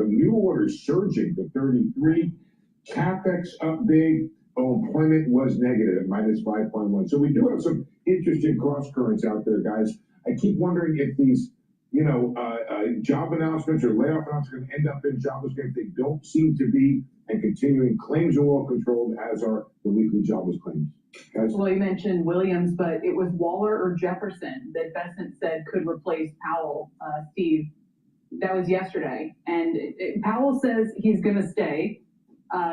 but new orders surging to 33. CapEx up big. Employment was negative at -5.1. So we do have some interesting cross currents out there, guys. I keep wondering if these, job announcements or layoff announcements are going to end up in jobless claims. They don't seem to be, and continuing claims are well controlled, as are the weekly jobless claims. Guys? Well, you mentioned Williams, but it was Waller or Jefferson that Bessent said could replace Powell, Steve. That was yesterday. And Powell says he's going to stay.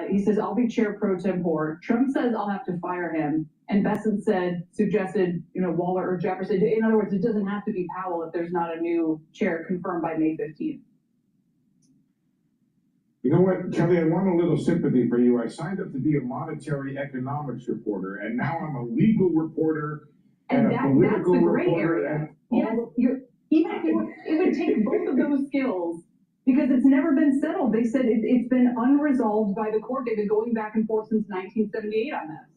He says, I'll be chair pro tempore. Trump says I'll have to fire him. And Bessent suggested, Waller or Jefferson. In other words, it doesn't have to be Powell if there's not a new chair confirmed by May 15th. You know what, Kelly, I want a little sympathy for you. I signed up to be a monetary economics reporter, and now I'm a legal reporter and a political that's the gray reporter. Area. It would take both of those skills, because it's never been settled. They said it's been unresolved by the court. They've been going back and forth since 1978 on this.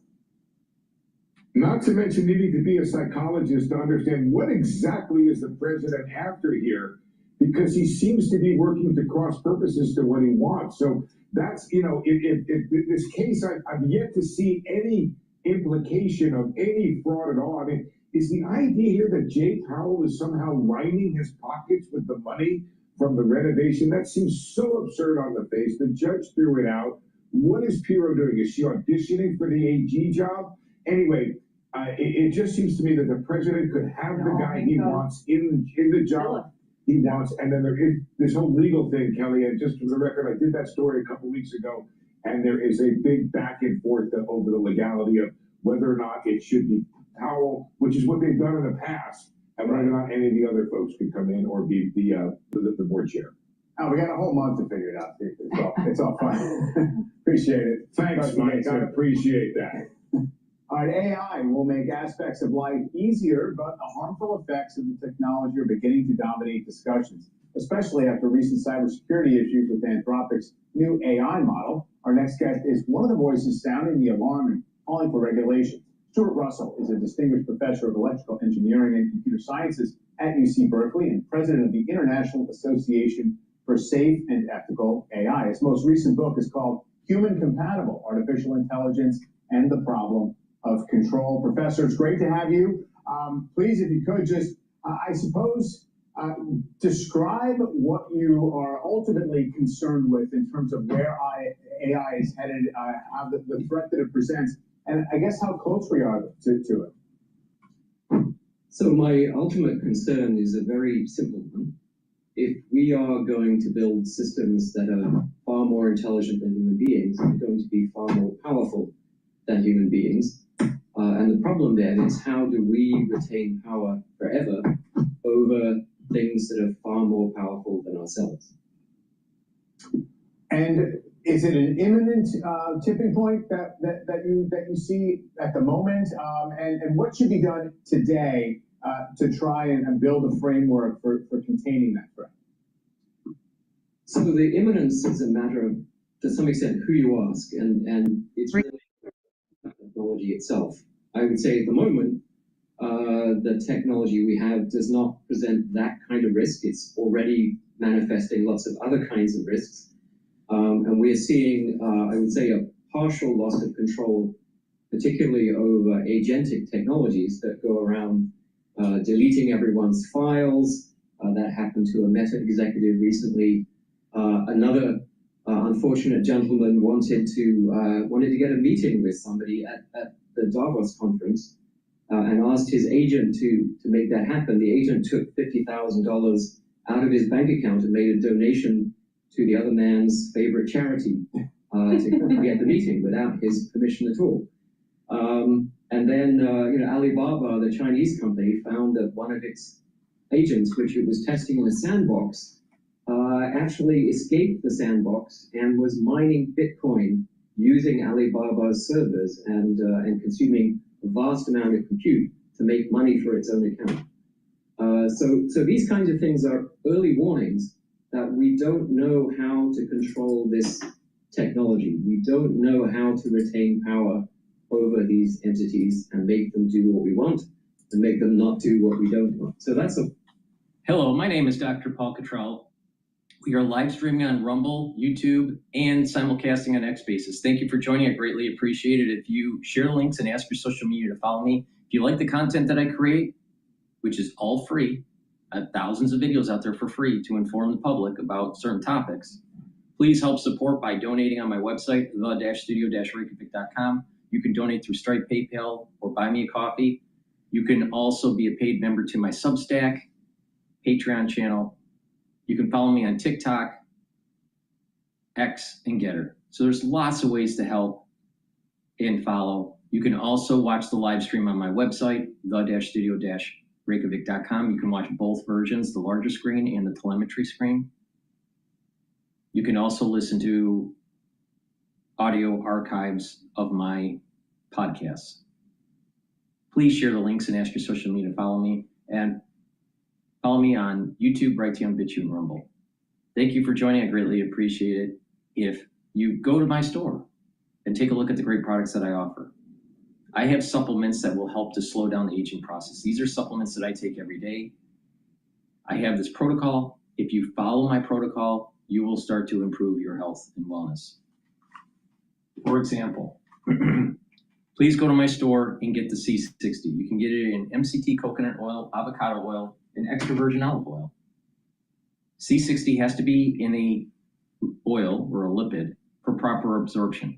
Not to mention needing to be a psychologist to understand what exactly is the president after here, because he seems to be working to cross purposes to what he wants. So that's, if this case, I've yet to see any implication of any fraud at all. I mean, is the idea here that Jay Powell is somehow lining his pockets with the money from the renovation? That seems so absurd on the face. The judge threw it out. What is Pirro doing? Is she auditioning for the AG job? Anyway, it just seems to me that the president could have the guy he wants in the job he wants. And then there is this whole legal thing, Kelly, and just for the record, I did that story a couple weeks ago, and there is a big back and forth over the legality of whether or not it should be Powell, which is what they've done in the past, and whether or not any of the other folks could come in or be the board chair. Oh, we got a whole month to figure it out. It's all fun. Appreciate it. Thanks, Mike. I appreciate that. All right, AI will make aspects of life easier, but the harmful effects of the technology are beginning to dominate discussions, especially after recent cybersecurity issues with Anthropic's new AI model. Our next guest is one of the voices sounding the alarm and calling for regulation. Stuart Russell is a distinguished professor of electrical engineering and computer sciences at UC Berkeley and president of the International Association for Safe and Ethical AI. His most recent book is called Human Compatible Artificial Intelligence and the Problem of Control. Professor, it's great to have you. Please, if you could just, I suppose, describe what you are ultimately concerned with in terms of where AI is headed, how the threat that it presents, and I guess how close we are to it. So my ultimate concern is a very simple one. If we are going to build systems that are far more intelligent than human beings, they're going to be far more powerful than human beings. And the problem then is, how do we retain power forever over things that are far more powerful than ourselves? And is it an imminent tipping point that you see at the moment? And what should be done today to try and build a framework for containing that threat? So the imminence is a matter of, to some extent, who you ask, and it's really the technology itself. I would say at the moment, the technology we have does not present that kind of risk. It's already manifesting lots of other kinds of risks. And we're seeing, I would say, a partial loss of control, particularly over agentic technologies that go around deleting everyone's files. That happened to a Meta executive recently. Another unfortunate gentleman wanted to get a meeting with somebody at the Davos conference and asked his agent to make that happen. The agent took $50,000 out of his bank account and made a donation to the other man's favorite charity to get the meeting without his permission at all. And then, Alibaba, the Chinese company, found that one of its agents, which it was testing in a sandbox, actually escaped the sandbox and was mining Bitcoin using Alibaba's servers and consuming a vast amount of compute to make money for its own account. So these kinds of things are early warnings that we don't know how to control this technology. We don't know how to retain power over these entities and make them do what we want and make them not do what we don't want. So that's a... Hello, my name is DrPaulCottrell. We are live streaming on Rumble, YouTube, and simulcasting on X Spaces. Thank you for joining. I greatly appreciate it. If you share the links and ask your social media to follow me, if you like the content that I create, which is all free, I have thousands of videos out there for free to inform the public about certain topics. Please help support by donating on my website, the-studio-reykjavik.com. You can donate through Stripe, PayPal, or buy me a coffee. You can also be a paid member to my Substack, Patreon channel. You can follow me on TikTok, X, and GETTR. So there's lots of ways to help and follow. You can also watch the live stream on my website, the-studio-reykjavik.com. You can watch both versions, the larger screen and the telemetry screen. You can also listen to audio archives of my podcasts. Please share the links and ask your social media to follow me. And follow me on YouTube, Brighteon, Bitchute, and Rumble. Thank you for joining. I greatly appreciate it. If you go to my store and take a look at the great products that I offer, I have supplements that will help to slow down the aging process. These are supplements that I take every day. I have this protocol. If you follow my protocol, you will start to improve your health and wellness. For example, please go to my store and get the C60. You can get it in MCT coconut oil, avocado oil, and extra virgin olive oil. C60 has to be in a oil or a lipid for proper absorption.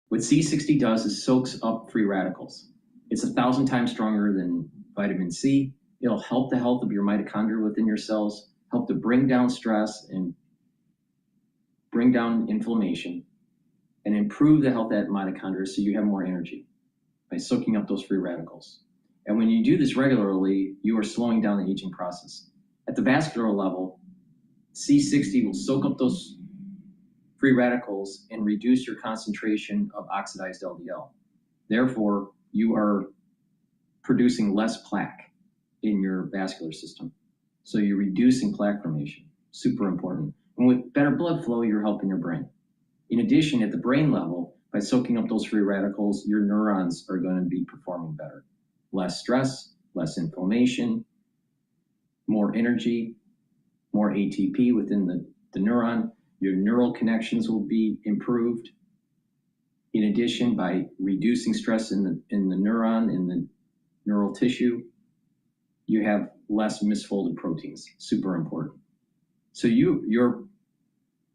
What C60 does is soaks up free radicals. It's 1,000 times stronger than vitamin C. It'll help the health of your mitochondria within your cells, help to bring down stress and bring down inflammation, and improve the health of that mitochondria so you have more energy by soaking up those free radicals. And when you do this regularly, you are slowing down the aging process. At the vascular level, C60 will soak up those free radicals and reduce your concentration of oxidized LDL. Therefore, you are producing less plaque in your vascular system. So you're reducing plaque formation, super important. And with better blood flow, you're helping your brain. In addition, at the brain level, by soaking up those free radicals, your neurons are going to be performing better. Less stress, less inflammation, more energy, more ATP within the neuron. Your neural connections will be improved. In addition, by reducing stress in the neuron, in the neural tissue, you have less misfolded proteins, super important. So your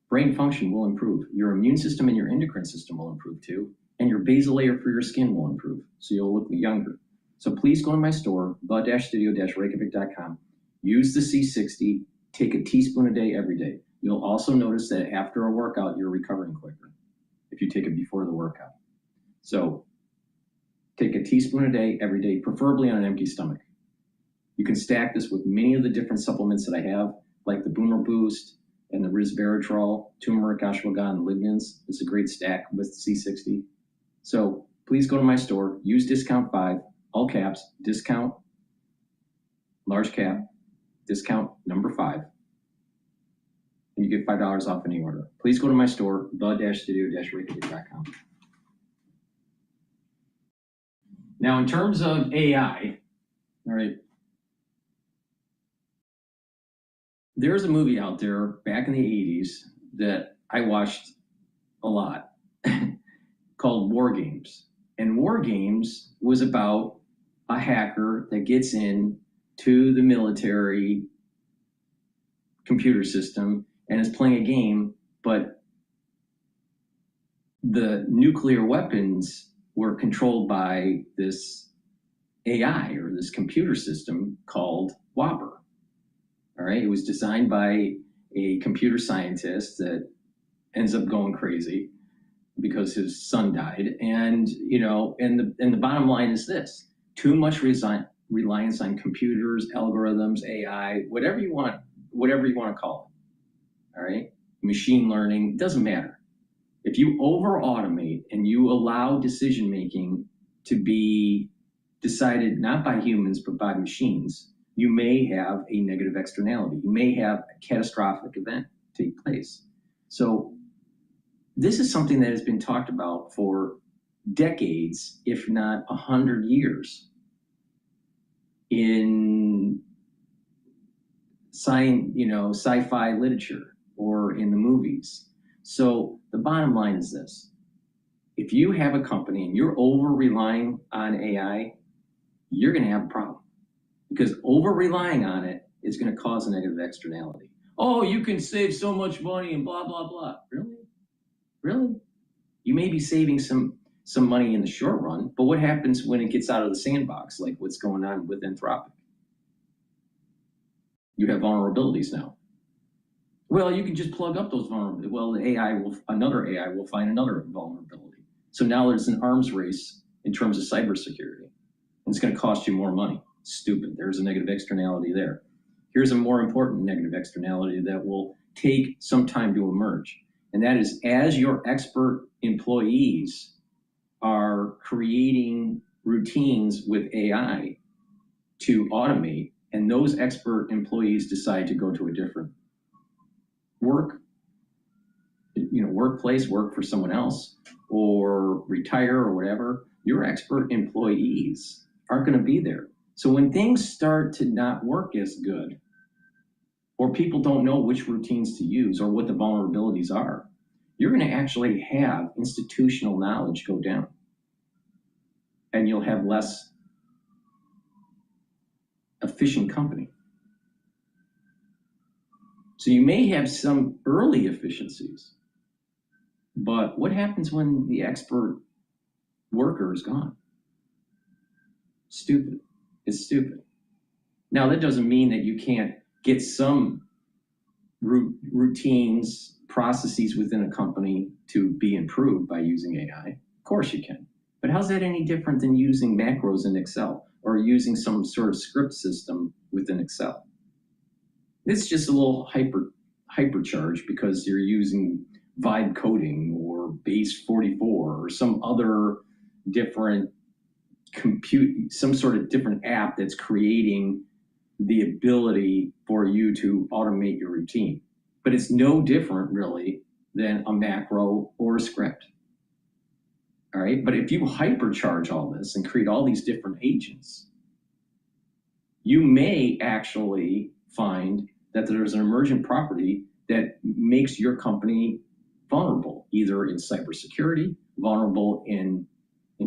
brain function will improve. Your immune system and your endocrine system will improve too. And your basal layer for your skin will improve. So you'll look younger. So please go to my store, the-studio-reykjavik.com. Use the C60. Take a teaspoon a day every day. You'll also notice that after a workout, you're recovering quicker if you take it before the workout. So take a teaspoon a day every day, preferably on an empty stomach. You can stack this with many of the different supplements that I have, like the Boomer Boost and the resveratrol, turmeric, ashwagandha, and lignans. It's a great stack with C60. So please go to my store, use discount 5, all caps, discount, large cap, discount number 5, and you get $5 off any order. Please go to my store, the-studio-reykjavik.com. Now, in terms of AI, all right, there's a movie out there back in the 80s that I watched a lot called War Games. And War Games was about a hacker that gets in to the military computer system and is playing a game, but the nuclear weapons were controlled by this AI or this computer system called Whopper. All right, it was designed by a computer scientist that ends up going crazy because his son died. And the bottom line is this: too much reliance on computers, algorithms, AI, whatever you want to call it. All right, machine learning, doesn't matter. If you over automate and you allow decision making to be decided not by humans but by machines, you may have a negative externality. You may have a catastrophic event take place. So this is something that has been talked about for decades, if not 100 years, in sci-fi literature or in the movies. So the bottom line is this. If you have a company and you're over-relying on AI, you're going to have a problem. Because over-relying on it is going to cause a negative externality. Oh, you can save so much money and blah, blah, blah. Really? Really? You may be saving some money in the short run, but what happens when it gets out of the sandbox, like what's going on with Anthropic? You have vulnerabilities now. Well, you can just plug up those vulnerabilities. Well, another AI will find another vulnerability. So now there's an arms race in terms of cybersecurity. And it's going to cost you more money. Stupid. There's a negative externality there. Here's a more important negative externality that will take some time to emerge. And that is, as your expert employees are creating routines with AI to automate, and those expert employees decide to go to a different workplace, work for someone else, or retire or whatever, your expert employees aren't going to be there. So when things start to not work as good, or people don't know which routines to use or what the vulnerabilities are, you're going to actually have institutional knowledge go down. And you'll have less efficient company. So you may have some early efficiencies, but what happens when the expert worker is gone? Stupid. It's stupid. Now, that doesn't mean that you can't get some routines, processes within a company to be improved by using AI. Of course you can. But how's that any different than using macros in Excel or using some sort of script system within Excel? It's just a little hypercharged because you're using vibe coding or base 44 or some other different some sort of different app that's creating the ability for you to automate your routine. But it's no different really than a macro or a script. All right, but if you hypercharge all this and create all these different agents, you may actually find that there's an emergent property that makes your company vulnerable, either in cybersecurity, vulnerable in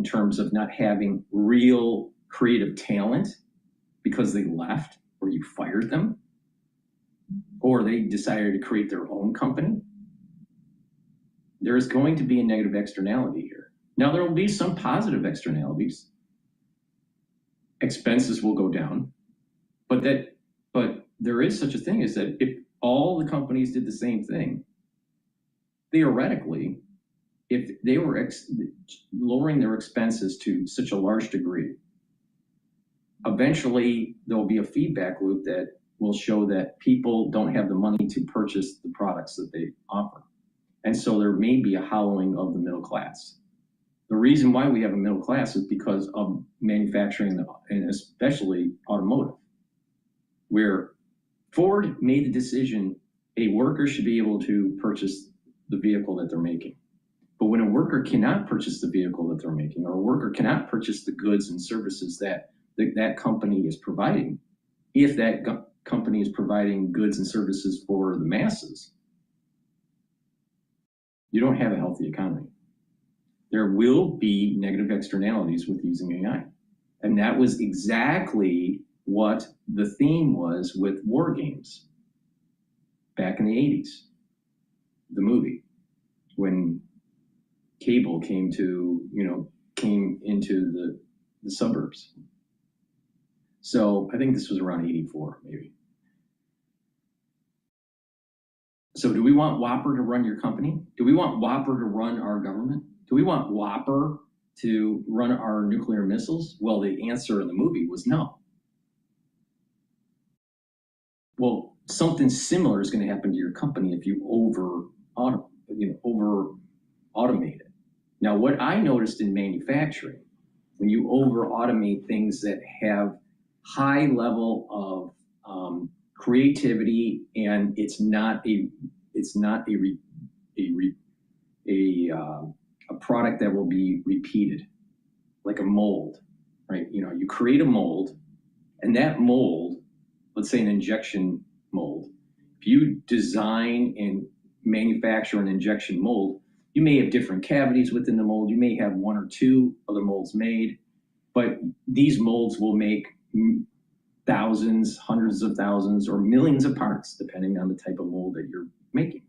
terms of not having real creative talent because they left or you fired them, or they decided to create their own company. There is going to be a negative externality here. Now, there will be some positive externalities. Expenses will go down, but there is such a thing as that if all the companies did the same thing, theoretically, if they were lowering their expenses to such a large degree, eventually there will be a feedback loop that will show that people don't have the money to purchase the products that they offer. And so there may be a hollowing of the middle class. The reason why we have a middle class is because of manufacturing and especially automotive, where Ford made the decision a worker should be able to purchase the vehicle that they're making. But when a worker cannot purchase the vehicle that they're making, or a worker cannot purchase the goods and services that that company is providing, if that company is providing goods and services for the masses, you don't have a healthy economy. There will be negative externalities with using AI. And that was exactly what the theme was with War Games back in the 80s, the movie, when cable came into the suburbs. So I think this was around 84, maybe. So do we want Whopper to run your company? Do we want Whopper to run our government? Do we want Whopper to run our nuclear missiles? Well, the answer in the movie was no. Well, something similar is going to happen to your company if you over automate it. Now, what I noticed in manufacturing, when you over automate things that have high level of creativity, and it's not a product that will be repeated, like a mold, right? You create a mold, and that mold, let's say an injection mold. If you design and manufacture an injection mold, you may have different cavities within the mold. You may have one or two of the molds made, but these molds will make thousands, hundreds of thousands, or millions of parts, depending on the type of mold that you're making.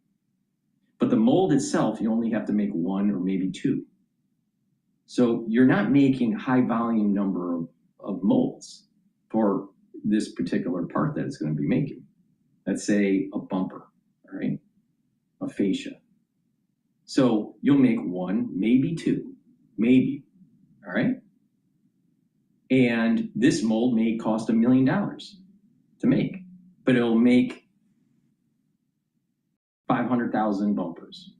But the mold itself, you only have to make one or maybe two. So you're not making high volume number of molds for this particular part that it's going to be making. Let's say a bumper, all right? A fascia. So you'll make one, maybe two, maybe, all right? And this mold may cost $1 million to make, but it'll make 500,000 bumpers,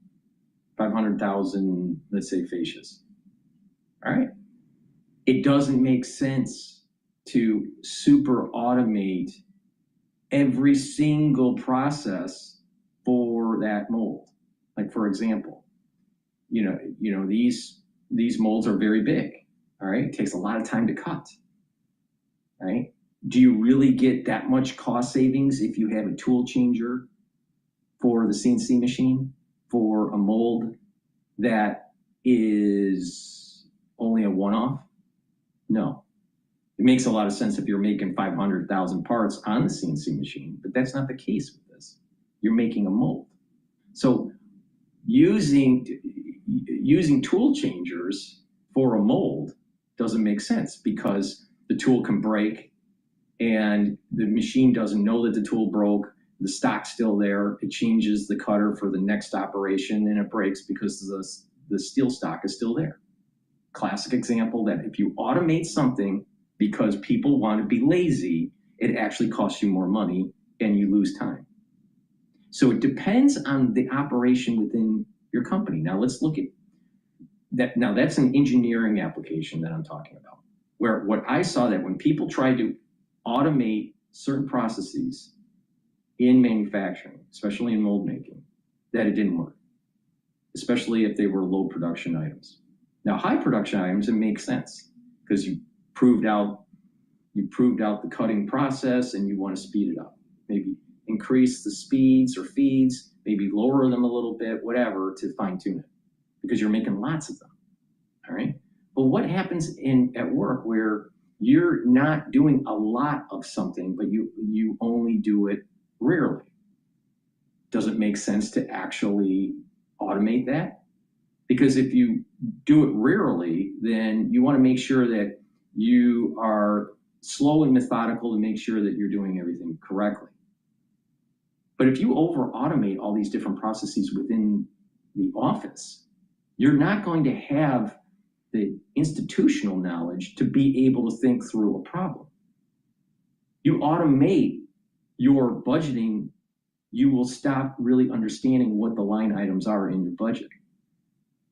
500,000, let's say, fascias. All right. It doesn't make sense to super automate every single process for that mold. Like, for example, these molds are very big. All right. It takes a lot of time to cut. Right. Do you really get that much cost savings if you have a tool changer for the CNC machine for a mold that is only a one-off? No. It makes a lot of sense if you're making 500,000 parts on the CNC machine, but that's not the case with this. You're making a mold. So using tool changers for a mold doesn't make sense because the tool can break and the machine doesn't know that the tool broke. The stock's still there. It changes the cutter for the next operation and it breaks because the steel stock is still there. Classic example that if you automate something because people want to be lazy, it actually costs you more money and you lose time. So it depends on the operation within your company. Now let's look at that. Now that's an engineering application that I'm talking about, where what I saw that when people try to automate certain processes in manufacturing, especially in mold making, that it didn't work, especially if they were low production items. Now, high production items, it makes sense because you proved out the cutting process and you want to speed it up. Maybe increase the speeds or feeds, maybe lower them a little bit, whatever, to fine tune it because you're making lots of them. All right. But what happens at work where you're not doing a lot of something, but you only do it rarely? Does it make sense to actually automate that? Because if you do it rarely, then you want to make sure that you are slow and methodical to make sure that you're doing everything correctly. But if you over automate all these different processes within the office, you're not going to have the institutional knowledge to be able to think through a problem. You automate your budgeting, you will stop really understanding what the line items are in your budget.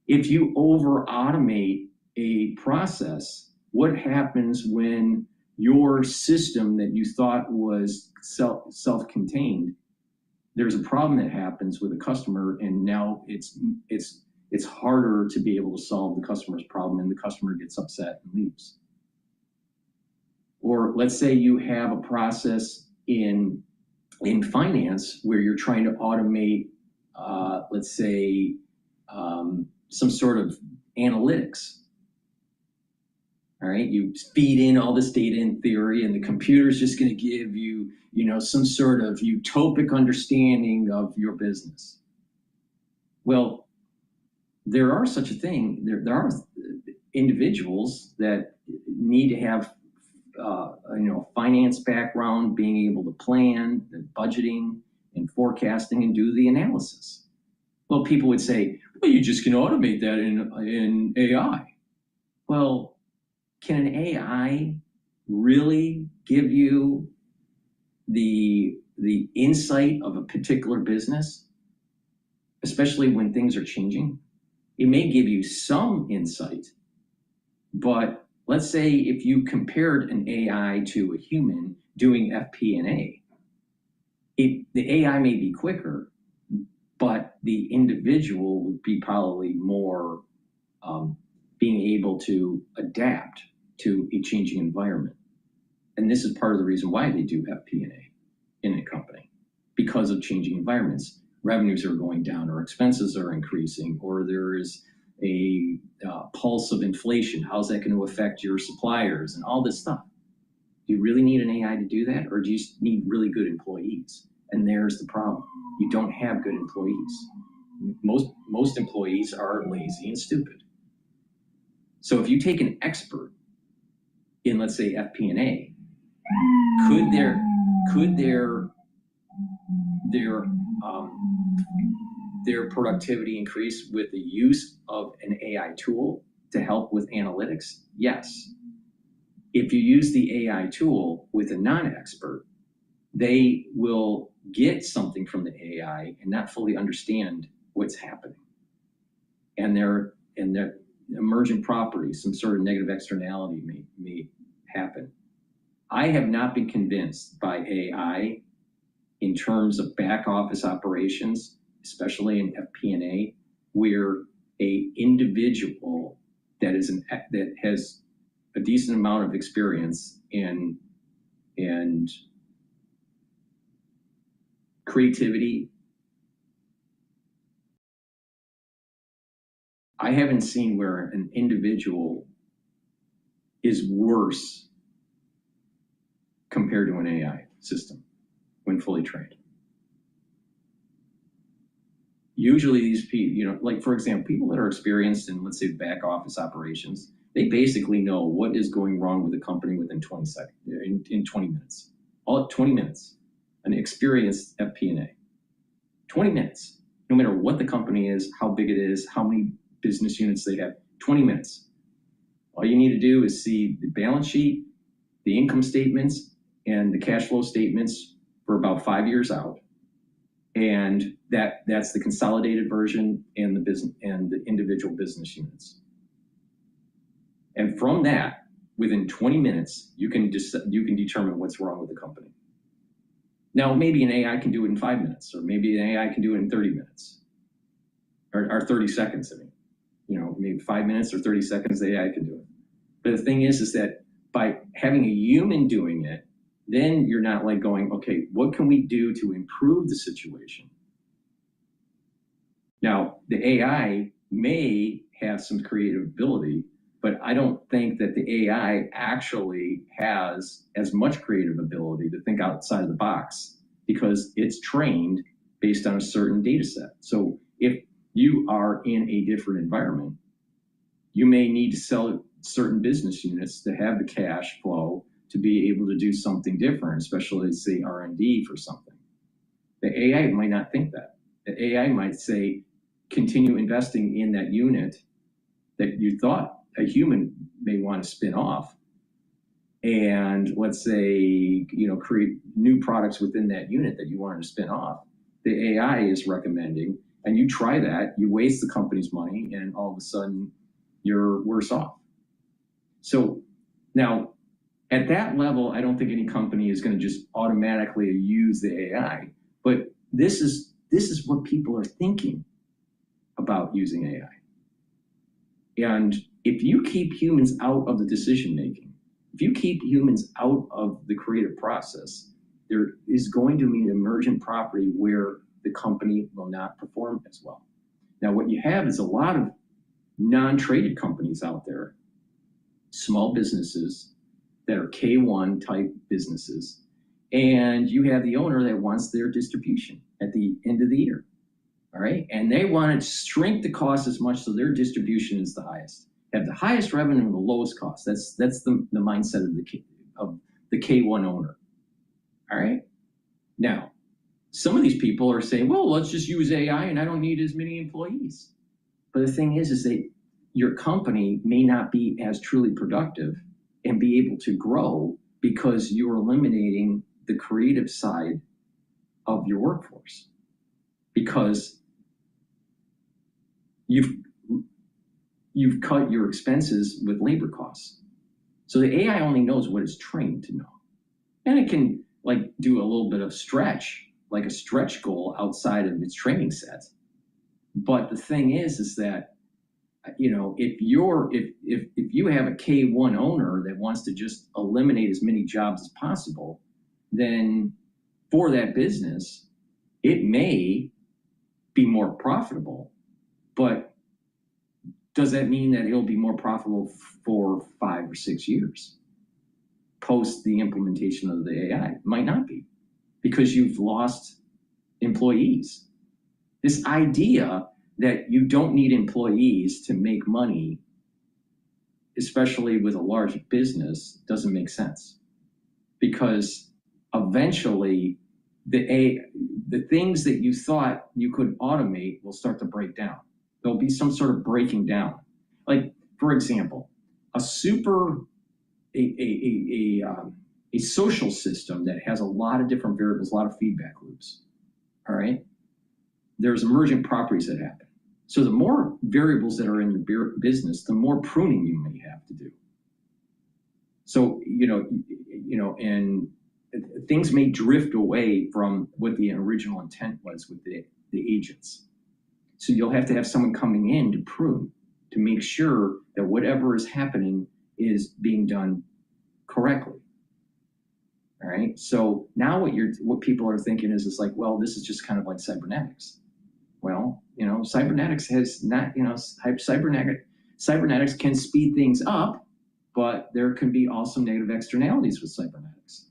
If you over automate a process, what happens when your system that you thought was self-contained, there's a problem that happens with a customer and now it's harder to be able to solve the customer's problem and the customer gets upset and leaves. Or let's say you have a process in finance where you're trying to automate, let's say, some sort of analytics. All right, you feed in all this data in theory and the computer's just going to give you, some sort of utopic understanding of your business. Well, there are such a thing. There are individuals that need to have finance background, being able to plan, and budgeting and forecasting and do the analysis. Well, people would say, well, you just can automate that in AI. Well, can an AI really give you the insight of a particular business, especially when things are changing? It may give you some insight, but let's say if you compared an AI to a human doing FP&A, the AI may be quicker, but the individual would be probably more being able to adapt to a changing environment. And this is part of the reason why they do FP&A in a company. because of changing environments. Revenues are going down, or expenses are increasing, or there is a pulse of inflation. How's that going to affect your suppliers and all this stuff? Do you really need an AI to do that, or do you need really good employees? And there's the problem. You don't have good employees. Most employees are lazy and stupid. So if you take an expert in, let's say, FP&A, could their productivity increase with the use of an AI tool to help with analytics? Yes. If you use the AI tool with a non-expert, they will get something from the AI and not fully understand what's happening. And their emergent properties, some sort of negative externality may happen. I have not been convinced by AI in terms of back office operations, especially in FP&A, where a individual that has a decent amount of experience and creativity. I haven't seen where an individual is worse compared to an AI system when fully trained. Usually these people, like for example, people that are experienced in, let's say, back office operations, they basically know what is going wrong with the company within 20 seconds, in 20 minutes. All at 20 minutes, an experienced FP&A. 20 minutes, no matter what the company is, how big it is, how many business units they have, 20 minutes. All you need to do is see the balance sheet, the income statements, and the cash flow statements for about 5 years out. And that's the consolidated version and the business and the individual business units. And from that, within 20 minutes, you can determine what's wrong with the company. Now, maybe an AI can do it in 5 minutes, or maybe an AI can do it in 30 minutes, or 30 seconds. I mean, maybe 5 minutes or 30 seconds, the AI can do it. But the thing is that by having a human doing it, then you're not like going, okay, what can we do to improve the situation? Now, the AI may have some creative ability, but I don't think that the AI actually has as much creative ability to think outside of the box, because it's trained based on a certain data set. So if you are in a different environment, you may need to sell certain business units to have the cash flow to be able to do something different, especially say R&D for something. The AI might not think that. The AI might say, continue investing in that unit that you thought a human may want to spin off, and let's say, create new products within that unit that you wanted to spin off. The AI is recommending, and you try that, you waste the company's money, and all of a sudden you're worse off. So now, at that level, I don't think any company is going to just automatically use the AI, but this is what people are thinking about using AI. And if you keep humans out of the decision making, if you keep humans out of the creative process, there is going to be an emergent property where the company will not perform as well. Now, what you have is a lot of non-traded companies out there, small businesses that are K1 type businesses, and you have the owner that wants their distribution at the end of the year, all right? And they want to shrink the cost as much so their distribution is the highest. Have the highest revenue and the lowest cost. That's the mindset of the K1 owner, all right? Now, some of these people are saying, well, let's just use AI and I don't need as many employees. But the thing is that your company may not be as truly productive and be able to grow because you're eliminating the creative side of your workforce, because you've cut your expenses with labor costs. So the AI only knows what it's trained to know. And it can do a little bit of stretch, like a stretch goal outside of its training set. But the thing is that, if you have a K1 owner that wants to just eliminate as many jobs as possible, then for that business, it may be more profitable, but does that mean that it'll be more profitable for 5 or 6 years post the implementation of the AI? It might not be, because you've lost employees. This idea that you don't need employees to make money, especially with a large business, doesn't make sense, because eventually the things that you thought you could automate will start to break down. There'll be some sort of breaking down. Like, for example, a social system that has a lot of different variables, a lot of feedback loops. All right, there's emergent properties that happen. So the more variables that are in your business, the more pruning you may have to do. So and things may drift away from what the original intent was with the agents. So you'll have to have someone coming in to prune, to make sure that whatever is happening is being done correctly. All right. So now what people are thinking is like, well, this is just kind of like cybernetics. Well, cybernetics has not, cybernetics can speed things up, but there can be also negative externalities with cybernetics.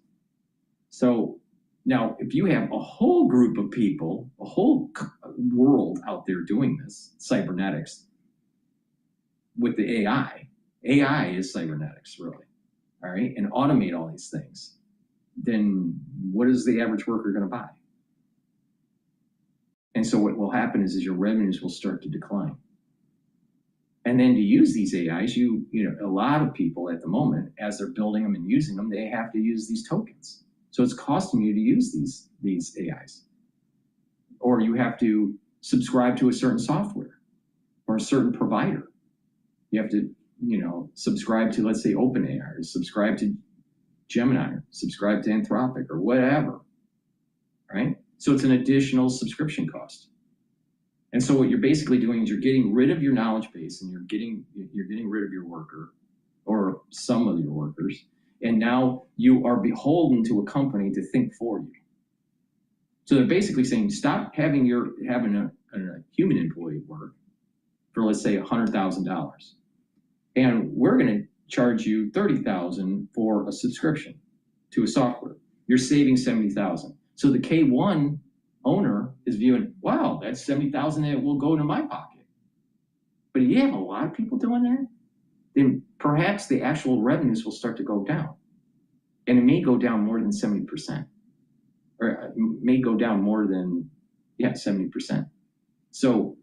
So now, if you have a whole group of people, a whole world out there doing this, cybernetics, with the AI is cybernetics, really, all right, and automate all these things, then what is the average worker going to buy? And so what will happen is your revenues will start to decline. And then to use these AIs, a lot of people at the moment, as they're building them and using them, they have to use these tokens. So it's costing you to use these AIs. Or you have to subscribe to a certain software or a certain provider. You have to, subscribe to, let's say, OpenAI, or subscribe to Gemini, or subscribe to Anthropic, or whatever, right? So it's an additional subscription cost. And so what you're basically doing is you're getting rid of your knowledge base, and you're getting rid of your worker, or some of your workers, and now you are beholden to a company to think for you. So they're basically saying, stop having a human employee work for, let's say, $100,000, and we're going to charge you $30,000 for a subscription to a software. You're saving $70,000. So the K1 owner is viewing, wow, that's $70,000 that will go into my pocket. But if you have a lot of people doing that, then perhaps the actual revenues will start to go down. And it may go down more than 70%. Or it may go down more than, 70%. So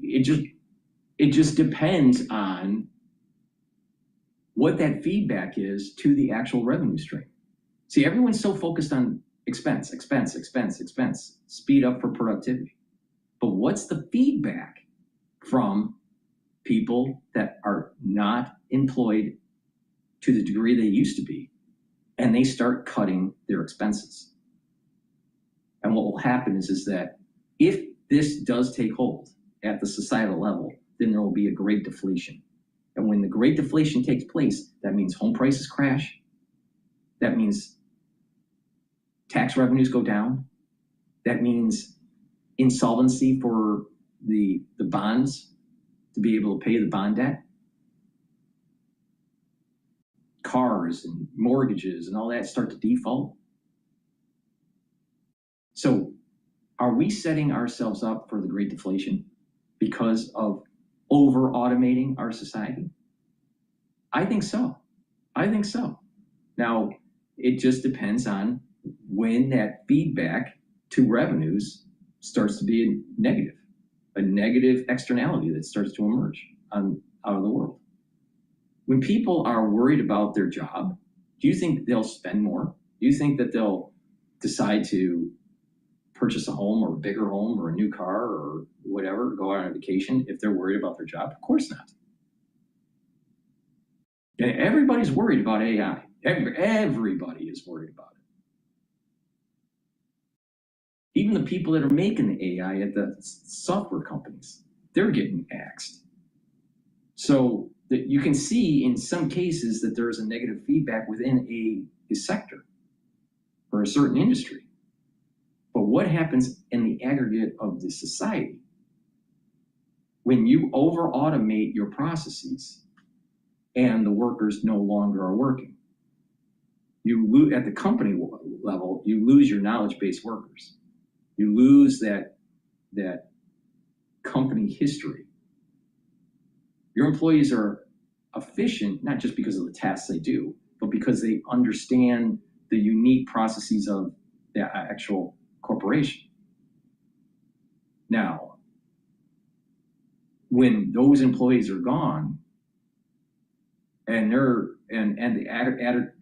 it just depends on what that feedback is to the actual revenue stream. See, everyone's so focused on expense, speed up for productivity. But what's the feedback from people that are not employed to the degree they used to be, and they start cutting their expenses? And what will happen is that if this does take hold at the societal level, then there will be a great deflation. And when the great deflation takes place, that means home prices crash. That means tax revenues go down. That means insolvency for the bonds to be able to pay the bond debt. Cars and mortgages and all that start to default. So are we setting ourselves up for the Great Deflation because of over automating our society? I think so. Now, it just depends on when that feedback to revenues starts to be a negative externality that starts to emerge out of the world. When people are worried about their job, do you think they'll spend more? Do you think that they'll decide to purchase a home, or a bigger home, or a new car, or whatever, go out on a vacation if they're worried about their job? Of course not. And everybody's worried about AI. Everybody is worried about it. Even the people that are making the AI at the software companies, they're getting axed. So that you can see in some cases that there is a negative feedback within a sector or a certain industry. But what happens in the aggregate of the society when you over automate your processes and the workers no longer are working? You lose at the company level, you lose your knowledge-based workers. You lose that company history. Your employees are efficient, not just because of the tasks they do, but because they understand the unique processes of the actual corporation. Now, when those employees are gone, and the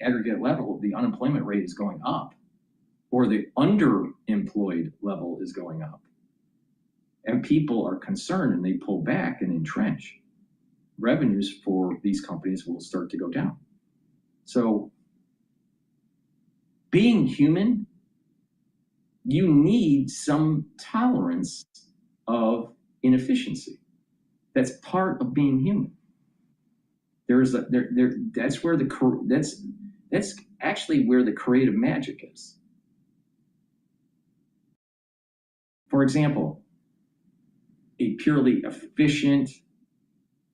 aggregate level, the unemployment rate is going up, or the underemployed level is going up, and people are concerned and they pull back and entrench, revenues for these companies will start to go down. So being human, you need some tolerance of inefficiency. That's part of being human. That's actually where the creative magic is. For example, a purely efficient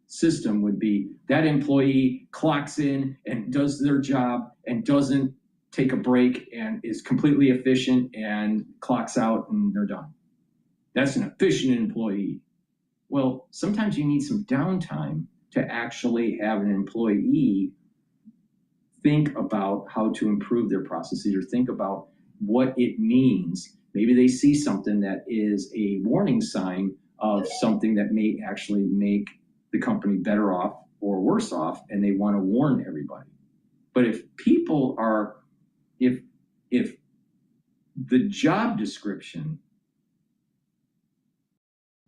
system would be that employee clocks in and does their job and doesn't take a break and is completely efficient and clocks out and they're done. That's an efficient employee. Well, sometimes you need some downtime to actually have an employee think about how to improve their processes or think about what it means. Maybe they see something that is a warning sign of something that may actually make the company better off or worse off, and they want to warn everybody. But if people are, if the job description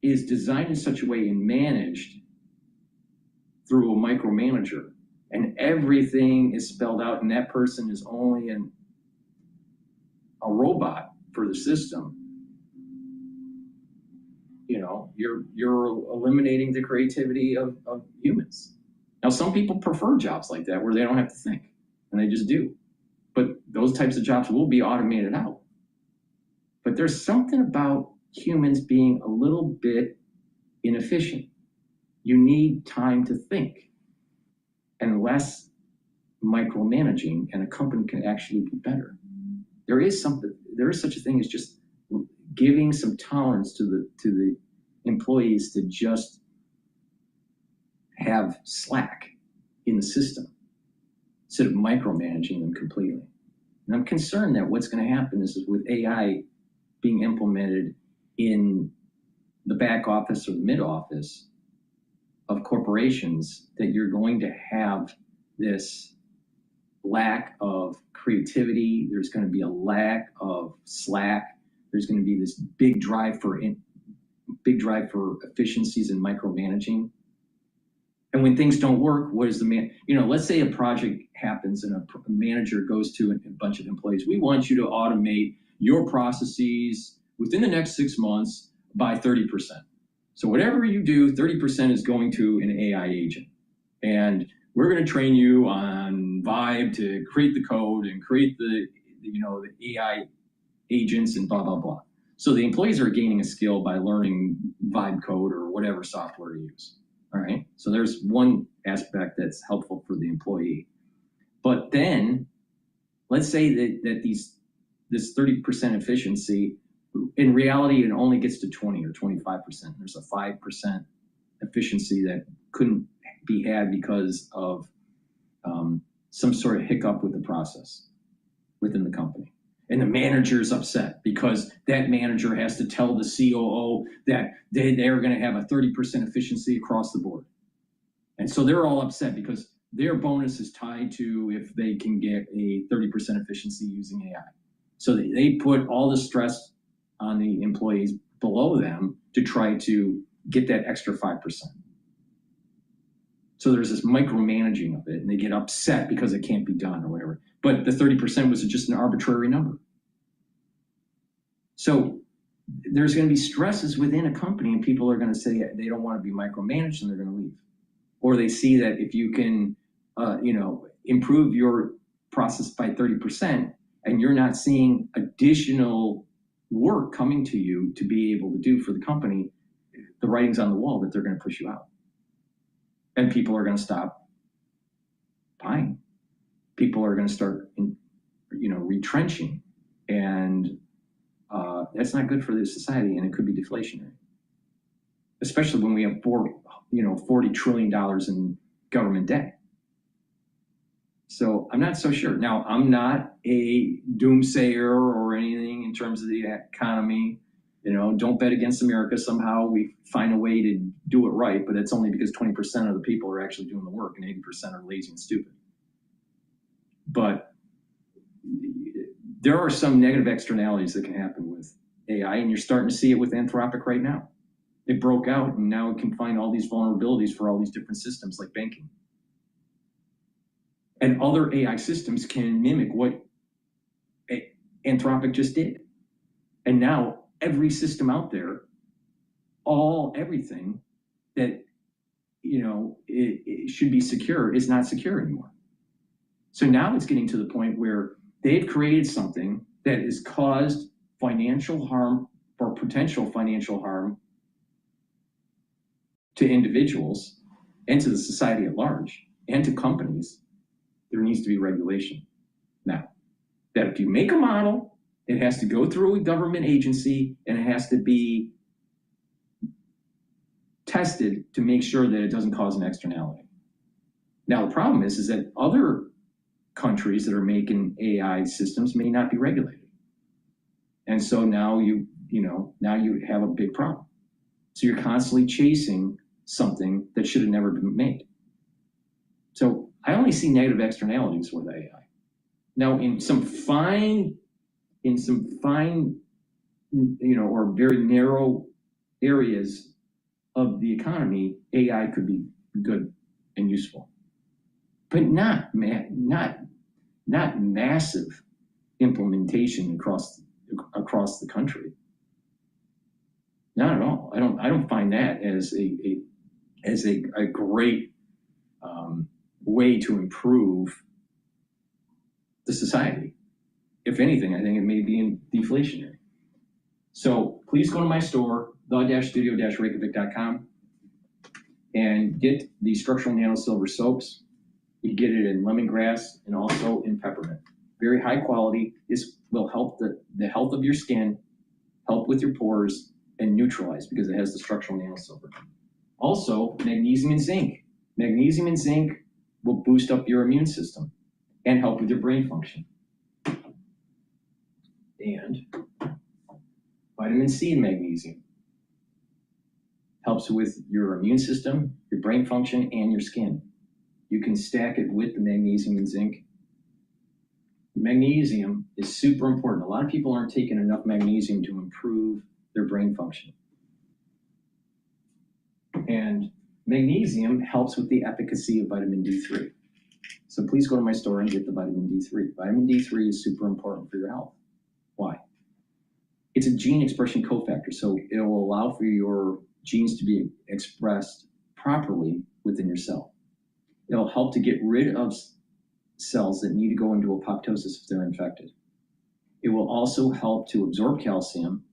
is designed in such a way and managed through a micromanager, and everything is spelled out, and that person is only a robot for the system, you're eliminating the creativity of humans. Now, some people prefer jobs like that where they don't have to think, and they just do. But those types of jobs will be automated out. But there's something about humans being a little bit inefficient. You need time to think and less micromanaging, and a company can actually be better. There is such a thing as just giving some tolerance to the employees to just have slack in the system instead of micromanaging them completely. And I'm concerned that what's going to happen is with AI being implemented in the back office or the mid office of corporations, that you're going to have this lack of creativity. There's going to be a lack of slack. There's going to be this big drive for efficiencies and micromanaging. And when things don't work, what is let's say a project happens and a manager goes to a bunch of employees. We want you to automate your processes within the next 6 months by 30%. So whatever you do, 30% is going to an AI agent. And we're going to train you on Vibe to create the code and create the AI agents and blah, blah, blah. So the employees are gaining a skill by learning Vibe code or whatever software to use. All right. So there's one aspect that's helpful for the employee. But then let's say that this 30% efficiency, in reality, it only gets to 20 or 25%. There's a 5% efficiency that couldn't be had because of some sort of hiccup with the process within the company. And the manager's upset because that manager has to tell the COO that they're going to have a 30% efficiency across the board. And so they're all upset because their bonus is tied to if they can get a 30% efficiency using AI. So they put all the stress on the employees below them to try to get that extra 5%. So there's this micromanaging of it, and they get upset because it can't be done or whatever. But the 30% was just an arbitrary number. So there's going to be stresses within a company, and people are going to say they don't want to be micromanaged, and they're going to leave. Or they see that if you can, improve your process by 30%, and you're not seeing additional work coming to you to be able to do for the company, the writing's on the wall that they're going to push you out. And people are going to stop buying. People are going to start, retrenching. And that's not good for the society, and it could be deflationary. Especially when we have $40 trillion in government debt. So I'm not so sure. Now, I'm not a doomsayer or anything in terms of the economy. Don't bet against America. Somehow we find a way to do it right, but it's only because 20% of the people are actually doing the work and 80% are lazy and stupid. But there are some negative externalities that can happen with AI, and you're starting to see it with Anthropic right now. It broke out, and now it can find all these vulnerabilities for all these different systems like banking. And other AI systems can mimic what Anthropic just did. And now every system out there, everything that, it should be secure is not secure anymore. So now it's getting to the point where they've created something that has caused financial harm or potential financial harm to individuals and to the society at large and to companies. There needs to be regulation. Now, that if you make a model, it has to go through a government agency and it has to be tested to make sure that it doesn't cause an externality. Now, the problem is that other countries that are making AI systems may not be regulated. And so now you have a big problem. So you're constantly chasing something that should have never been made. So I only see negative externalities with AI. Now, in some fine, or very narrow areas of the economy, AI could be good and useful, but not massive implementation across the country. Not at all. I don't find that as a great way to improve the society. If anything, I think it may be deflationary. So please go to my store, the-studio-reykjavik.com, and get the structural nano silver soaps. You get it in lemongrass and also in peppermint. Very high quality. This will help the health of your skin, help with your pores, and neutralize because it has the structural nano silver. Also, magnesium and zinc. Magnesium and zinc will boost up your immune system and help with your brain function. And vitamin C and magnesium helps with your immune system, your brain function, and your skin. You can stack it with the magnesium and zinc. Magnesium is super important. A lot of people aren't taking enough magnesium to improve their brain function. And magnesium helps with the efficacy of vitamin D3. So please go to my store and get the vitamin D3. Vitamin D3 is super important for your health. Why? It's a gene expression cofactor, so it will allow for your genes to be expressed properly within your cell. It'll help to get rid of cells that need to go into apoptosis if they're infected. It will also help to absorb calcium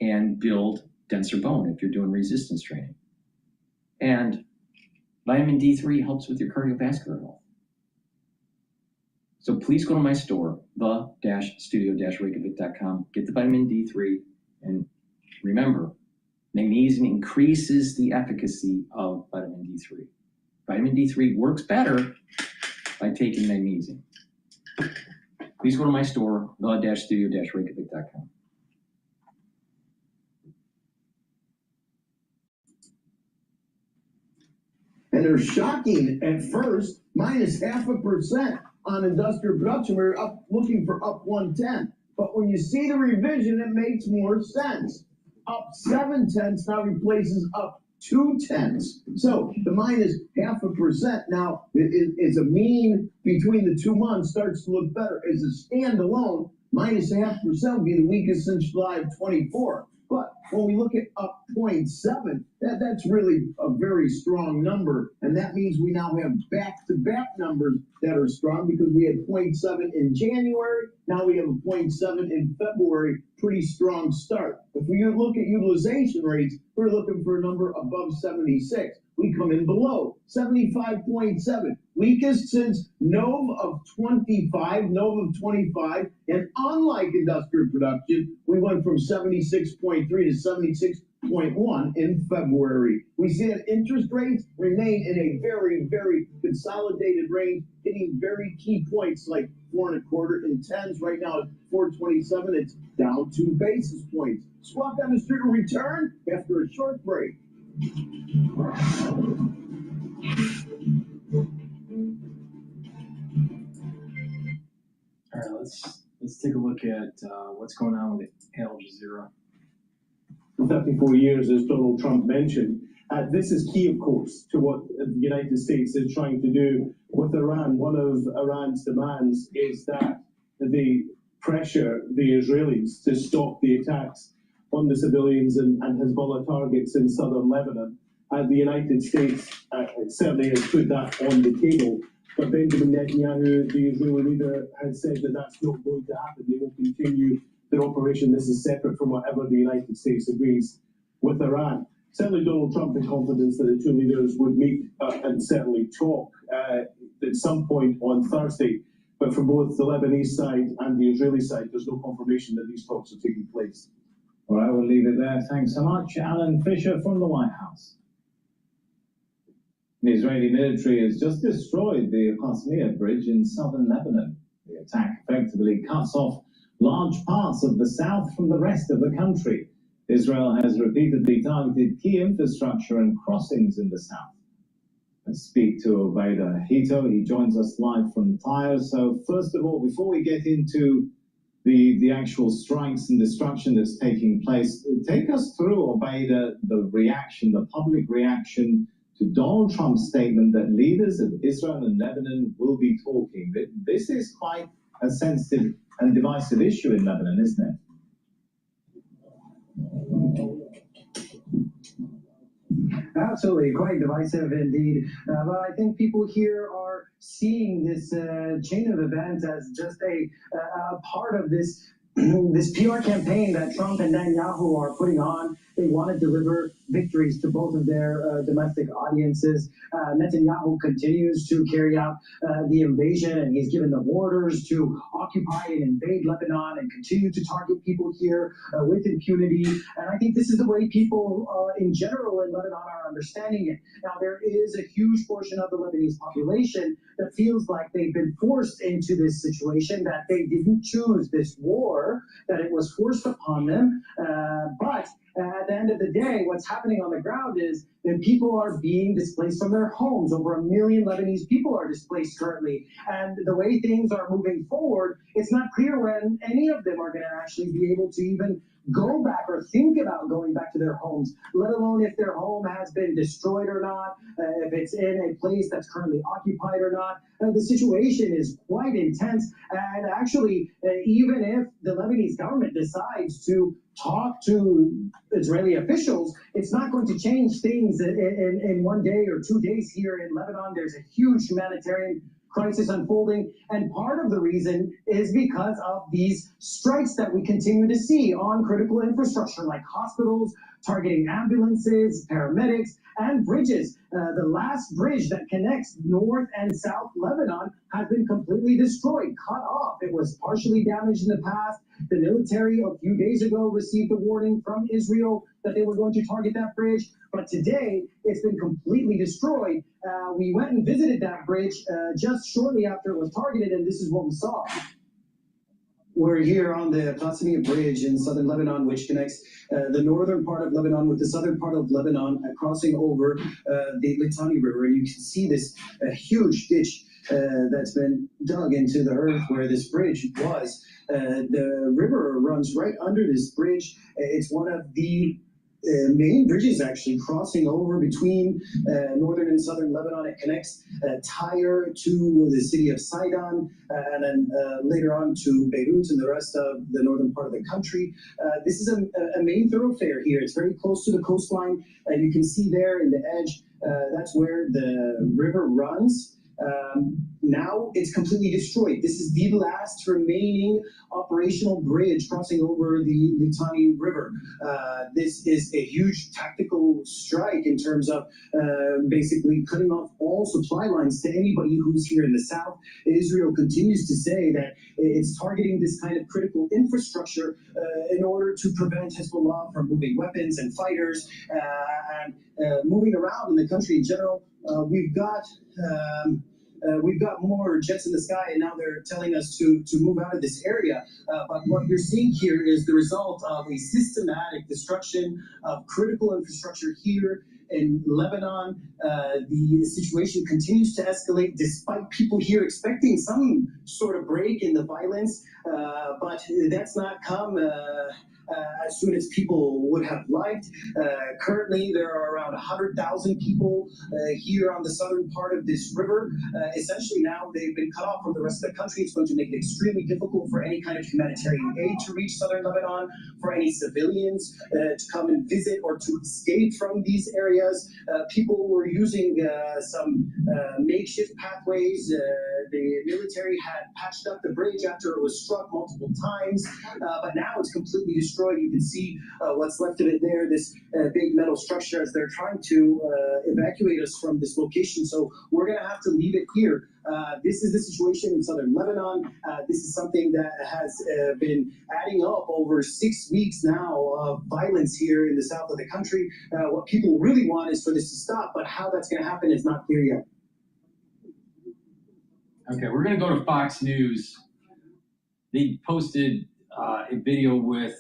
and build denser bone if you're doing resistance training. And vitamin D3 helps with your cardiovascular health. So please go to my store, the-studio-reykjavik.com, get the vitamin D3, and remember, magnesium increases the efficacy of vitamin D3. Vitamin D3 works better by taking magnesium. Please go to my store, the-studio-reykjavik.com. And they're shocking at first, minus 0.5% on industrial production. We're looking for up 1/10. But when you see the revision, it makes more sense. Up 0.7 now replaces up 0.2. So the minus 0.5% now is a mean between the 2 months starts to look better. As a standalone, minus 0.5% would be the weakest since July of 24. But when we look at up 0.7, that's really a very strong number. And that means we now have back-to-back numbers that are strong because we had 0.7 in January. Now we have a 0.7 in February. Pretty strong start. If we look at utilization rates, we're looking for a number above 76. We come in below 75.7, weakest since Nov of 25, and unlike industrial production, we went from 76.3 to 76.1 in February. We see that interest rates remain in a very, very consolidated range, hitting very key points like 4.25 in 10s. Right now at 4.27, it's down 2 basis points. Swap demonstrator return after a short break. All right, let's take a look at what's going on with Al Jazeera. 34 years, as Donald Trump mentioned. This is key, of course, to what the United States is trying to do with Iran. One of Iran's demands is that they pressure the Israelis to stop the attacks on the civilians and Hezbollah targets in southern Lebanon. The United States certainly has put that on the table, but Benjamin Netanyahu, the Israeli leader, has said that that's not going to happen. They will continue their operation. This is separate from whatever the United States agrees with Iran. Certainly Donald Trump had confidence that the two leaders would meet and certainly talk at some point on Thursday, but from both the Lebanese side and the Israeli side, there's no confirmation that these talks are taking place. All right, we'll leave it there. Thanks so much. Alan Fisher from the White House. The Israeli military has just destroyed the Qasmiyah bridge in southern Lebanon. The attack effectively cuts off large parts of the south from the rest of the country. Israel has repeatedly targeted key infrastructure and crossings in the south. Let's speak to Obaida Hito. He joins us live from Tyre. So first of all, before we get into the actual strikes and destruction that's taking place, take us through, Obaida, the reaction, the public reaction to Donald Trump's statement that leaders of Israel and Lebanon will be talking. This is quite a sensitive and divisive issue in Lebanon, isn't it? Absolutely, quite divisive indeed. But I think people here are seeing this chain of events as just a part of this this PR campaign that Trump and Netanyahu are putting on. They want to deliver victories to both of their domestic audiences. Netanyahu continues to carry out the invasion, and he's given the orders to occupy and invade Lebanon and continue to target people here with impunity. And I think this is the way people in general in Lebanon are understanding it. Now, there is a huge portion of the Lebanese population that feels like they've been forced into this situation, that they didn't choose this war, that it was forced upon them. But at the end of the day, what's happening on the ground is that people are being displaced from their homes. Over 1 million Lebanese people are displaced currently. And the way things are moving forward, it's not clear when any of them are going to actually be able to even go back or think about going back to their homes, let alone if their home has been destroyed or not, if it's in a place that's currently occupied or not. The situation is quite intense. And actually, even if the Lebanese government decides to talk to Israeli officials, it's not going to change things in 1 day or 2 days here in Lebanon. There's a huge humanitarian crisis unfolding, and part of the reason is because of these strikes that we continue to see on critical infrastructure like hospitals, targeting ambulances, paramedics, and bridges. The last bridge that connects North and South Lebanon has been completely destroyed, cut off. It was partially damaged in the past. The military a few days ago received a warning from Israel that they were going to target that bridge, but today it's been completely destroyed. We went and visited that bridge just shortly after it was targeted, and this is what we saw. We're here on the Qasmiyah Bridge in southern Lebanon, which connects the northern part of Lebanon with the southern part of Lebanon, crossing over the Litani River. And you can see this huge ditch that's been dug into the earth where this bridge was. The river runs right under this bridge. It's one of the main bridges actually crossing over between northern and southern Lebanon. It connects Tyre to the city of Sidon, and then later on to Beirut and the rest of the northern part of the country. This is a main thoroughfare here. It's very close to the coastline. You can see there in the edge, that's where the river runs. Now it's completely destroyed. This is the last remaining operational bridge crossing over the Litani River. This is a huge tactical strike in terms of basically cutting off all supply lines to anybody who's here in the south. Israel continues to say that it's targeting this kind of critical infrastructure in order to prevent Hezbollah from moving weapons and fighters and moving around in the country in general. We've got more jets in the sky, and now they're telling us to move out of this area. But what you're seeing here is the result of a systematic destruction of critical infrastructure here in Lebanon. The situation continues to escalate despite people here expecting some sort of break in the violence, but that's not come as soon as people would have liked. Currently, there are around 100,000 people here on the southern part of this river. Essentially, now they've been cut off from the rest of the country. It's going to make it extremely difficult for any kind of humanitarian aid to reach southern Lebanon, for any civilians to come and visit or to escape from these areas. People were using some makeshift pathways. The military had patched up the bridge after it was struck multiple times, but now it's completely destroyed. You can see what's left of it there, this big metal structure, as they're trying to evacuate us from this location. So we're going to have to leave it here. This is the situation in southern Lebanon. This is something that has been adding up over 6 weeks now of violence here in the south of the country. What people really want is for this to stop, but how that's going to happen is not clear yet. Okay, we're going to go to Fox News. They posted a video with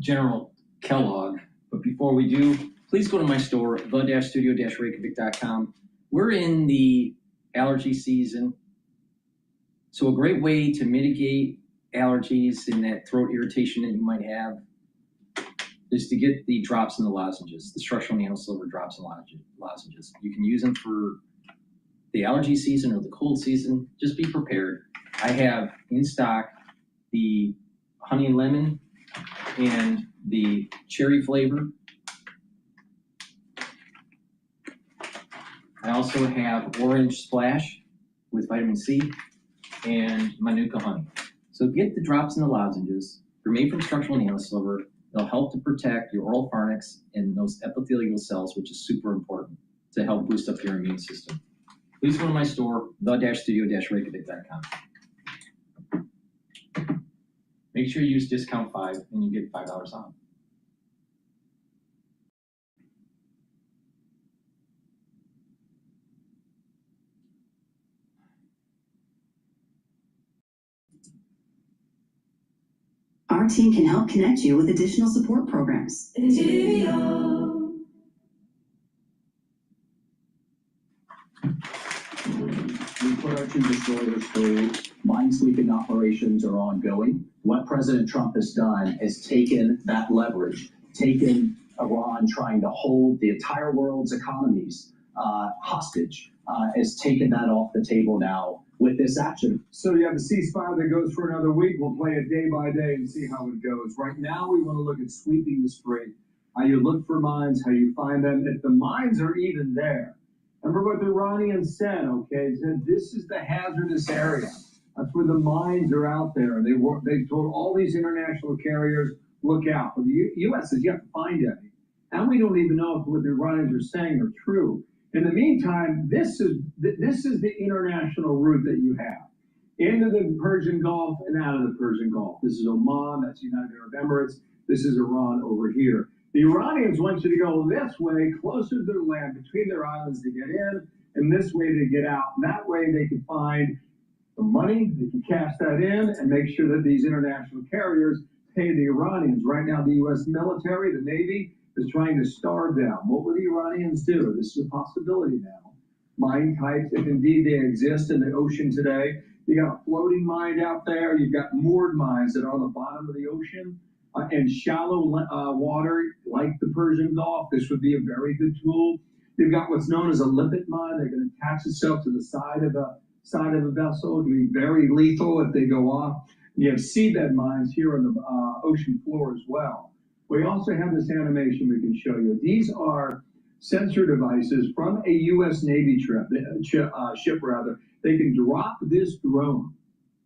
General Kellogg. But before we do, please go to my store, the-studio-reykjavik.com. We're in the allergy season. So a great way to mitigate allergies and that throat irritation that you might have is to get the drops and the lozenges, the structural nano silver drops and lozenges. You can use them for the allergy season or the cold season. Just be prepared. I have in stock the honey and lemon and the cherry flavor. I also have orange splash with vitamin C and Manuka honey. So get the drops and the lozenges. They're made from structural nano silver. They'll help to protect your oral pharynx and those epithelial cells, which is super important to help boost up your immune system. Please go to my store, the-studio-reykjavik.com. Make sure you use discount 5 and you get $5 off. Our team can help connect you with additional support programs. We put our 2 destroyers through. Minesweeping operations are ongoing. What President Trump has done is taken that leverage, taken Iran trying to hold the entire world's economies hostage, has taken that off the table now with this action. So you have a ceasefire that goes for another week. We'll play it day by day and see how it goes. Right now, we want to look at sweeping the strait, how you look for mines, how you find them. If the mines are even there, remember what the Iranians said, okay? They said this is the hazardous area. That's where the mines are out there. They told all these international carriers, look out. But the U.S. says you have to find any. And we don't even know if what the Iranians are saying are true. In the meantime, this is the international route that you have. Into the Persian Gulf and out of the Persian Gulf. This is Oman, that's the United Arab Emirates. This is Iran over here. The Iranians want you to go this way, closer to their land, between their islands to get in, and this way to get out. And that way they can find the money, they can cash that in, and make sure that these international carriers pay the Iranians. Right now, the U.S. military, the Navy, is trying to starve them. What will the Iranians do? This is a possibility now. Mine types, if indeed they exist in the ocean today. You got a floating mine out there. You've got moored mines that are on the bottom of the ocean. and shallow water like the Persian Gulf. This would be a very good tool. They've got what's known as a limpet mine. They're going to attach itself to the side of a vessel. It can be very lethal if they go off. And you have seabed mines here on the ocean floor as well. We also have this animation we can show you. These are sensor devices from a U.S. Navy ship rather. They can drop this drone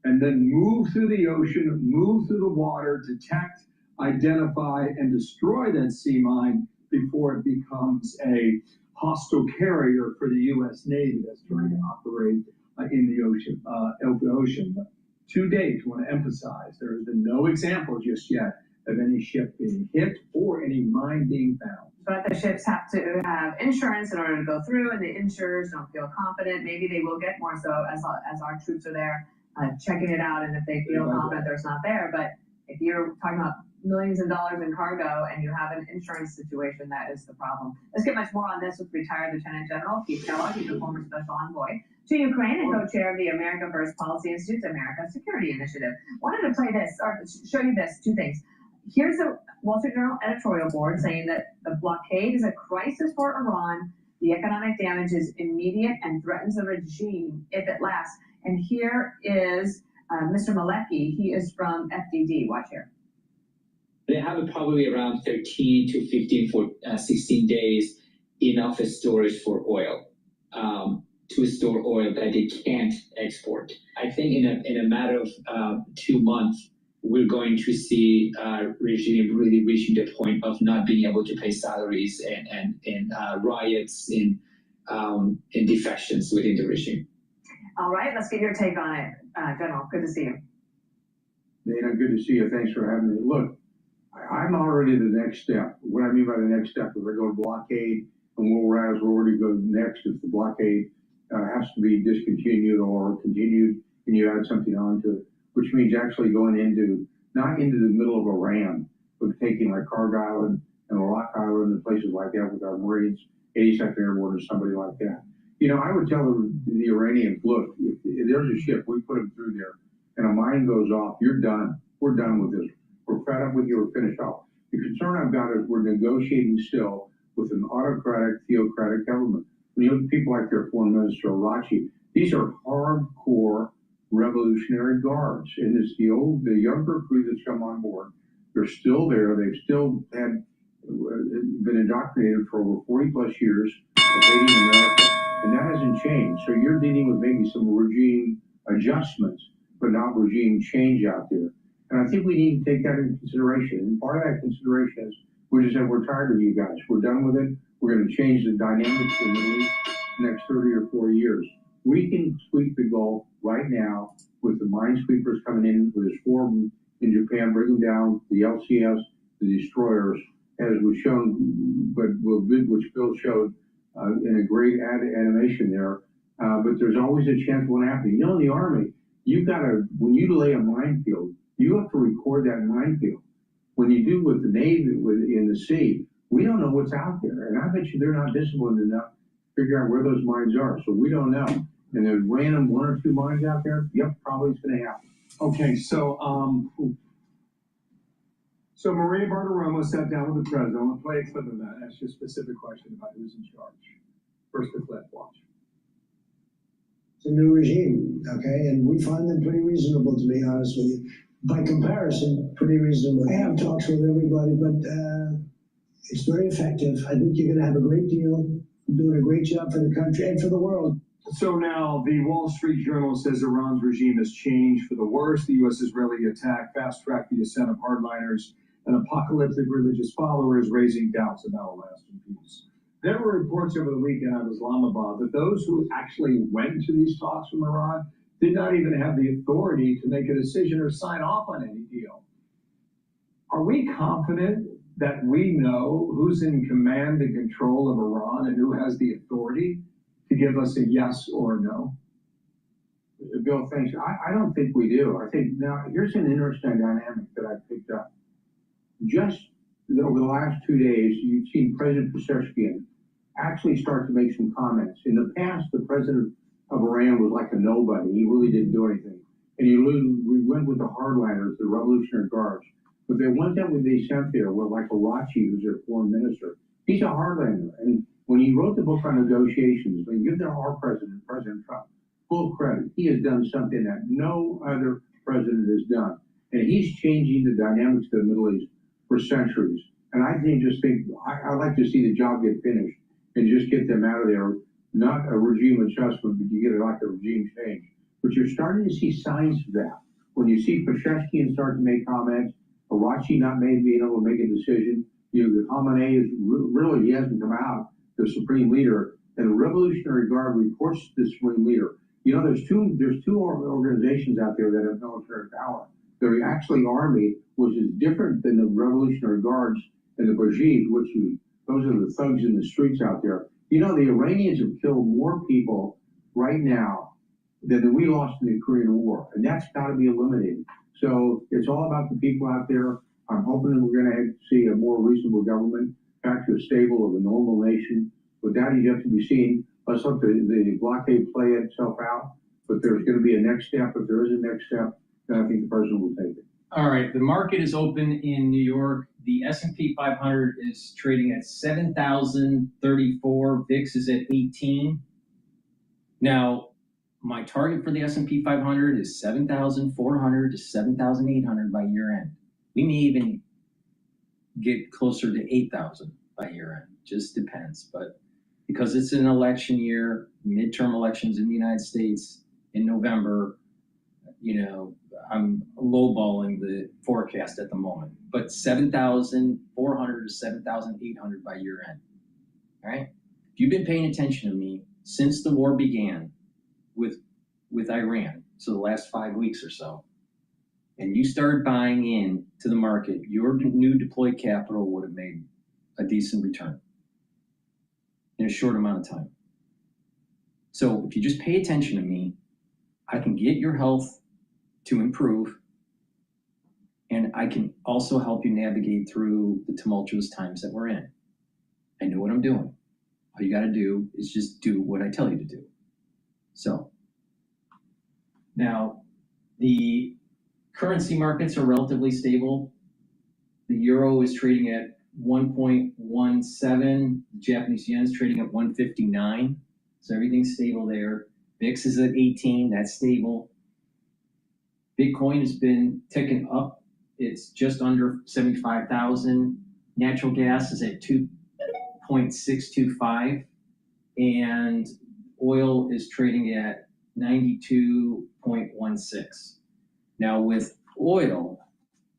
and then move through the ocean, move through the water, detect, identify, and destroy that sea mine before it becomes a hostile carrier for the U.S. Navy that's trying to operate in the ocean, open ocean. But to date, I want to emphasize, there has been no example just yet of any ship being hit or any mine being found. But the ships have to have insurance in order to go through, and the insurers don't feel confident. Maybe they will get more so as our troops are there checking it out, and if they feel confident there's not there. But if you're talking about millions of dollars in cargo and you have an insurance situation, that is the problem. Let's get much more on this with retired Lieutenant General Keith Kellogg. He's a former special envoy to Ukraine and co-chair of the America First Policy Institute's America Security Initiative. Wanted to play this, or show you this, two things. Here's the Wall Street Journal editorial board saying that the blockade is a crisis for Iran. The economic damage is immediate and threatens the regime if it lasts. And here is Mr. Malecki. He is from FDD. Watch here. They have probably around 13 to 15 for 16 days enough storage for oil, to store oil that they can't export. I think in a matter of 2 months, we're going to see regime really reaching the point of not being able to pay salaries and riots and defections within the regime. All right, let's get your take on it, General. Good to see you. Dana, good to see you. Thanks for having me. Look, I'm already the next step. What I mean by the next step is I go to blockade, and where we're at is where we go next. If the blockade has to be discontinued or continued, and you add something onto it, which means actually going not into the middle of Iran, but taking like Karg Island and Rock Island and places like that with our Marines, 82nd Airborne or somebody like that. You know, I would tell the Iranians, look, if there's a ship, we put them through there, and a mine goes off, you're done. We're done with this. We're fed up with you. We're finished off. The concern I've got is we're negotiating still with an autocratic, theocratic government. When you look at people like their foreign minister, Arachi, these are hardcore revolutionary guards. And it's the younger crew that's come on board. They're still there. They've still been indoctrinated for over 40 plus years of hating America. And that hasn't changed. So you're dealing with maybe some regime adjustments, but not regime change out there. And I think we need to take that into consideration. And part of that consideration is we just said, we're tired of you guys. We're done with it. We're going to change the dynamics of the Middle East the next 30 or 40 years. We can sweep the Gulf right now with the minesweepers coming in with this form in Japan, bring them down, the LCS, the destroyers, as was shown, which Bill showed in a great animation there. But there's always a chance of what happening. You know, in the Army, when you lay a minefield, you have to record that minefield. When you do with the Navy, in the sea, we don't know what's out there. And I bet you they're not disciplined enough to figure out where those mines are. So we don't know. And there's random 1 or 2 mines out there. Yep, probably it's going to happen. Okay, so Maria Bartiromo sat down with the president. I'm going to play a clip of that. Ask you a specific question about who's in charge. First the clip, watch. It's a new regime, okay? And we find them pretty reasonable, to be honest with you. By comparison, pretty reasonable. I have talks with everybody, but it's very effective. I think you're going to have a great deal. You're doing a great job for the country and for the world. So now the Wall Street Journal says Iran's regime has changed for the worse. The U.S.-Israeli attack fast-tracked the ascent of hardliners and apocalyptic religious followers, raising doubts about a lasting peace. There were reports over the weekend out of Islamabad that those who actually went to these talks from Iran did not even have the authority to make a decision or sign off on any deal. Are we confident that we know who's in command and control of Iran and who has the authority to give us a yes or a no? Bill, thanks. I don't think we do. I think now here's an interesting dynamic that I picked up. Just over the last 2 days, you've seen President Pezeshkian actually start to make some comments. In the past, the president of Iran was like a nobody. He really didn't do anything. And we went with the hardliners, the Revolutionary Guards. But the ones that they sent there were like Arachi, who's their foreign minister. He's a hardlander. And when he wrote the book on negotiations, when you give our president, President Trump, full credit, he has done something that no other president has done. And he's changing the dynamics of the Middle East for centuries. And I I'd like to see the job get finished and just get them out of there. Not a regime adjustment, but you get like a regime change. But you're starting to see signs of that. When you see Pezeshkian start to make comments, Arachi not being able to make a decision, the Khamenei is really, he hasn't come out, the supreme leader, and the Revolutionary Guard reports to the supreme leader. There's two organizations out there that have military power. They're actually army, which is different than the Revolutionary Guards and the Bajis, those are the thugs in the streets out there. The Iranians have killed more people right now than we lost in the Korean War, and that's got to be eliminated. So it's all about the people out there. I'm hoping that we're going to see a more reasonable government, back to a stable of a normal nation. But that is yet to be seen. Let's let the blockade play itself out. But there's going to be a next step. If there is a next step, then I think the president will take it. All right, the market is open in New York. The S&P 500 is trading at 7,034. VIX is at 18. Now, my target for the S&P 500 is 7,400 to 7,800 by year end. We may even get closer to 8,000 by year end. Just depends. But because it's an election year, midterm elections in the United States in November, I'm lowballing the forecast at the moment. But 7,400 to 7,800 by year end. All right? If you've been paying attention to me since the war began with Iran, so the last 5 weeks or so, and you started buying in to the market, your new deployed capital would have made a decent return in a short amount of time. So if you just pay attention to me, I can get your health to improve, and I can also help you navigate through the tumultuous times that we're in. I know what I'm doing. All you got to do is just do what I tell you to do. So now the currency markets are relatively stable. The euro is trading at 1.17. The Japanese yen is trading at 159. So everything's stable there. VIX is at 18. That's stable. Bitcoin has been ticking up. It's just under 75,000. Natural gas is at 2.625. And oil is trading at 92.16. Now with oil,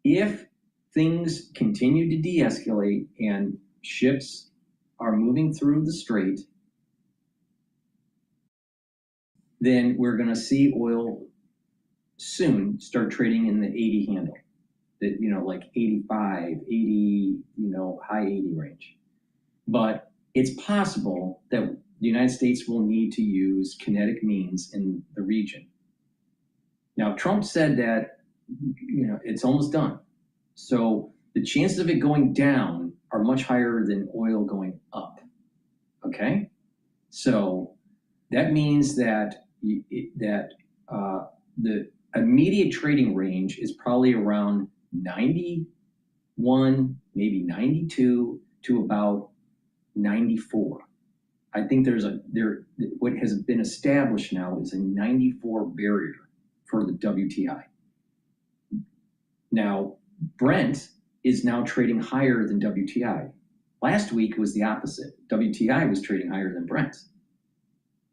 if things continue to de-escalate and ships are moving through the strait, then we're going to see oil soon start trading in the 80 handle, that like 85, 80, high 80 range. But it's possible that the United States will need to use kinetic means in the region. Now, Trump said that, it's almost done. So the chances of it going down are much higher than oil going up. Okay? So that means that the immediate trading range is probably around 91, maybe 92 to about 94. I think what has been established now is a 94 barrier for the WTI. Now, Brent is now trading higher than WTI. Last week was the opposite. WTI was trading higher than Brent.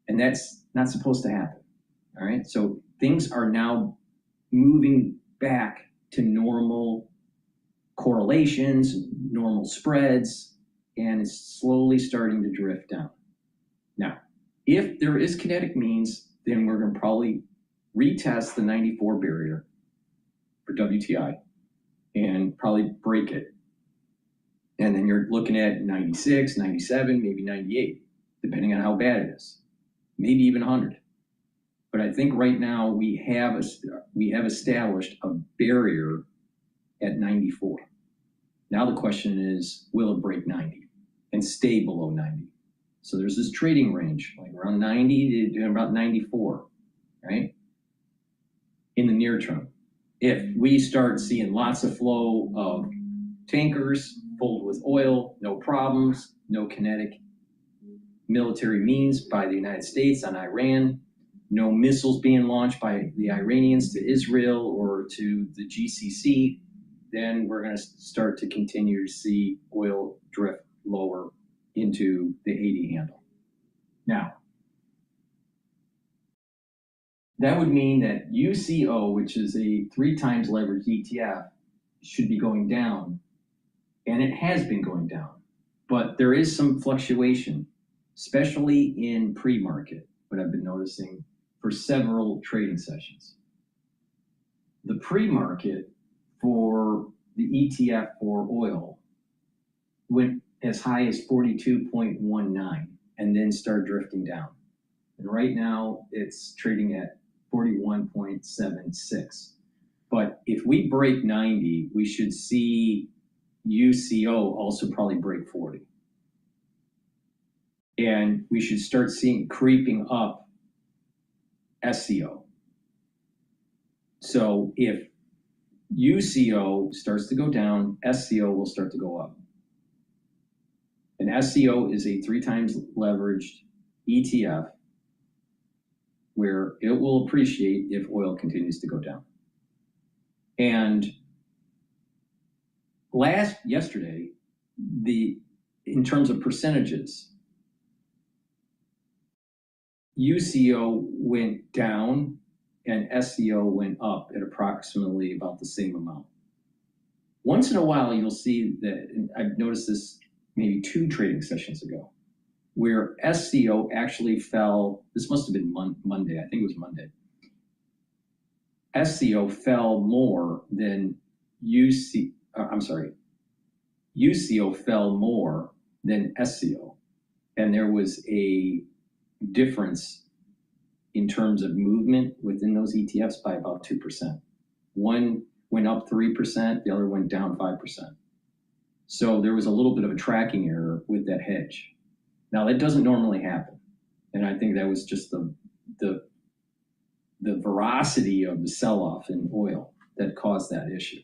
And that's not supposed to happen. All right. So things are now moving back to normal correlations, normal spreads, and it's slowly starting to drift down. Now, if there is kinetic means, then we're going to probably retest the 94 barrier for WTI and probably break it. And then you're looking at 96, 97, maybe 98, depending on how bad it is, maybe even 100. But I think right now we have established a barrier at 94. Now the question is, will it break 90 and stay below 90? So there's this trading range, like around 90 to about 94, right? In the near term. if we start seeing lots of flow of tankers filled with oil, no problems, no kinetic military means by the United States on Iran, no missiles being launched by the Iranians to Israel or to the GCC, then we're going to start to continue to see oil drift lower into the 80 handle. Now, that would mean that UCO, which is a 3 times leveraged ETF, should be going down, and it has been going down. But there is some fluctuation, especially in pre-market, what I've been noticing for several trading sessions. The pre-market for the ETF for oil went as high as 42.19 and then started drifting down. And right now it's trading at 41.76. But if we break 90, we should see UCO also probably break 40. And we should start seeing creeping up SCO. So if UCO starts to go down, SCO will start to go up. And SCO is a 3 times leveraged ETF where it will appreciate if oil continues to go down. And yesterday, in terms of percentages, UCO went down and SCO went up at approximately about the same amount. Once in a while, you'll see that, and I've noticed this maybe 2 trading sessions ago, where SCO actually fell. This must have been Monday. I think it was Monday. SCO fell more than UCO fell more than SCO. And there was a difference in terms of movement within those ETFs by about 2%. One went up 3%, the other went down 5%. So there was a little bit of a tracking error with that hedge. Now that doesn't normally happen. And I think that was just the veracity of the sell-off in oil that caused that issue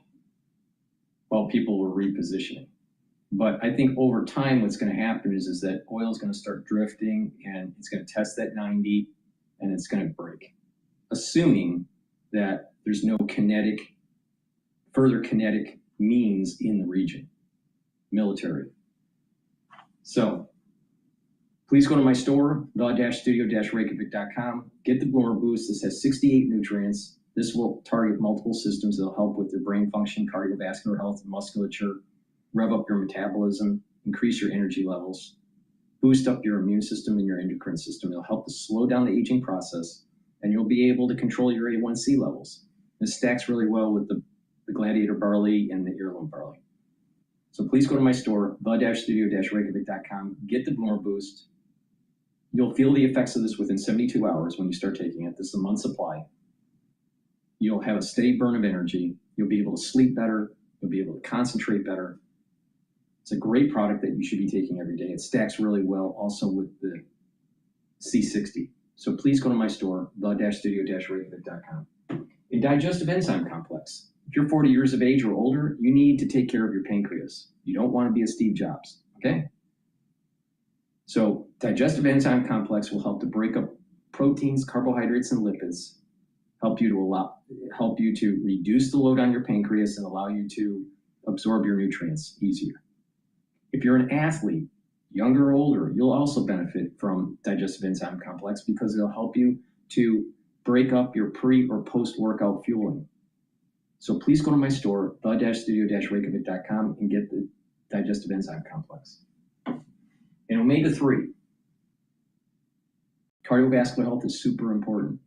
while people were repositioning. But I think over time, what's going to happen is that oil is going to start drifting and it's going to test that 90 and it's going to break, assuming that there's no further kinetic means in the region, military. So please go to my store, the-studio-reykjavik.com. Get the Bloomer Boost. This has 68 nutrients. This will target multiple systems that will help with your brain function, cardiovascular health, and musculature, rev up your metabolism, increase your energy levels, boost up your immune system and your endocrine system. It'll help to slow down the aging process, and you'll be able to control your A1C levels. This stacks really well with the Gladiator barley and the heirloom barley. So please go to my store, the-studio-reykjavik.com. Get the Bloomer Boost. You'll feel the effects of this within 72 hours when you start taking it. This is a month's supply. You'll have a steady burn of energy. You'll be able to sleep better. You'll be able to concentrate better. It's a great product that you should be taking every day. It stacks really well also with the C60. So please go to my store, the-studio-reykjavik.com. A digestive enzyme complex. If you're 40 years of age or older, you need to take care of your pancreas. You don't want to be a Steve Jobs, okay? So digestive enzyme complex will help to break up proteins, carbohydrates, and lipids, help you to reduce the load on your pancreas and allow you to absorb your nutrients easier. If you're an athlete, younger or older, you'll also benefit from digestive enzyme complex because it'll help you to break up your pre or post-workout fueling. So please go to my store, the-studio-reykjavik.com, and get the digestive enzyme complex. And omega-3. Cardiovascular health is super important.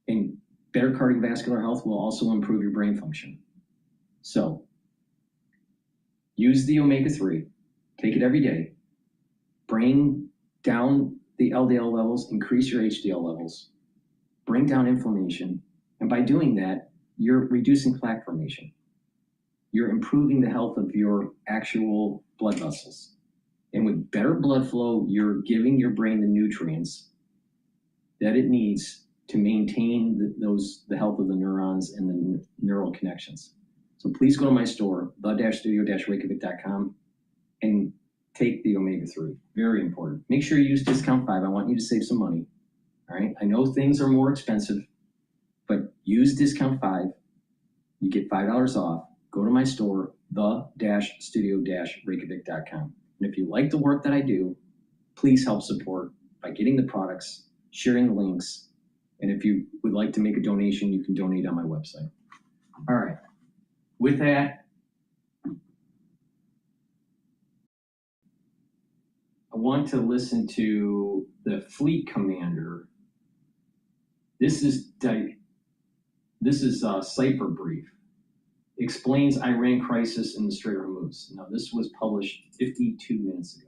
And better cardiovascular health will also improve your brain function. So use the omega-3, take it every day, bring down the LDL levels, increase your HDL levels, bring down inflammation, and by doing that, you're reducing plaque formation. You're improving the health of your actual blood vessels. And with better blood flow, you're giving your brain the nutrients that it needs to maintain the health of the neurons and the neural connections. So please go to my store, the-studio-reykjavik.com, and take the omega-3. Very important. Make sure you use discount 5. I want you to save some money. All right. I know things are more expensive, but use discount 5. You get $5 off. Go to my store, the-studio-reykjavik.com. And if you like the work that I do, please help support by getting the products, sharing the links, and if you would like to make a donation, you can donate on my website. All right. With that, I want to listen to the fleet commander. This is Cipher Brief. Explains Iran crisis in the Strait of Hormuz. Now, this was published 52 minutes ago.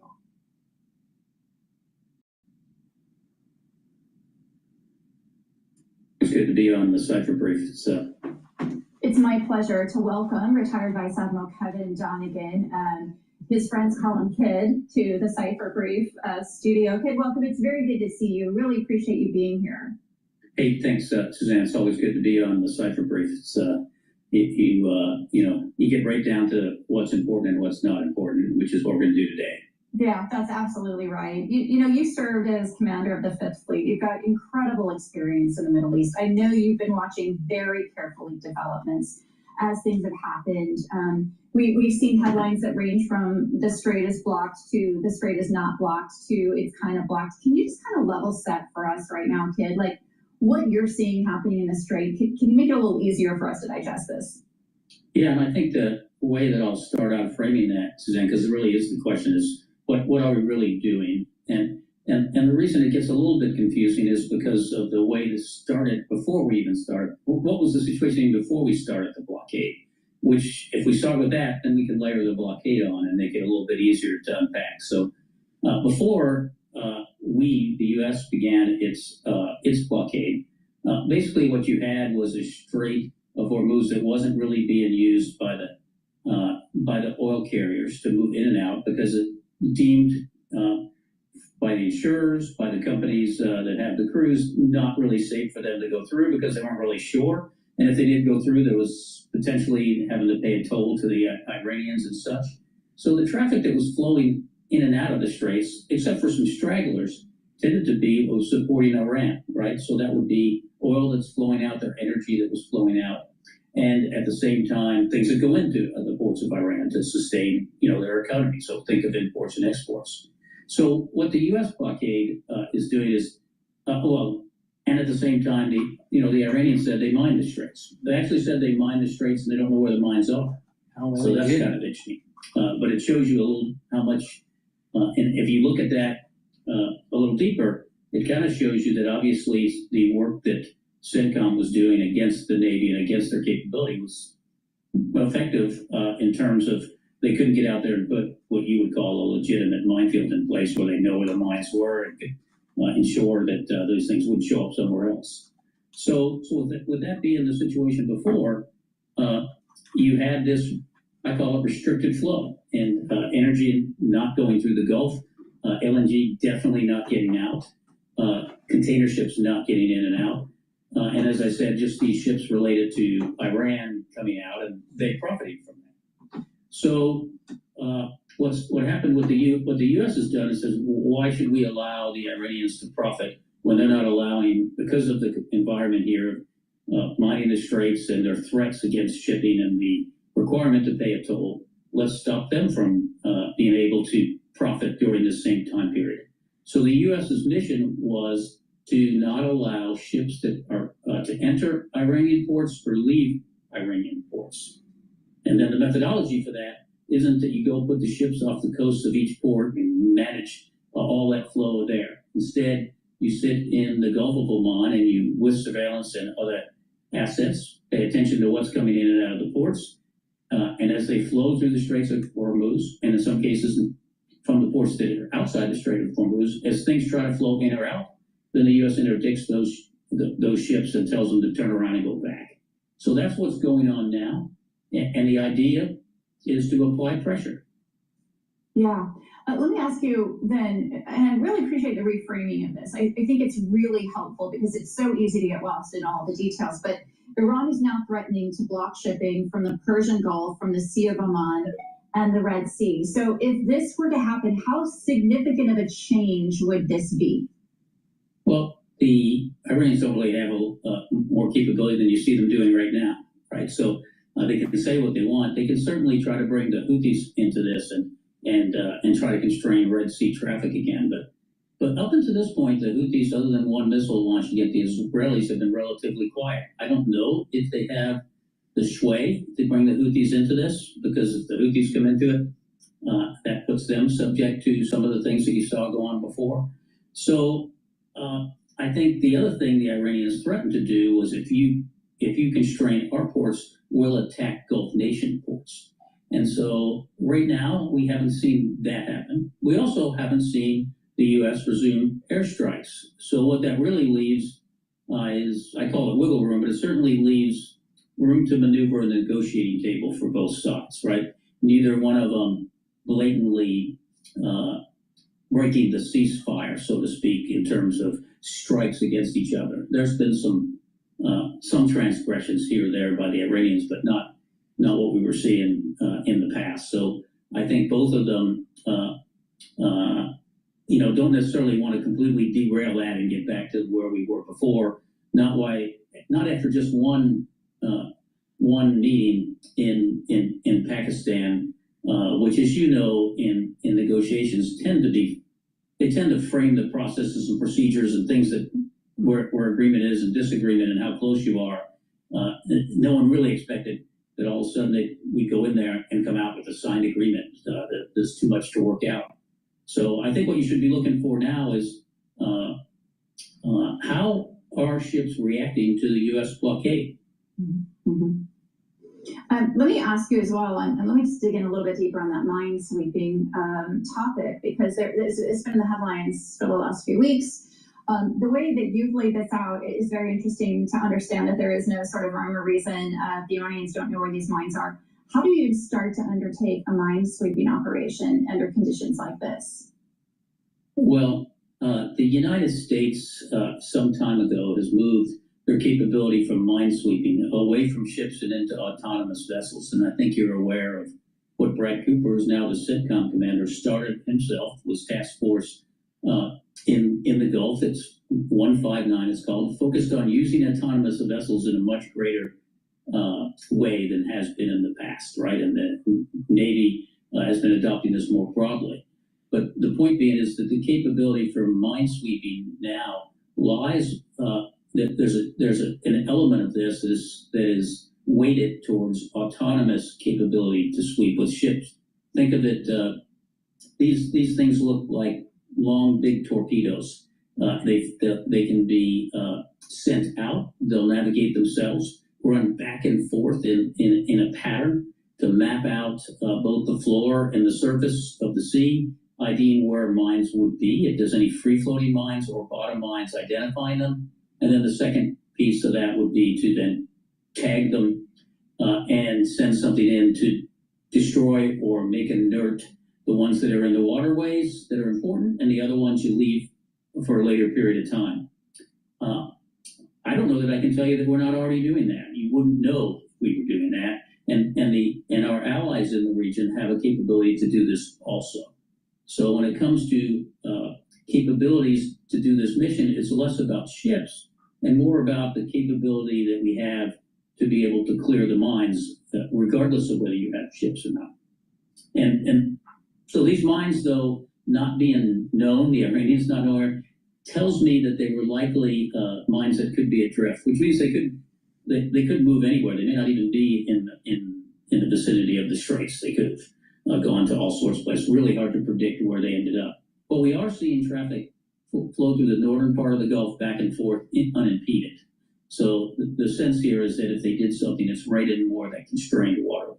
It's good to be on the Cipher Brief. It's my pleasure to welcome retired Vice Admiral Kevin Donegan and his friends call him Kid to the Cipher Brief studio. Kid, welcome. It's very good to see you. Really appreciate you being here. Hey, thanks, Suzanne. It's always good to be on the Cipher Brief. It's you get right down to what's important and what's not important, which is what we're going to do today. Yeah, that's absolutely right. You served as commander of the 5th Fleet. You've got incredible experience in the Middle East. I know you've been watching very carefully developments as things have happened. We've seen headlines that range from the strait is blocked to the strait is not blocked to it's kind of blocked. Can you just kind of level set for us right now, Kid? Like what you're seeing happening in the strait, can you make it a little easier for us to digest this? Yeah, and I think the way that I'll start out framing that, Suzanne, because it really is the question is, what are we really doing? And the reason it gets a little bit confusing is because of the way this started before we even started. What was the situation even before we started the blockade? Which, if we start with that, then we can layer the blockade on and make it a little bit easier to unpack. So before the U.S. began its blockade, basically what you had was a Strait of Hormuz that wasn't really being used by the oil carriers to move in and out because it deemed by the insurers, by the companies that have the crews, not really safe for them to go through because they weren't really sure. And if they did go through, there was potentially having to pay a toll to the Iranians and such. So the traffic that was flowing in and out of the straits, except for some stragglers, tended to be supporting Iran, right? So that would be oil that's flowing out, their energy that was flowing out. And at the same time, things that go into the ports of Iran to sustain, their economy. So think of imports and exports. So what the U.S. blockade is doing is, and at the same time, the Iranians said they mine the straits. They actually said they mine the straits and they don't know where the mines are. So that's kind of interesting. But it shows you a little how much, and if you look at that a little deeper, it kind of shows you that obviously the work that CENTCOM was doing against the Navy and against their capability was effective in terms of they couldn't get out there and put what you would call a legitimate minefield in place where they know where the mines were and could ensure that those things wouldn't show up somewhere else. So with that being the situation before, you had this, I call it restricted flow, and energy not going through the Gulf, LNG definitely not getting out, container ships not getting in and out. And as I said, just these ships related to Iran coming out, and they profiting from that. So what happened with what the U.S. has done is says, well, why should we allow the Iranians to profit when they're not allowing, because of the environment here, mining the straits and their threats against shipping and the requirement to pay a toll? Let's stop them from being able to profit during the same time period. So the U.S.'s mission was to not allow ships that are to enter Iranian ports or leave Iranian ports. And then the methodology for that isn't that you go put the ships off the coast of each port and manage all that flow there. Instead, you sit in the Gulf of Oman and you, with surveillance and other assets, pay attention to what's coming in and out of the ports. And as they flow through the Straits of Hormuz, and in some cases from the ports that are outside the Strait of Hormuz, as things try to flow in or out, then the U.S. interdicts those ships and tells them to turn around and go back. So that's what's going on now. And the idea is to apply pressure. Yeah. Let me ask you then, and I really appreciate the reframing of this. I think it's really helpful because it's so easy to get lost in all the details. But Iran is now threatening to block shipping from the Persian Gulf, from the Sea of Oman, and the Red Sea. So if this were to happen, how significant of a change would this be? Well, the Iranians don't really have more capability than you see them doing right now, right? So they can say what they want. They can certainly try to bring the Houthis into this and try to constrain Red Sea traffic again. But up until this point, the Houthis, other than one missile launched against the Israelis, have been relatively quiet. I don't know if they have the sway to bring the Houthis into this, because if the Houthis come into it, that puts them subject to some of the things that you saw go on before. So I think the other thing the Iranians threatened to do was if you constrain our ports, we'll attack Gulf nation ports. And so right now, we haven't seen that happen. We also haven't seen the U.S. resume airstrikes. So what that really leaves is, I call it wiggle room, but it certainly leaves room to maneuver the negotiating table for both sides, right? Neither one of them blatantly breaking the ceasefire, so to speak, in terms of strikes against each other. There's been some transgressions here or there by the Iranians, but not what we were seeing in the past. So I think both of them, don't necessarily want to completely derail that and get back to where we were before. Not after just one meeting in Pakistan, which, as you know, in negotiations tend to frame the processes and procedures and things that where agreement is and disagreement and how close you are. No one really expected that all of a sudden we go in there and come out with a signed agreement. That there's too much to work out. So I think what you should be looking for now is how are ships reacting to the U.S. blockade? Mm-hmm. Let me ask you as well, and let me just dig in a little bit deeper on that mine sweeping topic, because it's been in the headlines for the last few weeks. The way that you've laid this out is very interesting to understand that there is no sort of rhyme or reason. The Iranians don't know where these mines are. How do you start to undertake a mine sweeping operation under conditions like this? Well, the United States some time ago has moved their capability from mine sweeping away from ships and into autonomous vessels. And I think you're aware of what Brad Cooper, is now the CENTCOM commander, started himself, was task force in the Gulf. It's 159, it's called, focused on using autonomous vessels in a much greater way than has been in the past, right? And the Navy has been adopting this more broadly. But the point being is that the capability for mine sweeping now lies that there's an element of this that is weighted towards autonomous capability to sweep with ships. Think of it, these things look like long, big torpedoes. They can be sent out. They'll navigate themselves, run back and forth in a pattern to map out both the floor and the surface of the sea, IDing where mines would be, if there's any free-floating mines or bottom mines, identifying them. And then the second piece of that would be to then tag them and send something in to destroy or make inert the ones that are in the waterways that are important, and the other ones you leave for a later period of time. I don't know that I can tell you that we're not already doing that. You wouldn't know if we were doing that. And our allies in the region have a capability to do this also. So when it comes to capabilities to do this mission, it's less about ships and more about the capability that we have to be able to clear the mines, regardless of whether you have ships or not. And so these mines, though, not being known, the Iranians not knowing, tells me that they were likely mines that could be adrift, which means they could move anywhere. They may not even be in the vicinity of the straits. They could have gone to all sorts of places. Really hard to predict where they ended up. But we are seeing traffic flow through the northern part of the Gulf back and forth unimpeded. So the sense here is that if they did something, it's right in more that constrained waterway.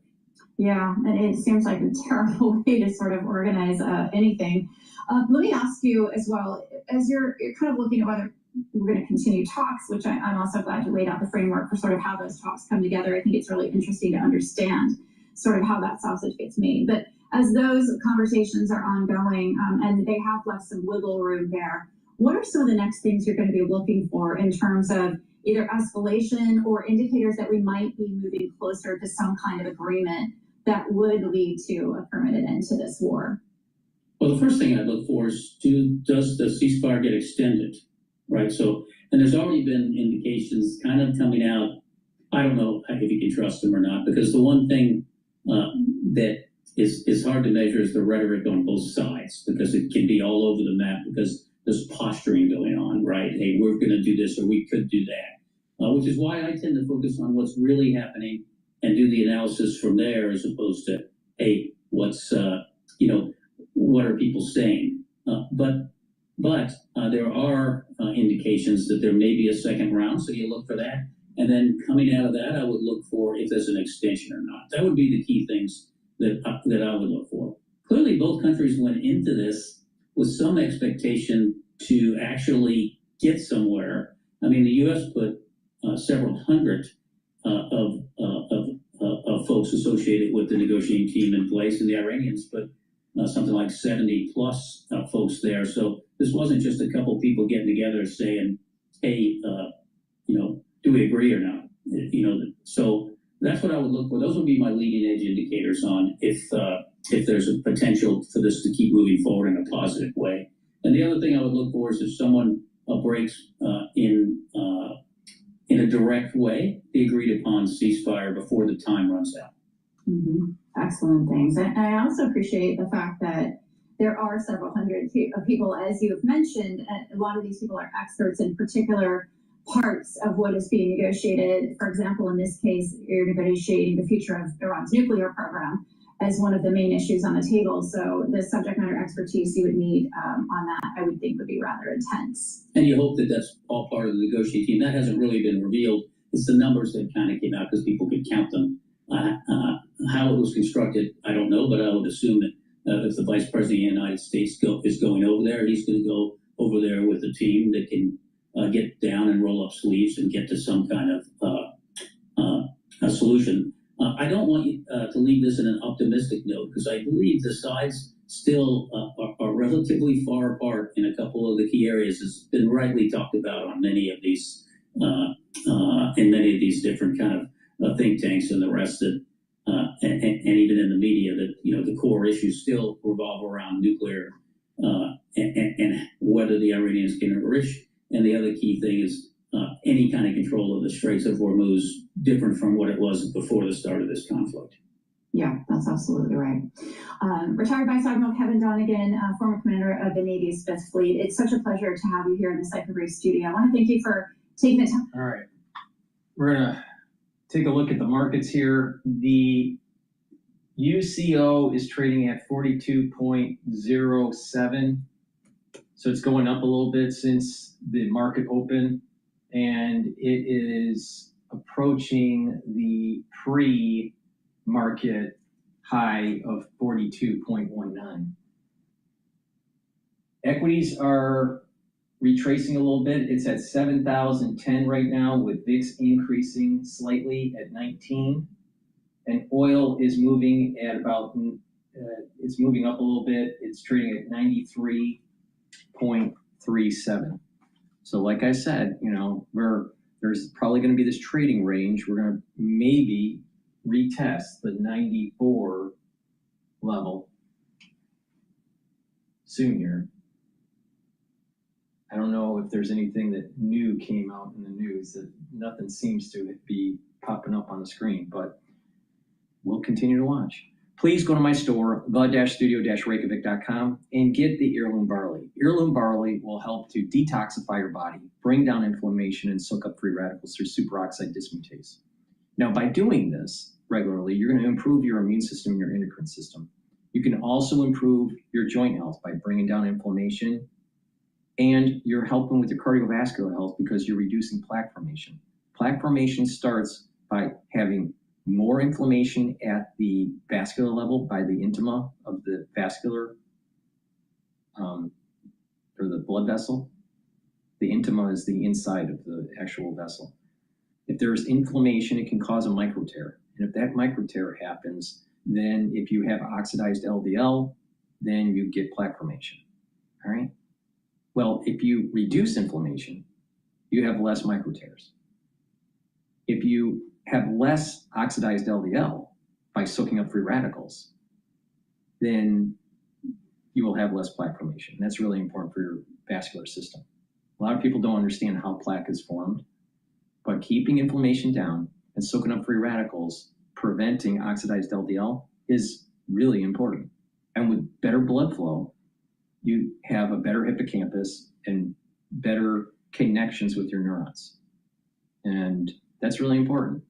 Yeah, and it seems like a terrible way to sort of organize anything. Let me ask you as well, as you're kind of looking at whether we're going to continue talks, which I'm also glad you laid out the framework for sort of how those talks come together. I think it's really interesting to understand sort of how that sausage gets made. But as those conversations are ongoing, and they have left some wiggle room there, what are some of the next things you're going to be looking for in terms of either escalation or indicators that we might be moving closer to some kind of agreement that would lead to a permanent end to this war? Well, the first thing I look for is, does the ceasefire get extended, right? So, and there's already been indications kind of coming out. I don't know if you can trust them or not, because the one thing that is hard to measure is the rhetoric on both sides, because it can be all over the map, because there's posturing going on, right? Hey, we're going to do this, or we could do that, which is why I tend to focus on what's really happening and do the analysis from there, as opposed to, hey, what's, what are people saying? But there are indications that there may be a second round, so you look for that. And then coming out of that, I would look for if there's an extension or not. That would be the key things that I would look for. Clearly, both countries went into this with some expectation to actually get somewhere. I mean, the U.S. put several hundred of folks associated with the negotiating team in place, and the Iranians put something like 70 plus folks there. So this wasn't just a couple people getting together saying, hey, do we agree or not? So that's what I would look for. Those would be my leading edge indicators on if there's a potential for this to keep moving forward in a positive way. And the other thing I would look for is if someone breaks in a direct way the agreed upon ceasefire before the time runs out. Mm-hmm. Excellent things. And I also appreciate the fact that there are several hundred of people, as you have mentioned, a lot of these people are experts in particular parts of what is being negotiated. For example, in this case, you're negotiating the future of Iran's nuclear program as one of the main issues on the table. So the subject matter expertise you would need on that, I would think, would be rather intense. And you hope that that's all part of the negotiating team. That hasn't really been revealed. It's the numbers that kind of came out because people could count them. How it was constructed, I don't know, but I would assume that if the Vice President of the United States is going over there, he's going to go over there with a team that can get down and roll up sleeves and get to some kind of a solution. I don't want you to leave this in an optimistic note, because I believe the sides still are relatively far apart in a couple of the key areas. It's been rightly talked about on many of these, in many of these different kind of think tanks and the rest that, and even in the media, that the core issues still revolve around nuclear and whether the Iranians can enrich. And the other key thing is any kind of control of the Straits of Hormuz, different from what it was before the start of this conflict. Yeah, that's absolutely right. Retired Vice Admiral Kevin Donegan, former commander of the Navy's Fifth Fleet. It's such a pleasure to have you here in the Cypher Brief studio. I want to thank you for taking the time. All right. We're going to take a look at the markets here. The UCO is trading at 42.07. So it's going up a little bit since the market opened, and it is approaching the pre-market high of 42.19. Equities are retracing a little bit. It's at 7,010 right now, with VIX increasing slightly at 19. And oil is moving at about, it's moving up a little bit. It's trading at 93.37. So like I said, there's probably going to be this trading range. We're going to maybe retest the 94 level soon here. I don't know if there's anything that new came out in the news. That nothing seems to be popping up on the screen, but we'll continue to watch. Please go to my store, the-studio-reykjavik.com, and get the heirloom barley. Heirloom barley will help to detoxify your body, bring down inflammation, and soak up free radicals through superoxide dismutase. Now, by doing this regularly, you're going to improve your immune system and your endocrine system. You can also improve your joint health by bringing down inflammation, and you're helping with your cardiovascular health because you're reducing plaque formation. Plaque formation starts by having more inflammation at the vascular level by the intima of the vascular, or the blood vessel. The intima is the inside of the actual vessel. If there's inflammation, it can cause a micro tear. And if that micro tear happens, then if you have oxidized LDL, then you get plaque formation, all right? Well, if you reduce inflammation, you have less micro tears. If you have less oxidized LDL by soaking up free radicals, then you will have less plaque formation. And that's really important for your vascular system. A lot of people don't understand how plaque is formed, but keeping inflammation down and soaking up free radicals, preventing oxidized LDL is really important. And with better blood flow, you have a better hippocampus and better connections with your neurons. And that's really important.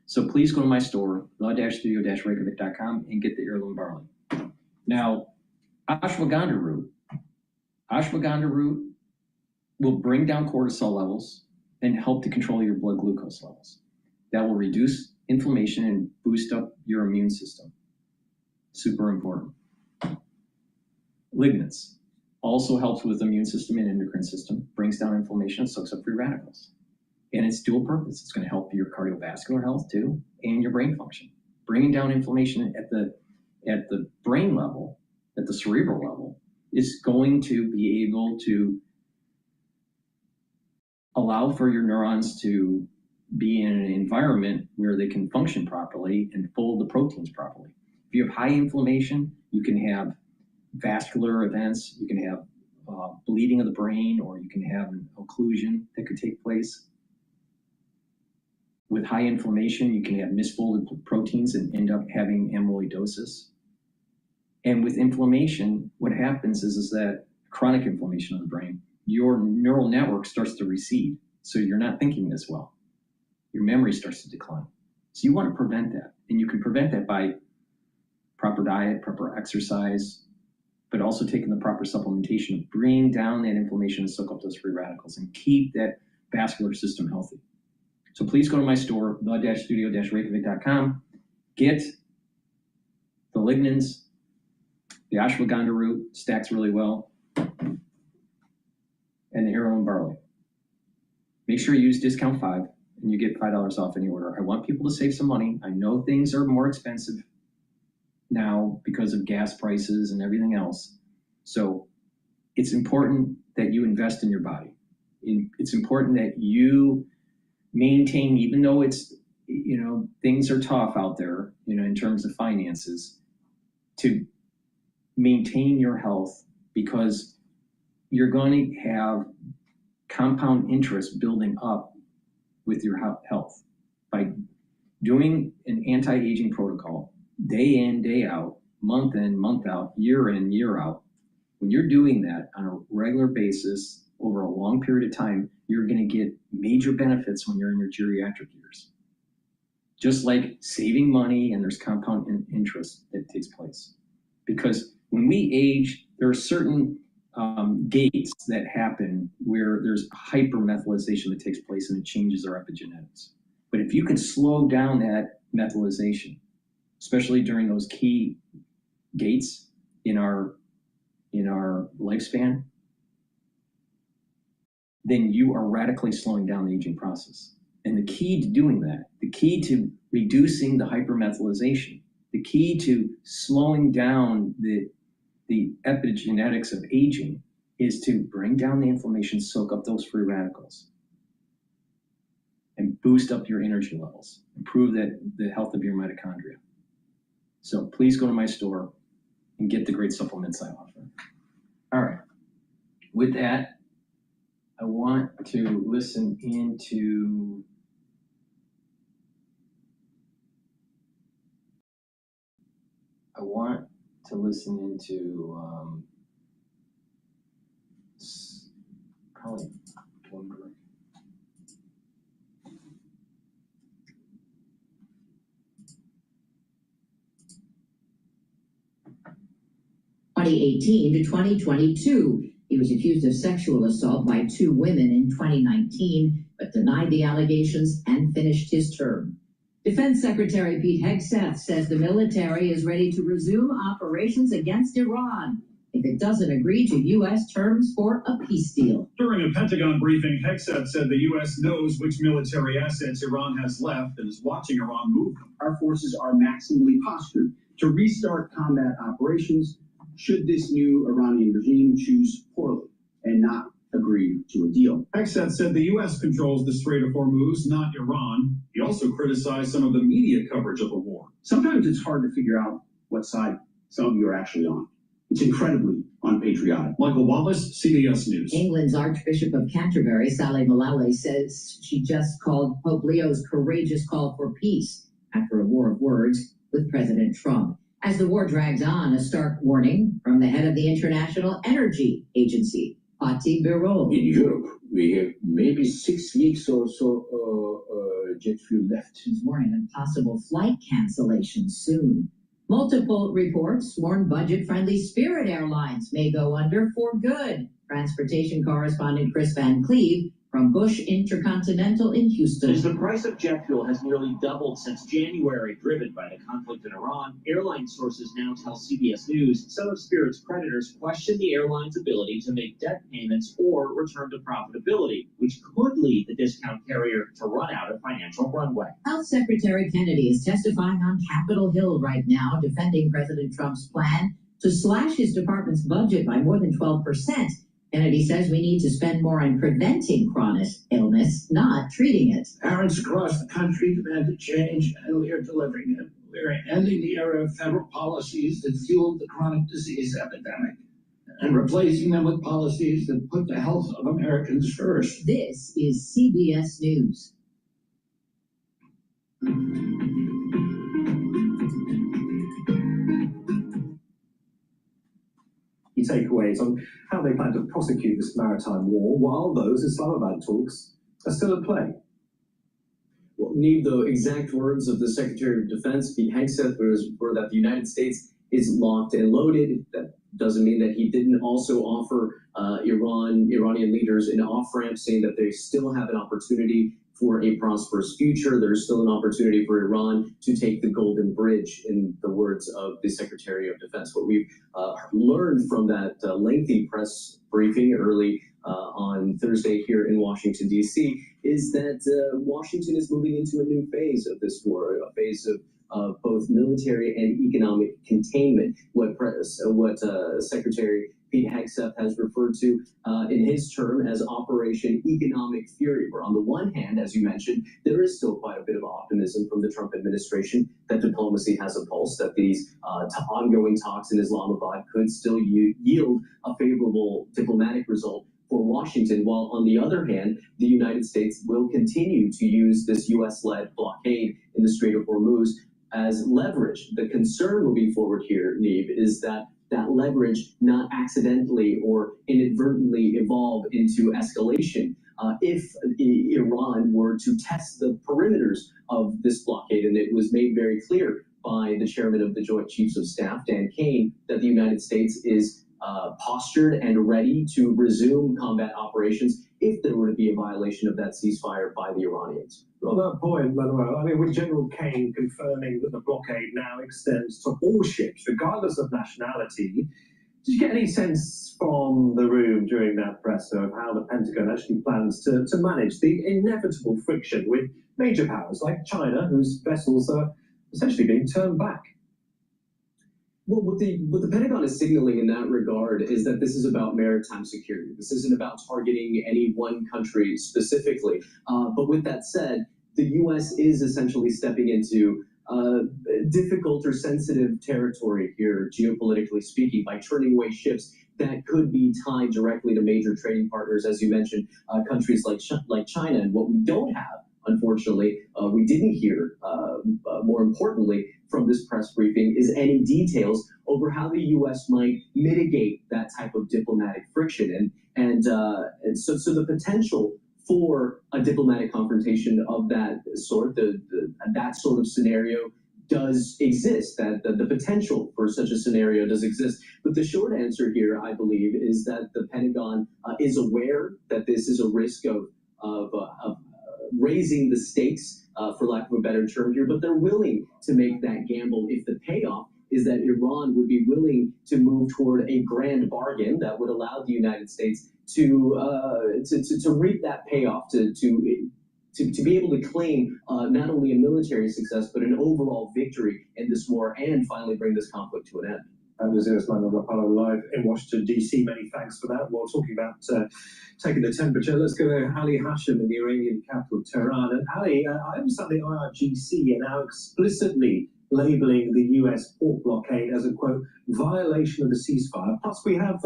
So please go to my store, the-studio-reykjavik.com, and get the heirloom barley. Now, ashwagandha root will bring down cortisol levels and help to control your blood glucose levels. That will reduce inflammation and boost up your immune system. Super important. Lignans also helps with the immune system and endocrine system, brings down inflammation, and soaks up free radicals. And it's dual purpose. It's going to help your cardiovascular health too, and your brain function. Bringing down inflammation at the brain level, at the cerebral level, is going to be able to allow for your neurons to be in an environment where they can function properly and fold the proteins properly. If you have high inflammation, you can have vascular events, you can have bleeding of the brain, or you can have an occlusion that could take place. With high inflammation, you can have misfolded proteins and end up having amyloidosis. And with inflammation, what happens is that chronic inflammation of the brain, your neural network starts to recede. So you're not thinking as well. Your memory starts to decline. So you want to prevent that. And you can prevent that by proper diet, proper exercise, but also taking the proper supplementation to bring down that inflammation and soak up those free radicals and keep that vascular system healthy. So please go to my store, the-studio-reykjavik.com, get the lignans, the ashwagandha root, stacks really well, and the heirloom barley. Make sure you use discount 5 and you get $5 off any order. I want people to save some money. I know things are more expensive now because of gas prices and everything else. So it's important that you invest in your body. It's important that you maintain, even though it's, things are tough out there, in terms of finances, to maintain your health, because you're going to have compound interest building up with your health by doing an anti-aging protocol day in, day out, month in, month out, year in, year out. When you're doing that on a regular basis over a long period of time, you're going to get major benefits when you're in your geriatric years. Just like saving money, and there's compound interest that takes place. Because when we age, there are certain gates that happen where there's hypermethylation that takes place and it changes our epigenetics. But if you can slow down that methylation, especially during those key gates in our lifespan, then you are radically slowing down the aging process. And the key to doing that, the key to reducing the hypermethylation, the key to slowing down the epigenetics of aging is to bring down the inflammation, soak up those free radicals, and boost up your energy levels, improve the health of your mitochondria. So please go to my store and get the great supplements I offer. All right. With that, I want to listen into probably Bloomberg. From 2018 to 2022. He was accused of sexual assault by 2 women in 2019, but denied the allegations and finished his term. Defense Secretary Pete Hegseth says the military is ready to resume operations against Iran if it doesn't agree to U.S. terms for a peace deal. During a Pentagon briefing, Hegseth said the U.S. knows which military assets Iran has left and is watching Iran move them. Our forces are maximally postured to restart combat operations should this new Iranian regime choose poorly and not agree to a deal. Hegseth said the U.S. controls the Strait of Hormuz, not Iran. He also criticized some of the media coverage of the war. Sometimes it's hard to figure out what side some of you are actually on. It's incredibly unpatriotic. Michael Wallace, CBS News. England's Archbishop of Canterbury, Sally Mullally, says she just called Pope Leo's courageous call for peace after a war of words with President Trump. As the war drags on, a stark warning from the head of the International Energy Agency, Fatih Birol. In Europe, we have maybe 6 weeks or so jet fuel left. He's warning of possible flight cancellations soon. Multiple reports warn budget-friendly Spirit Airlines may go under for good. Transportation correspondent Chris Van Cleve from Bush Intercontinental in Houston. As the price of jet fuel has nearly doubled since January, driven by the conflict in Iran, airline sources now tell CBS News some of Spirit's creditors question the airline's ability to make debt payments or return to profitability, which could lead the discount carrier to run out of financial runway. Health Secretary Kennedy is testifying on Capitol Hill right now, defending President Trump's plan to slash his department's budget by more than 12%. Kennedy says we need to spend more on preventing chronic illness, not treating it. Parents across the country demanded change, and we are delivering it. We're ending the era of federal policies that fueled the chronic disease epidemic and replacing them with policies that put the health of Americans first. This is CBS News. Takeaways on how they plan to prosecute this maritime war while those Islamabad talks are still at play. Well, Neve, the exact words of the Secretary of Defense, Pete Hegseth, were that the United States is locked and loaded. That doesn't mean that he didn't also offer Iranian leaders an off-ramp, saying that they still have an opportunity for a prosperous future. There's still an opportunity for Iran to take the Golden Bridge, in the words of the Secretary of Defense. What we've learned from that lengthy press briefing early on Thursday here in Washington, D.C., is that Washington is moving into a new phase of this war, a phase of both military and economic containment. What Secretary Pete Hegseth has referred to in his term as Operation Economic Fury, where on the one hand, as you mentioned, there is still quite a bit of optimism from the Trump administration that diplomacy has a pulse, that these ongoing talks in Islamabad could still yield a favorable diplomatic result for Washington, while on the other hand, the United States will continue to use this U.S.-led blockade in the Strait of Hormuz as leverage. The concern moving forward here, Neve, is that leverage not accidentally or inadvertently evolve into escalation if Iran were to test the perimeters of this blockade. And it was made very clear by the chairman of the Joint Chiefs of Staff, Dan Kane, that the United States is postured and ready to resume combat operations if there were to be a violation of that ceasefire by the Iranians. On that point, Manuel, I mean, with General Kane confirming that the blockade now extends to all ships, regardless of nationality, did you get any sense from the room during that presser of how the Pentagon actually plans to manage the inevitable friction with major powers like China, whose vessels are essentially being turned back? Well, what the Pentagon is signaling in that regard is that this is about maritime security. This isn't about targeting any one country specifically. But with that said, the U.S. is essentially stepping into difficult or sensitive territory here, geopolitically speaking, by turning away ships that could be tied directly to major trading partners, as you mentioned, countries like China. And what we don't have, unfortunately, we didn't hear, more importantly, from this press briefing, is any details over how the U.S. might mitigate that type of diplomatic friction. And so the potential for a diplomatic confrontation of that sort, that sort of scenario does exist, that the potential for such a scenario does exist. But the short answer here, I believe, is that the Pentagon is aware that this is a risk of raising the stakes, for lack of a better term here, but they're willing to make that gamble if the payoff is that Iran would be willing to move toward a grand bargain that would allow the United States to reap that payoff, to to be able to claim not only a military success, but an overall victory in this war and finally bring this conflict to an end. And this is man on live in Washington, D.C. Many thanks for that. While talking about taking the temperature, let's go to Ali Hashem in the Iranian capital, Tehran. And Ali, I understand the IRGC are now explicitly labeling the U.S. port blockade as a, quote, violation of the ceasefire. Plus, we have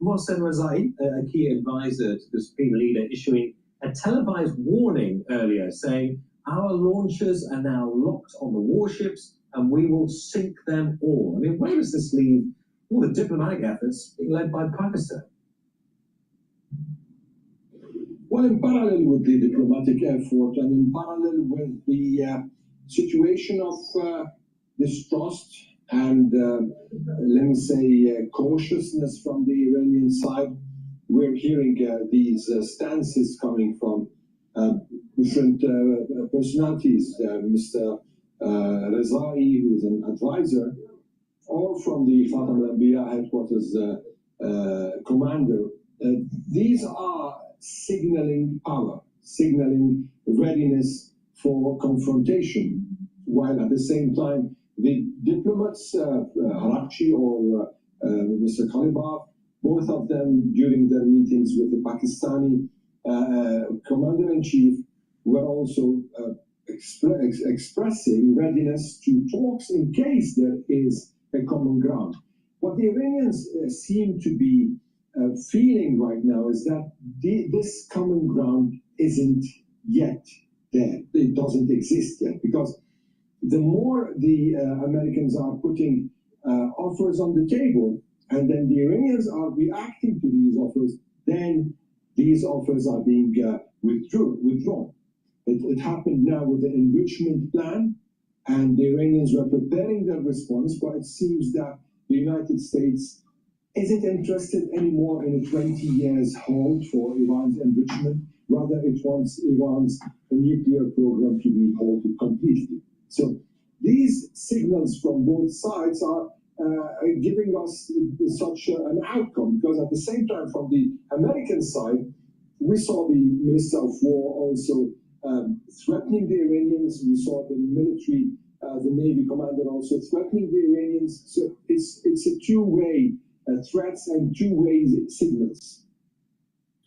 Mohsen Rezai, a key advisor to the Supreme Leader, issuing a televised warning earlier, saying, our launchers are now locked on the warships and we will sink them all. I mean, where does this leave all the diplomatic efforts being led by Pakistan? Well, in parallel with the diplomatic effort and in parallel with the situation of distrust and, let me say, cautiousness from the Iranian side, we're hearing these stances coming from different personalities, Mr. Rezai, who is an advisor, or from the Khatam al-Anbiya headquarters commander. These are signaling power, signaling readiness for confrontation, while at the same time the diplomats, Harangue or Mr. Kalibaf, both of them during their meetings with the Pakistani commander-in-chief were also expressing readiness to talks in case there is a common ground. What the Iranians seem to be feeling right now is that this common ground isn't yet there. It doesn't exist yet, because the more the Americans are putting offers on the table, and then the Iranians are reacting to these offers, then these offers are being withdrawn. It happened now with the enrichment plan, and the Iranians were preparing their response, but it seems that the United States isn't interested anymore in a 20 years hold for Iran's enrichment. Rather, it wants Iran's nuclear program to be halted completely. So these signals from both sides are giving us such an outcome, because at the same time, from the American side, we saw the Minister of War also threatening the Iranians. We saw the military, the Navy commander also threatening the Iranians. So it's a two-way threats and two-way signals.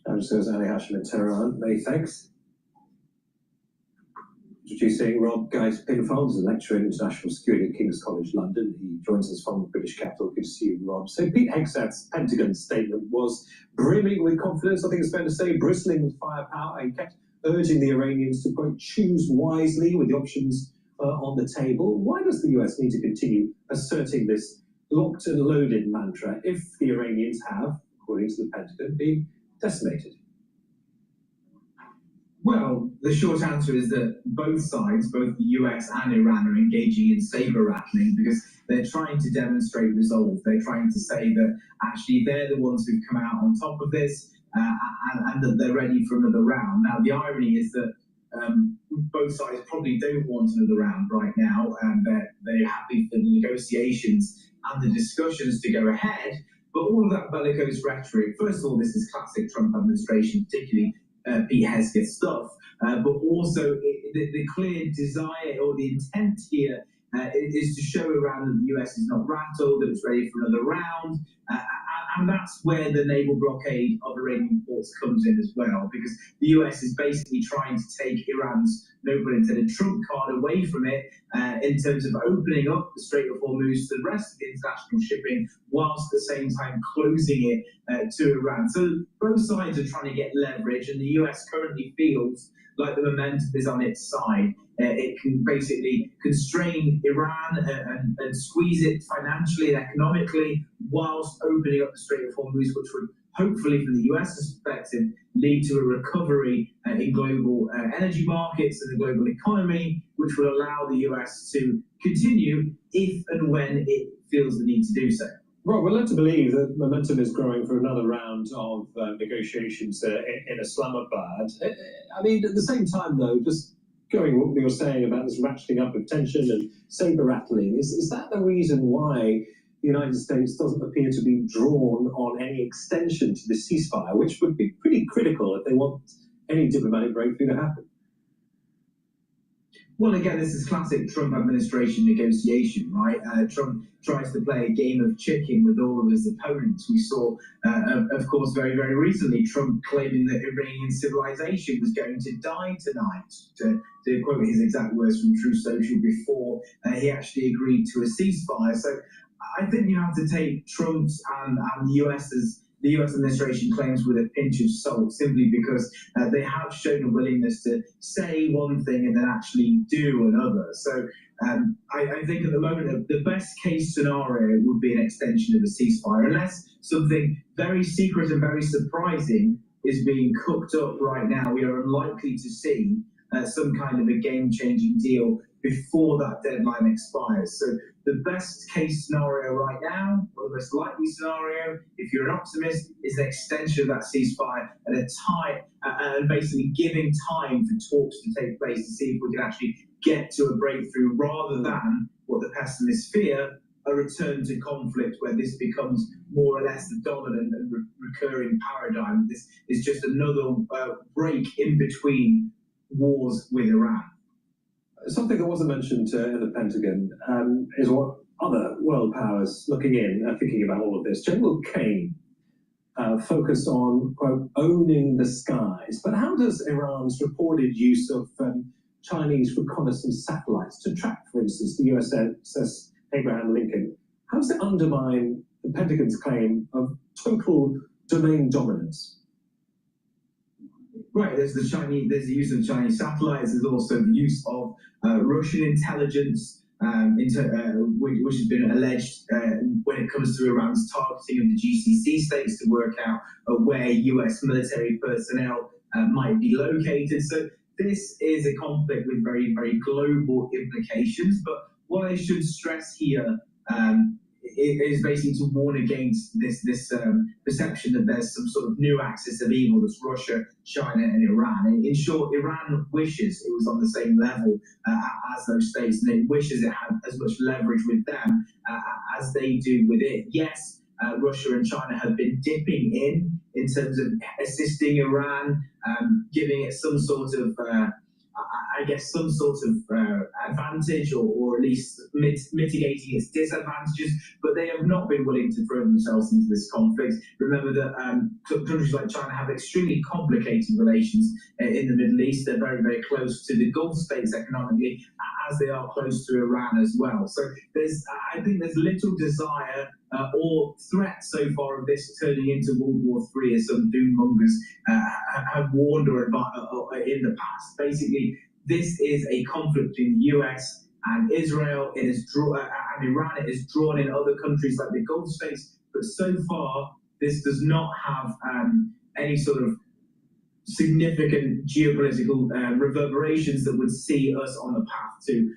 And so is Ali Hashem in Tehran. Many thanks. Introducing Rob Guys-Pinfold, a lecturer in international security at King's College London. He joins us from the British capital. Good to see you, Rob. So Pete Hegseth's Pentagon statement was brimming with confidence, I think it's fair to say, bristling with firepower. He kept urging the Iranians to, quote, choose wisely with the options on the table. Why does the US need to continue asserting this locked and loaded mantra if the Iranians have, according to the Pentagon, been decimated? Well, the short answer is that both sides, both the US and Iran, are engaging in saber rattling because they're trying to demonstrate resolve. They're trying to say that actually they're the ones who've come out on top of this and that they're ready for another round. Now, the irony is that both sides probably don't want another round right now, and they're happy for the negotiations and the discussions to go ahead. But all of that bellicose rhetoric, first of all, this is classic Trump administration, particularly Pete Hegseth stuff, but also the clear desire or the intent here is to show Iran that the US is not rattled, that it's ready for another round, and that's where the naval blockade of Iranian ports comes in as well, because the US is basically trying to take Iran's, no pun intended, trump card away from it in terms of opening up the Strait of Hormuz to the rest of the international shipping, whilst at the same time closing it to Iran. So both sides are trying to get leverage, and the US currently feels like the momentum is on its side. It can basically constrain Iran and squeeze it financially and economically, whilst opening up the Strait of Hormuz, which would hopefully, from the US's perspective, lead to a recovery in global energy markets and the global economy, which will allow the US to continue if and when it feels the need to do so. Well, we're led to believe that momentum is growing for another round of negotiations in Islamabad. I mean, at the same time, though, just going what you were saying about this ratcheting up of tension and saber rattling, is that the reason why the United States doesn't appear to be drawn on any extension to the ceasefire, which would be pretty critical if they want any diplomatic breakthrough to happen? Well, again, this is classic Trump administration negotiation, right? Trump tries to play a game of chicken with all of his opponents. We saw, of course, very, very recently, Trump claiming that Iranian civilization was going to die tonight, to quote his exact words from True Social, before he actually agreed to a ceasefire. So I think you have to take Trump's and the US administration claims with a pinch of salt, simply because they have shown a willingness to say one thing and then actually do another. So I think at the moment, the best case scenario would be an extension of a ceasefire, unless something very secret and very surprising is being cooked up right now. We are unlikely to see some kind of a game-changing deal before that deadline expires. So the best case scenario right now, or the most likely scenario, if you're an optimist, is an extension of that ceasefire and basically giving time for talks to take place to see if we can actually get to a breakthrough, rather than what the pessimists fear, a return to conflict where this becomes more or less the dominant and recurring paradigm. This is just another break in between wars with Iran. Something that wasn't mentioned in the Pentagon is what other world powers looking in are thinking about all of this. General Kane focused on, quote, owning the skies. But how does Iran's reported use of Chinese reconnaissance satellites to track, for instance, the USS Abraham Lincoln, how does it undermine the Pentagon's claim of total domain dominance? Right, there's the use of Chinese satellites. There's also the use of Russian intelligence, which has been alleged when it comes to Iran's targeting of the GCC states to work out where US military personnel might be located. So this is a conflict with very, very global implications. But what I should stress here is basically to warn against this perception that there's some sort of new axis of evil that's Russia, China, and Iran. In short, Iran wishes it was on the same level as those states, and it wishes it had as much leverage with them as they do with it. Yes, Russia and China have been dipping in terms of assisting Iran, giving it some sort of advantage, or at least mitigating its disadvantages, but they have not been willing to throw themselves into this conflict. Remember that countries like China have extremely complicated relations in the Middle East. They're very, very close to the Gulf states economically, as they are close to Iran as well. So I think there's little desire or threat so far of this turning into World War III, as some doom-mongers have warned or in the past. Basically, this is a conflict between the US and Israel. It is and Iran. It is drawn in other countries like the Gulf states, but so far this does not have any sort of significant geopolitical reverberations that would see us on the path to,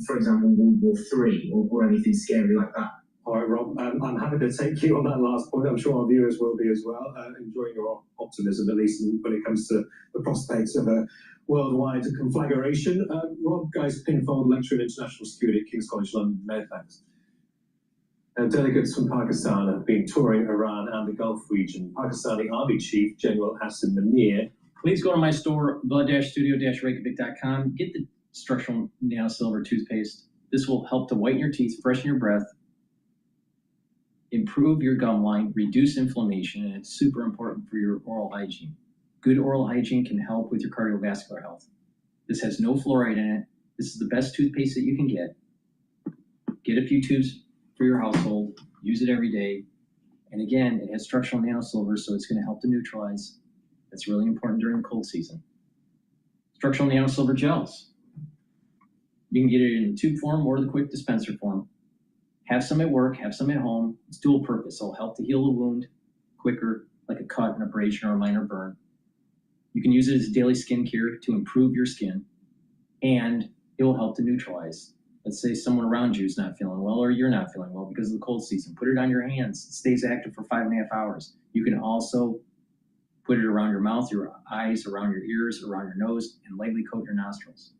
for example, World War III or anything scary like that. All right, Rob, I'm happy to take you on that last point. I'm sure our viewers will be as well, enjoying your optimism, at least when it comes to the prospects of a worldwide conflagration. Rob Geist-Pinfold, lecturer in international security at King's College London. Many thanks. Delegates from Pakistan have been touring Iran and the Gulf region. Pakistani Army Chief General Hassan Munir. Please go to my store, blood-studio-reykjavik.com. Get the structural nail silver toothpaste. This will help to whiten your teeth, freshen your breath, improve your gum line, reduce inflammation, and it's super important for your oral hygiene. Good oral hygiene can help with your cardiovascular health. This has no fluoride in it. This is the best toothpaste that you can get. Get a few tubes for your household. Use it every day. And again, it has structural nanosilver, so it's going to help to neutralize. That's really important during the cold season. Structural nanosilver gels. You can get it in the tube form or the quick dispenser form. Have some at work, have some at home. It's dual purpose. It'll help to heal the wound quicker, like a cut, an abrasion, or a minor burn. You can use it as daily skincare to improve your skin, and it will help to neutralize. Let's say someone around you is not feeling well, or you're not feeling well because of the cold season. Put it on your hands. It stays active for 5.5 hours. You can also put it around your mouth, your eyes, around your ears, around your nose, and lightly coat your nostrils.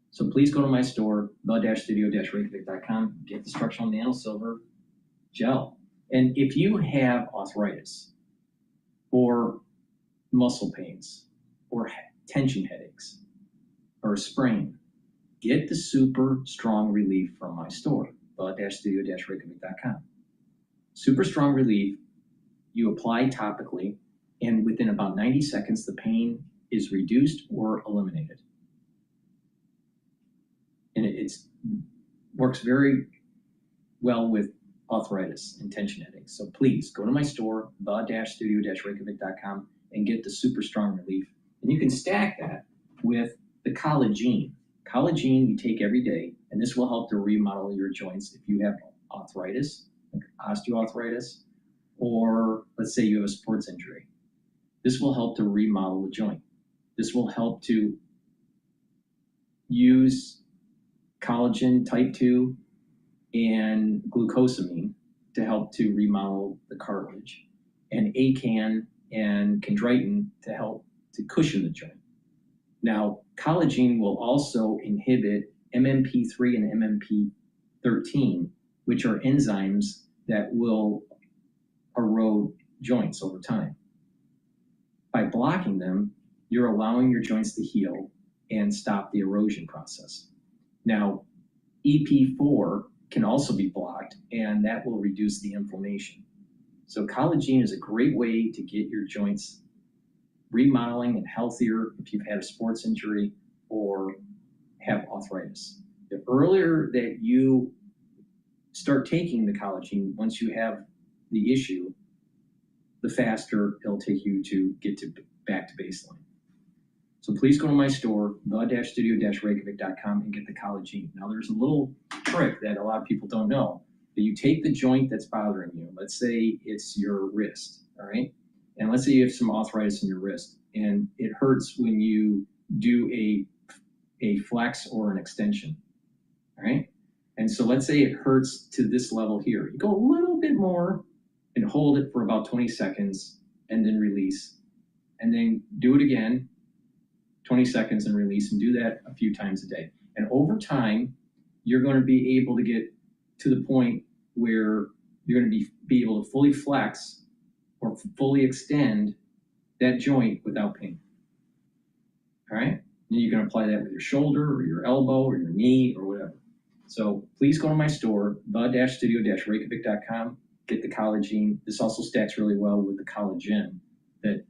So please go to my store, blood-studio-reykjavik.com, get the structural nanosilver gel. And if you have arthritis or muscle pains or tension headaches or a sprain, Get the super strong relief from my store, the-studio-reykjavik.com. Super strong relief, you apply topically, and within about 90 seconds, the pain is reduced or eliminated. And it works very well with arthritis and tension headaches. So please go to my store, the-studio-reykjavik.com, and get the super strong relief. And you can stack that with the collagen. Collagen you take every day, and this will help to remodel your joints if you have arthritis, like osteoarthritis, or let's say you have a sports injury. This will help to remodel the joint. This will help to use collagen type 2 and glucosamine to help to remodel the cartilage, and acan and chondroitin to help to cushion the joint. Now, collagen will also inhibit MMP3 and MMP13, which are enzymes that will erode joints over time. By blocking them, you're allowing your joints to heal and stop the erosion process. Now, Ep5 can also be blocked, and that will reduce the inflammation. So collagen is a great way to get your joints remodeling and healthier if you've had a sports injury or have arthritis. The earlier that you start taking the collagen, once you have the issue, the faster it'll take you to get back to baseline. So please go to my store, the-studio-reykjavik.com, and get the collagen. Now there's a little trick that a lot of people don't know. That you take the joint that's bothering you, let's say it's your wrist, all right? And let's say you have some arthritis in your wrist, and it hurts when you do a flex or an extension, all right? And so let's say it hurts to this level here. You go a little bit more and hold it for about 20 seconds and then release. And then do it again, 20 seconds and release, and do that a few times a day. And over time, you're going to be able to get to the point where you're going to be able to fully flex or fully extend that joint without pain. All right? And you can apply that with your shoulder or your elbow or your knee or whatever. So please go to my store, the-studio-reykjavik.com, get the collagen. This also stacks really well with the collagen that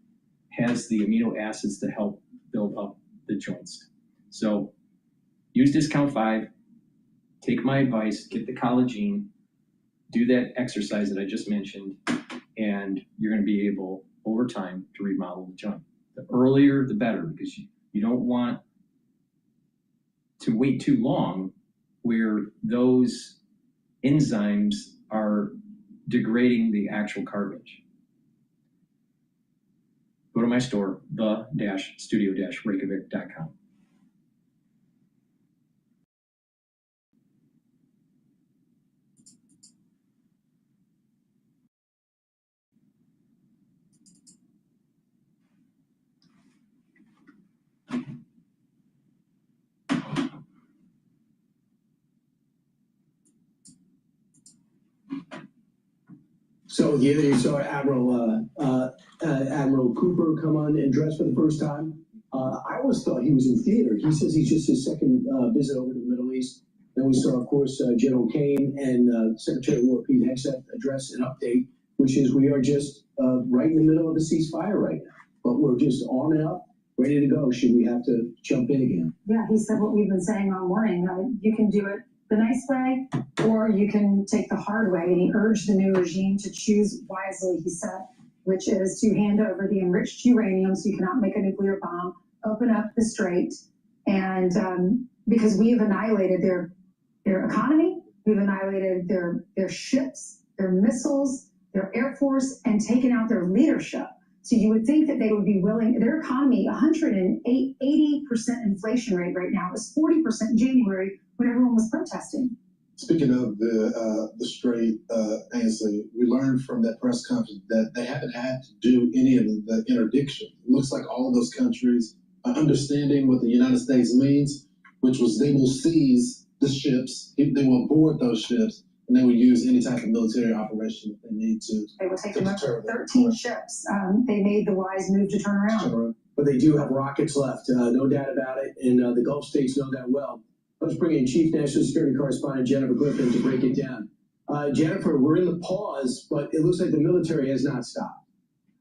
has the amino acids to help build up the joints. So use discount 5, take my advice, get the collagen, do that exercise that I just mentioned, and you're going to be able, over time, to remodel the joint. The earlier, the better, because you don't want to wait too long where those enzymes are degrading the actual cartilage. Go to my store, the-studio-reykjavik.com. So the other day you saw Admiral Cooper come on and dress for the first time. I always thought he was in theater. He says he's just his second visit over to the Middle East. Then we saw, of course, General Kane and Secretary of War Pete Hegseth address an update, which is we are just right in the middle of the ceasefire right now. But we're just on and up, ready to go should we have to jump in again. Yeah, he said what we've been saying all morning. You can do it the nice way, or you can take the hard way. And he urged the new regime to choose wisely, he said, which is to hand over the enriched uranium so you cannot make a nuclear bomb, open up the strait, and because we have annihilated their economy, we've annihilated their ships, their missiles, their air force, and taken out their leadership. So you would think that they would be willing, their economy, 80% inflation rate right now, is 40% in January when everyone was protesting. Speaking of the Strait, Ainsley, we learned from that press conference that they haven't had to do any of the interdiction. It looks like all of those countries are understanding what the United States means, which was they will seize the ships, they will board those ships, and they will use any type of military operation if they need to. They will take them up to 13 ships. They made the wise move to turn around. But they do have rockets left, no doubt about it, and the Gulf states know that well. Let's bring in Chief National Security Correspondent Jennifer Griffin to break it down. Jennifer, we're in the pause, but it looks like the military has not stopped.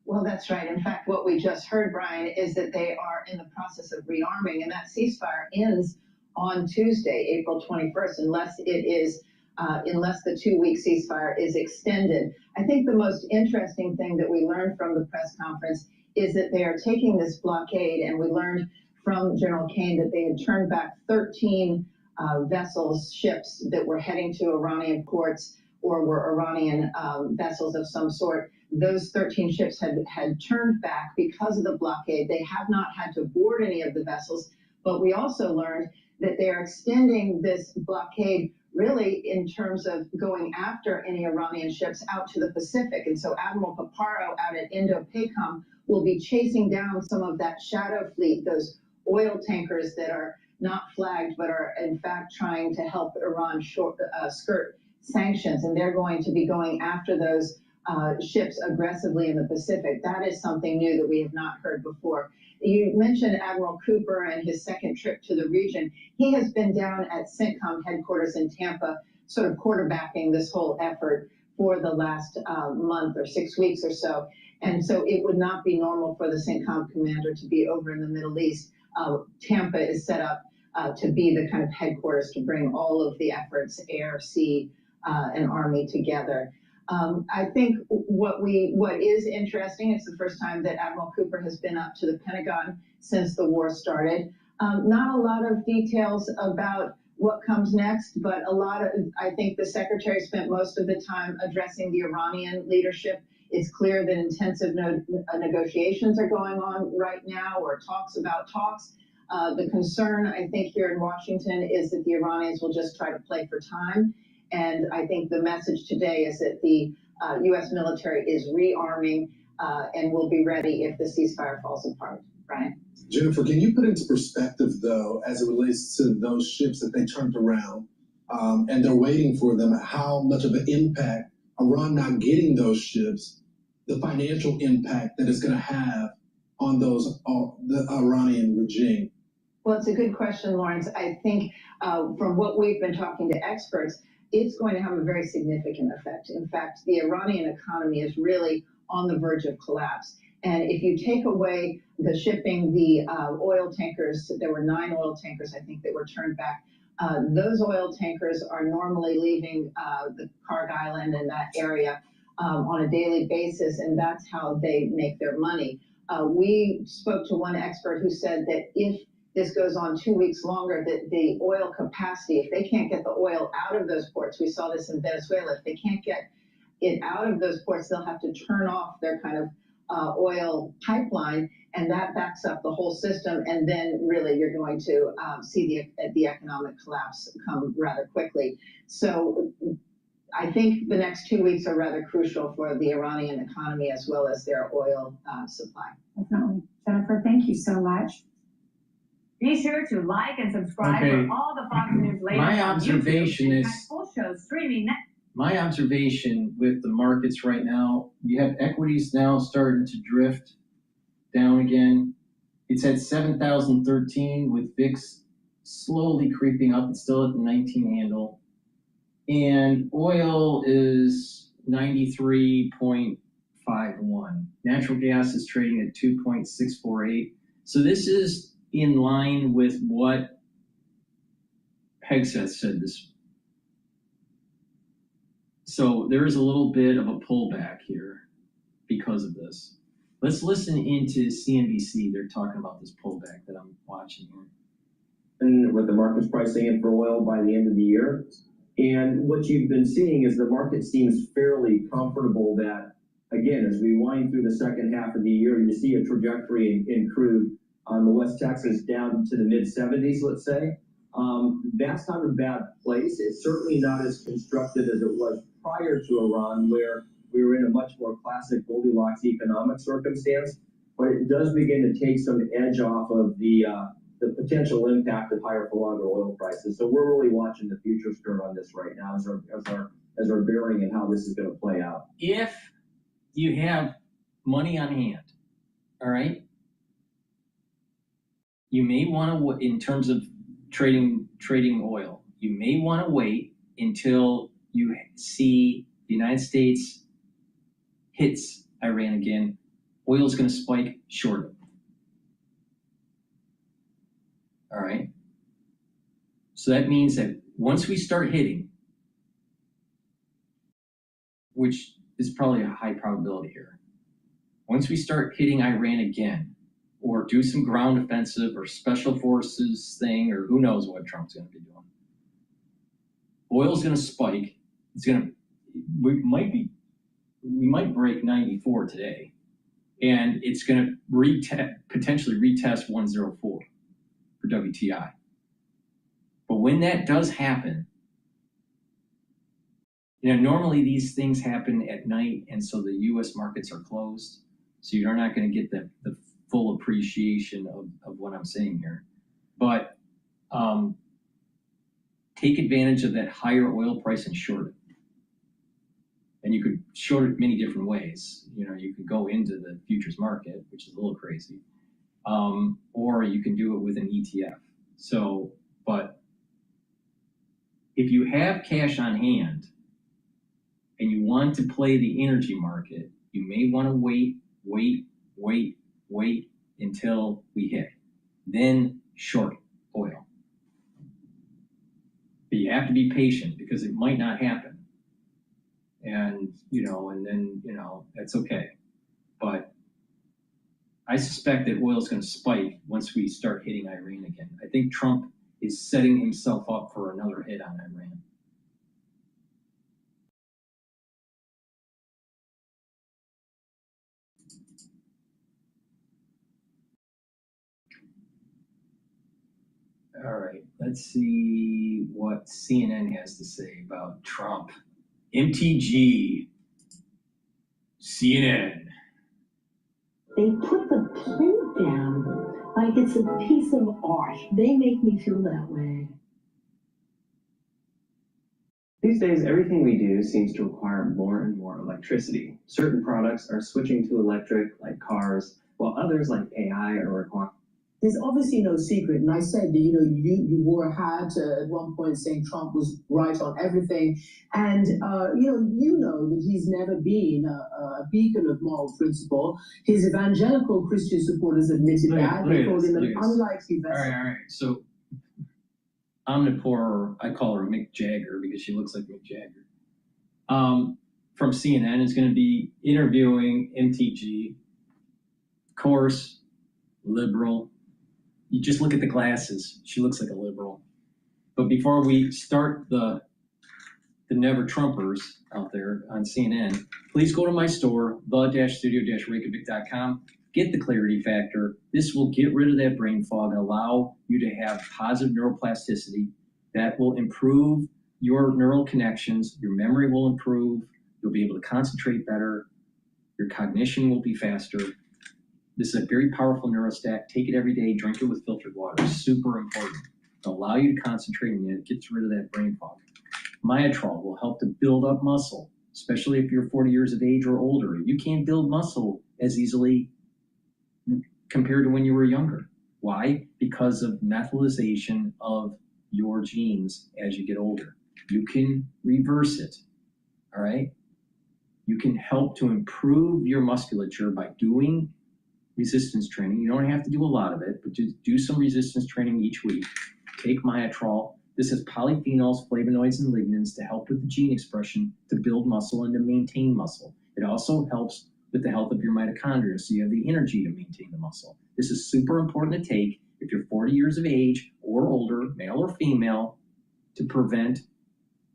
Well, that's right. In fact, what we just heard, Brian, is that they are in the process of rearming, and that ceasefire ends on Tuesday, April 21st, unless the 2-week ceasefire is extended. I think the most interesting thing that we learned from the press conference is that they are taking this blockade, and we learned from General Kane that they had turned back 13 vessels, ships that were heading to Iranian ports or were Iranian vessels of some sort. Those 13 ships had turned back because of the blockade. They have not had to board any of the vessels, but we also learned that they are extending this blockade really in terms of going after any Iranian ships out to the Pacific. And so Admiral Paparo out at Indo-PACOM will be chasing down some of that shadow fleet, those oil tankers that are not flagged but are in fact trying to help Iran skirt sanctions. And they're going to be going after those ships aggressively in the Pacific. That is something new that we have not heard before. You mentioned Admiral Cooper and his second trip to the region. He has been down at CENTCOM headquarters in Tampa, sort of quarterbacking this whole effort for the last month or 6 weeks or so. And so it would not be normal for the CENTCOM commander to be over in the Middle East. Tampa is set up to be the kind of headquarters to bring all of the efforts, air, sea, and Army together. I think what is interesting, it's the first time that Admiral Cooper has been up to the Pentagon since the war started. Not a lot of details about what comes next, but I think the secretary spent most of the time addressing the Iranian leadership. It's clear that intensive negotiations are going on right now, or talks about talks. The concern, I think, here in Washington is that the Iranians will just try to play for time. And I think the message today is that the U.S. military is rearming and will be ready if the ceasefire falls apart. Brian? Jennifer, can you put into perspective, though, as it relates to those ships that they turned around and they're waiting for them, how much of an impact Iran not getting those ships, the financial impact that it's going to have on the Iranian regime? Well, it's a good question, Lawrence. I think from what we've been talking to experts, it's going to have a very significant effect. In fact, the Iranian economy is really on the verge of collapse. And if you take away the shipping, the oil tankers, there were 9 oil tankers, I think, that were turned back. Those oil tankers are normally leaving the Karg Island and that area on a daily basis, and that's how they make their money. We spoke to one expert who said that if this goes on 2 weeks longer, that the oil capacity, if they can't get the oil out of those ports, we saw this in Venezuela, if they can't get it out of those ports, they'll have to turn off their kind of oil pipeline, and that backs up the whole system. And then really you're going to see the economic collapse come rather quickly. So I think the next 2 weeks are rather crucial for the Iranian economy as well as their oil supply. Definitely. Jennifer, thank you so much. Be sure to like and subscribe for all the Fox News latest. My observation is full shows streaming next. My observation with the markets right now, you have equities now starting to drift down again. It's at 7,013 with VIX slowly creeping up. It's still at the 19 handle. And oil is 93.51. Natural gas is trading at 2.648. So this is in line with what Hegseth said this. So there is a little bit of a pullback here because of this. Let's listen into CNBC. They're talking about this pullback that I'm watching here. And with the market's pricing in for oil by the end of the year. And what you've been seeing is the market seems fairly comfortable that, again, as we wind through the second half of the year, you see a trajectory in crude on the West Texas down to the mid-70s, let's say. That's not a bad place. It's certainly not as constructive as it was prior to Iran, where we were in a much more classic Goldilocks economic circumstance, but it does begin to take some edge off of the potential impact of higher for longer oil prices. So we're really watching the futures curve on this right now as our bearing and how this is going to play out. If you have money on hand, all right, you may want to, in terms of trading oil. You may want to wait until you see the United States hits Iran again. Oil is going to spike short. All right. So that means that once we start hitting, which is probably a high probability here, once we start hitting Iran again, or do some ground offensive or special forces thing, or who knows what Trump's going to be doing, oil's going to spike. It's going to, we might break 94 today, and it's going to potentially retest 104 for WTI. But when that does happen, normally these things happen at night, and so the U.S. markets are closed, so you're not going to get the full appreciation of what I'm saying here. But take advantage of that higher oil price and short it. And you could short it many different ways. You could go into the futures market, which is a little crazy, or you can do it with an ETF. So, but if you have cash on hand and you want to play the energy market, you may want to wait until we hit. Then short oil. But you have to be patient because it might not happen. And, and then, that's okay. But I suspect that oil is going to spike once we start hitting Iran again. I think Trump is setting himself up for another hit on Iran. All right, let's see what CNN has to say about Trump. MTG, CNN. They put the plate down like it's a piece of art. They make me feel that way. These days, everything we do seems to require more and more electricity. Certain products are switching to electric, like cars, while others, like AI, are requiring. There's obviously no secret, and I said that you wore a hat at one point saying Trump was right on everything, and you know that he's never been a beacon of moral principle. His evangelical Christian supporters admitted that. They called him an unlikely vessel. All right. So Omnipore, I call her Mick Jagger because she looks like Mick Jagger. From CNN is going to be interviewing MTG. Of course, liberal. You just look at the glasses. She looks like a liberal. But before we start the Never Trumpers out there on CNN, please go to my store, the-studio-reykjavik.com. Get the Clarity Factor. This will get rid of that brain fog and allow you to have positive neuroplasticity. That will improve your neural connections. Your memory will improve. You'll be able to concentrate better. Your cognition will be faster. This is a very powerful neurostat. Take it every day. Drink it with filtered water. Super important. It'll allow you to concentrate and it gets rid of that brain fog. Myotrol will help to build up muscle, especially if you're 40 years of age or older. You can't build muscle as easily compared to when you were younger. Why? Because of methylation of your genes as you get older. You can reverse it. All right? You can help to improve your musculature by doing resistance training. You don't have to do a lot of it, but just do some resistance training each week. Take Myotrol. This has polyphenols, flavonoids, and lignans to help with the gene expression to build muscle and to maintain muscle. It also helps with the health of your mitochondria, so you have the energy to maintain the muscle. This is super important to take if you're 40 years of age or older, male or female, to prevent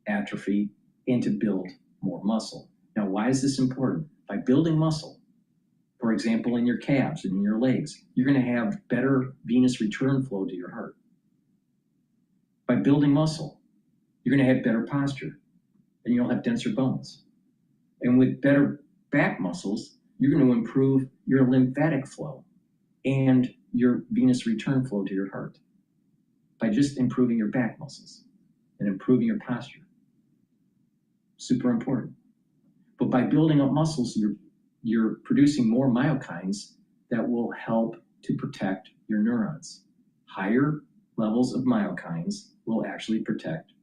atrophy and to build more muscle. Now, why is this important? By building muscle, for example, in your calves and in your legs, you're going to have better venous return flow to your heart. By building muscle, you're going to have better posture and you'll have denser bones. And with better back muscles, you're going to improve your lymphatic flow and your venous return flow to your heart by just improving your back muscles and improving your posture. Super important. But by building up muscles, you're producing more myokines that will help to protect your neurons. Higher levels of myokines will actually protect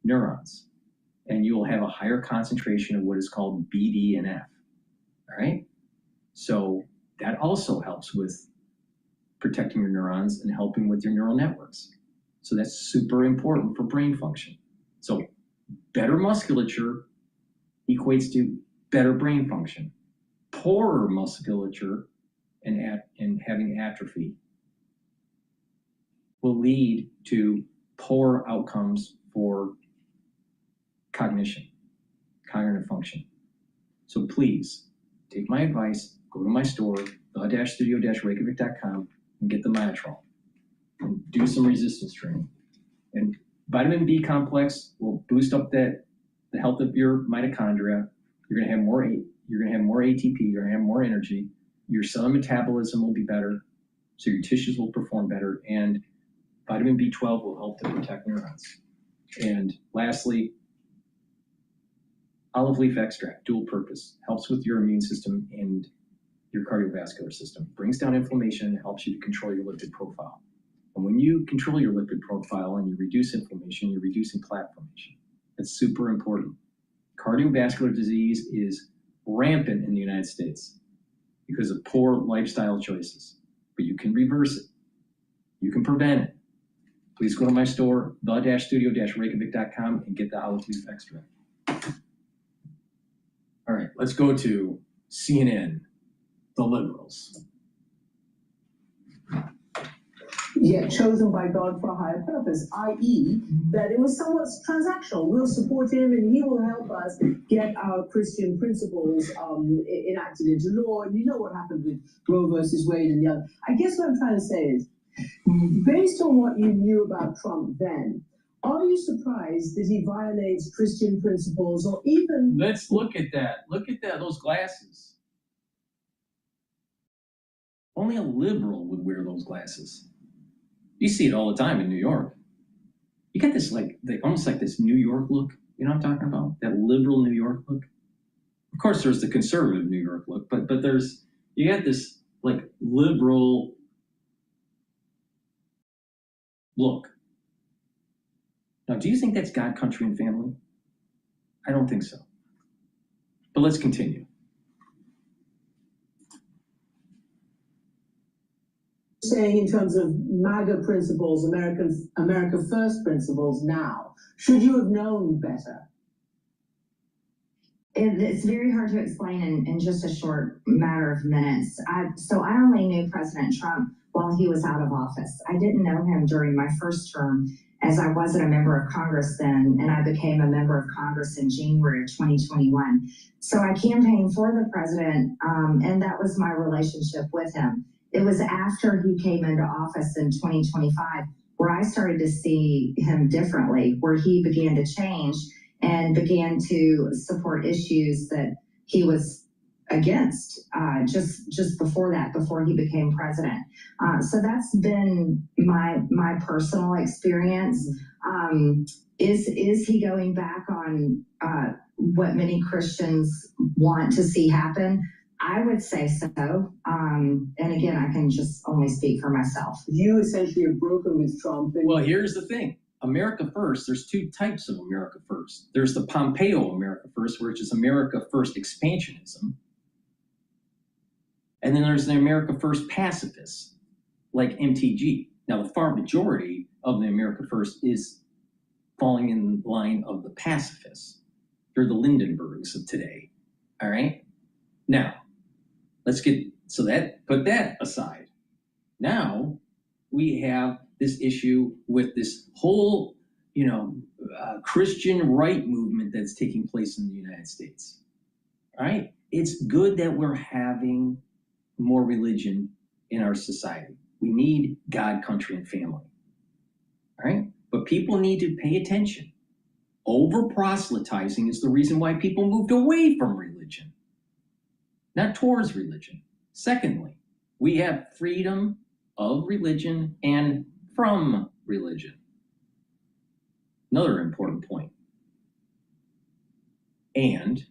neurons. And you will have a higher concentration of what is called BDNF, all right? So that also helps with protecting your neurons and helping with your neural networks. So that's super important for brain function. So better musculature equates to better brain function. Poorer musculature and having atrophy will lead to poor outcomes for cognition, cognitive function. So please take my advice, go to my store, the-studio-reykjavik.com, and get the Myotrol and do some resistance training. And vitamin B complex will boost up the health of your mitochondria. You're gonna have more ATP, you're gonna have more energy, your cell metabolism will be better, so your tissues will perform better, and vitamin B12 will help to protect neurons. And lastly, olive leaf extract, dual purpose, helps with your immune system and your cardiovascular system, brings down inflammation, and helps you to control your lipid profile. And when you control your lipid profile and you reduce inflammation, you're reducing plaque formation. That's super important. Cardiovascular disease is rampant in the United States because of poor lifestyle choices, but you can reverse it. You can prevent it. Please go to my store, the-studio-reykjavik.com, and get the olive leaf extract. All right, let's go to CNN, the liberals. Yet chosen by God for a higher purpose, i.e., that it was somewhat transactional. We'll support him and he will help us get our Christian principles enacted into law. And you know what happened with Roe versus Wade and the other. I guess what I'm trying to say is, based on what you knew about Trump then, are you surprised that he violates Christian principles or even... Let's look at that. Look at that, those glasses. Only a liberal would wear those glasses. You see it all the time in New York. You got this almost like this New York look. You know what I'm talking about? That liberal New York look. Of course, there's the conservative New York look, but you got this like liberal look. Now, do you think that's God, country, and family? I don't think so. But let's continue. Saying in terms of MAGA principles, America First principles now, should you have known better? It's very hard to explain in just a short matter of minutes. So I only knew President Trump while he was out of office. I didn't know him during my first term, as I wasn't a member of Congress then, and I became a member of Congress in January of 2021. So I campaigned for the president, and that was my relationship with him. It was after he came into office in 2025 where I started to see him differently, where he began to change and began to support issues that he was against just before that, before he became president. So that's been my personal experience. Is he going back on what many Christians want to see happen? I would say so. And again, I can just only speak for myself. You essentially have broken with Trump. Well, here's the thing. America First, there's two types of America First. There's the Pompeo America First, which is America First expansionism. And then there's the America First pacifists, like MTG. Now, the far majority of the America First is falling in line of the pacifists. They're the Lindenbergs of today, all right? Now, let's put that aside. Now, we have this issue with this whole, Christian right movement that's taking place in the United States. All right? It's good that we're having more religion in our society. We need God, country, and family. All right? But people need to pay attention. Over-proselytizing is the reason why people moved away from religion, not towards religion. Secondly, we have freedom of religion and from religion. Another important point. And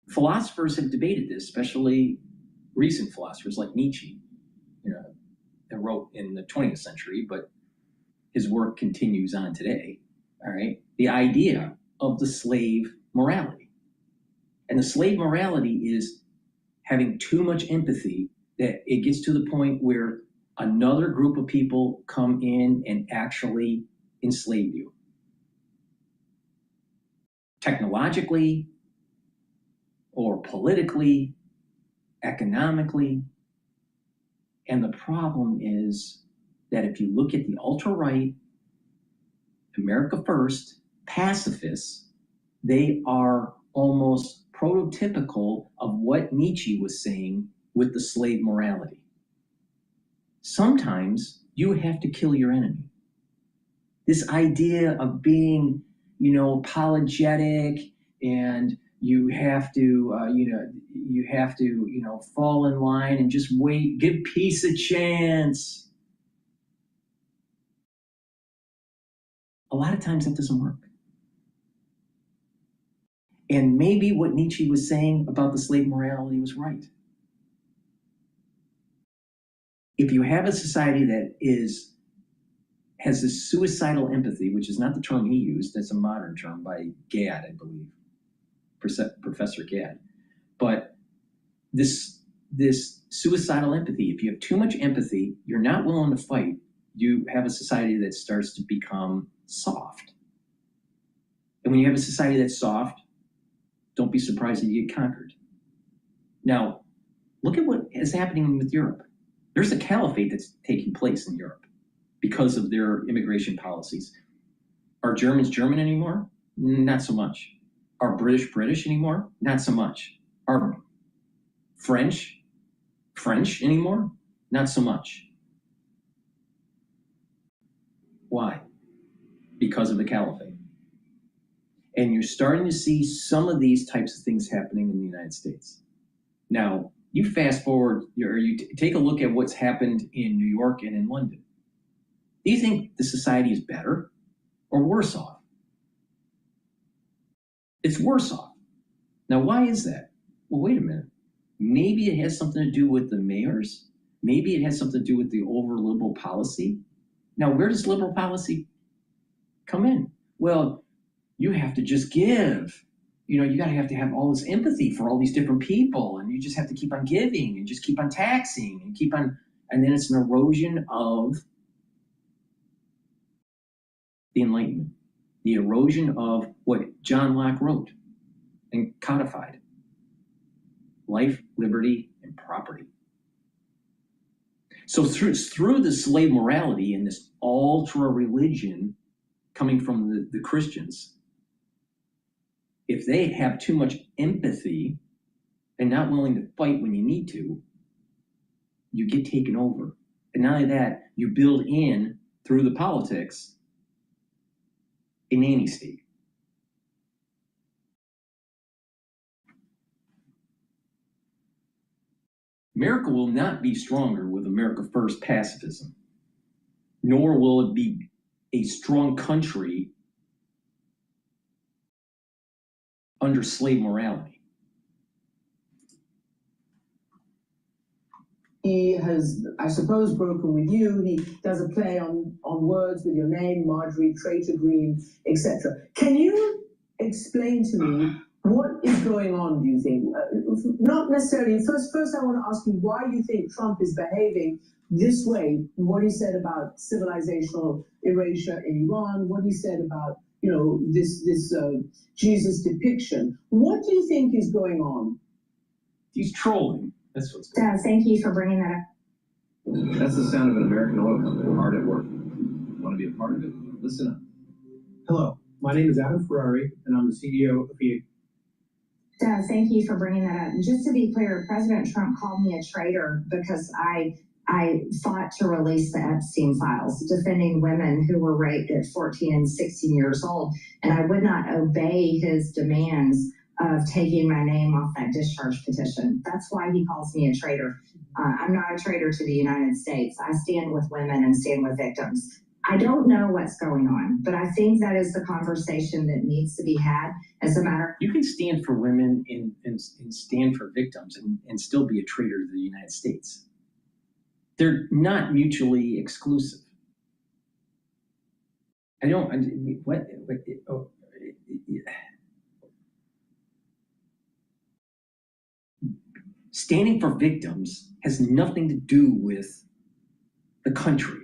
philosophers have debated this, especially recent philosophers like Nietzsche. wrote in the 20th century, but his work continues on today, all right? The idea of the slave morality. And the slave morality is having too much empathy that it gets to the point where another group of people come in and actually enslave you. Technologically, or politically, economically. And the problem is that if you look at the ultra-right, America First, pacifists, they are almost prototypical of what Nietzsche was saying with the slave morality. Sometimes you have to kill your enemy. This idea of being, apologetic, and you have to, fall in line and just wait, give peace a chance. A lot of times that doesn't work. And maybe what Nietzsche was saying about the slave morality was right. If you have a society that has this suicidal empathy, which is not the term he used, that's a modern term by Gadd, I believe, Professor Gadd. But this suicidal empathy, if you have too much empathy, you're not willing to fight, you have a society that starts to become soft. And when you have a society that's soft, don't be surprised that you get conquered. Now, look at what is happening with Europe. There's a caliphate that's taking place in Europe because of their immigration policies. Are Germans German anymore? Not so much. Are British British anymore? Not so much. Are French French anymore? Not so much. Why? Because of the caliphate. And you're starting to see some of these types of things happening in the United States. Now, you fast forward, or you take a look at what's happened in New York and in London. Do you think the society is better or worse off? It's worse off. Now, why is that? Well, wait a minute. Maybe it has something to do with the mayors. Maybe it has something to do with the over-liberal policy. Now, where does liberal policy come in? Well, you have to just give. You got to have all this empathy for all these different people, and you just have to keep on giving and just keep on taxing and keep on, and then it's an erosion of the Enlightenment, the erosion of what John Locke wrote and codified: life, liberty, and property. So through the slave morality and this ultra religion coming from the Christians, if they have too much empathy and not willing to fight when you need to, you get taken over. And not only that, you build in, through the politics, a nanny state. America will not be stronger with America First pacifism, nor will it be a strong country under slave morality. He has, I suppose, broken with you. He does a play on words with your name, Marjorie, Traitor Green, etc. Can you explain to me what is going on, do you think? Not necessarily, first I want to ask you why you think Trump is behaving this way, what he said about civilizational erasure in Iran, what he said about, this Jesus depiction. What do you think is going on? He's trolling. That's what's going on. Thank you for bringing that up. That's the sound of an American oil company hard at work. Want to be a part of it? Listen up. Hello, my name is Adam Ferrari, and I'm the CEO of Ph.D. Thank you for bringing that up. And just to be clear, President Trump called me a traitor because I fought to release the Epstein files, defending women who were raped at 14 and 16 years old. And I would not obey his demands of taking my name off that discharge petition. That's why he calls me a traitor. I'm not a traitor to the United States. I stand with women and stand with victims. I don't know what's going on, but I think that is the conversation that needs to be had as a matter. You can stand for women and stand for victims and still be a traitor to the United States. They're not mutually exclusive. Standing for victims has nothing to do with the country.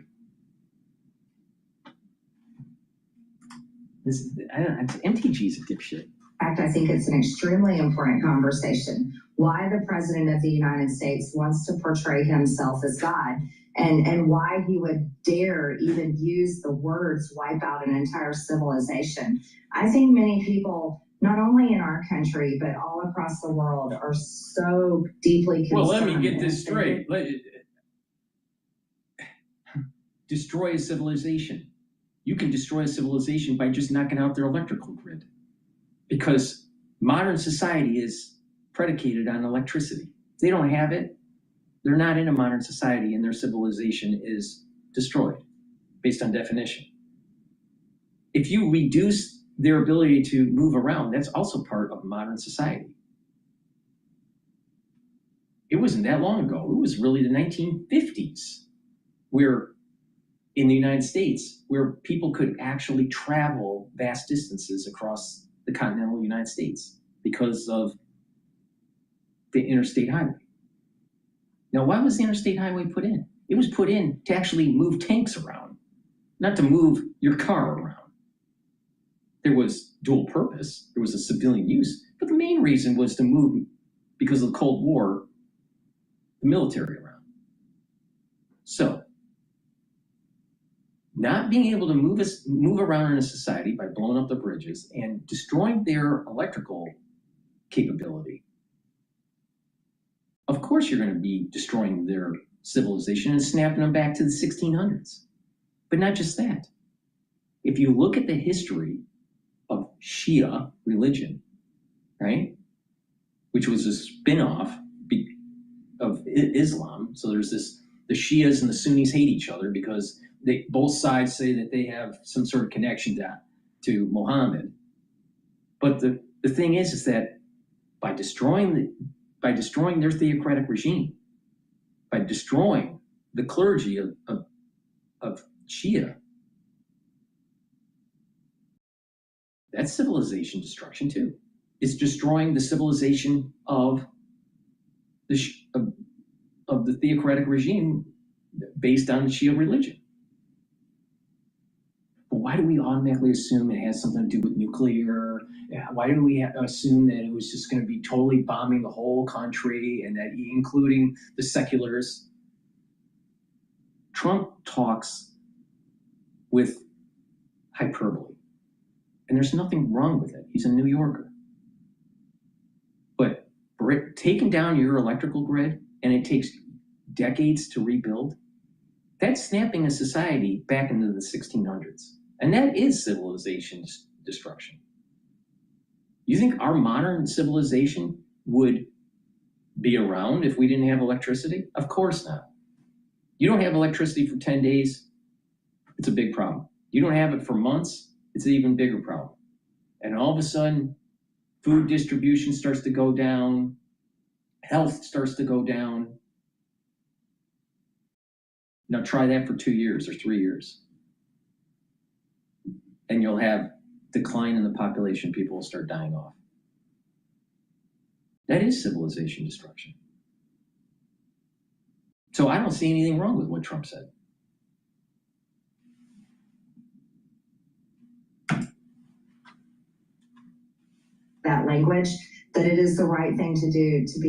MTG's a dipshit. In fact, I think it's an extremely important conversation. Why the President of the United States wants to portray himself as God, and why he would dare even use the words wipe out an entire civilization. I think many people, not only in our country, but all across the world, are so deeply concerned. Well, let me get this straight. Destroy a civilization. You can destroy a civilization by just knocking out their electrical grid. Because modern society is predicated on electricity. If they don't have it, they're not in a modern society, and their civilization is destroyed, based on definition. If you reduce their ability to move around, that's also part of modern society. It wasn't that long ago. It was really the 1950s, where in the United States, where people could actually travel vast distances across the continental United States because of the interstate highway. Now, why was the interstate highway put in? It was put in to actually move tanks around, not to move your car around. There was dual purpose. There was a civilian use, but the main reason was to move, because of the Cold War, the military around. So, not being able to move around in a society by blowing up the bridges and destroying their electrical capability, of course you're going to be destroying their civilization and snapping them back to the 1600s. But not just that. If you look at the history of Shia religion, right, which was a spin-off of Islam, so there's this, the Shias and the Sunnis hate each other because both sides say that they have some sort of connection to Muhammad. But the thing is that by destroying their theocratic regime, by destroying the clergy of Shia, that's civilization destruction too. It's destroying the civilization of the theocratic regime based on the Shia religion. But why do we automatically assume it has something to do with nuclear? Why do we assume that it was just going to be totally bombing the whole country, and that including the seculars? Trump talks with hyperbole, and there's nothing wrong with it. He's a New Yorker. But taking down your electrical grid, and it takes decades to rebuild, that's snapping a society back into the 1600s. And that is civilization destruction. You think our modern civilization would be around if we didn't have electricity? Of course not. You don't have electricity for 10 days, it's a big problem. You don't have it for months, it's an even bigger problem. And all of a sudden, food distribution starts to go down, health starts to go down. Now try that for 2 years or 3 years. And you'll have decline in the population, people will start dying off. That is civilization destruction. So I don't see anything wrong with what Trump said. That language, that it is the right thing to do to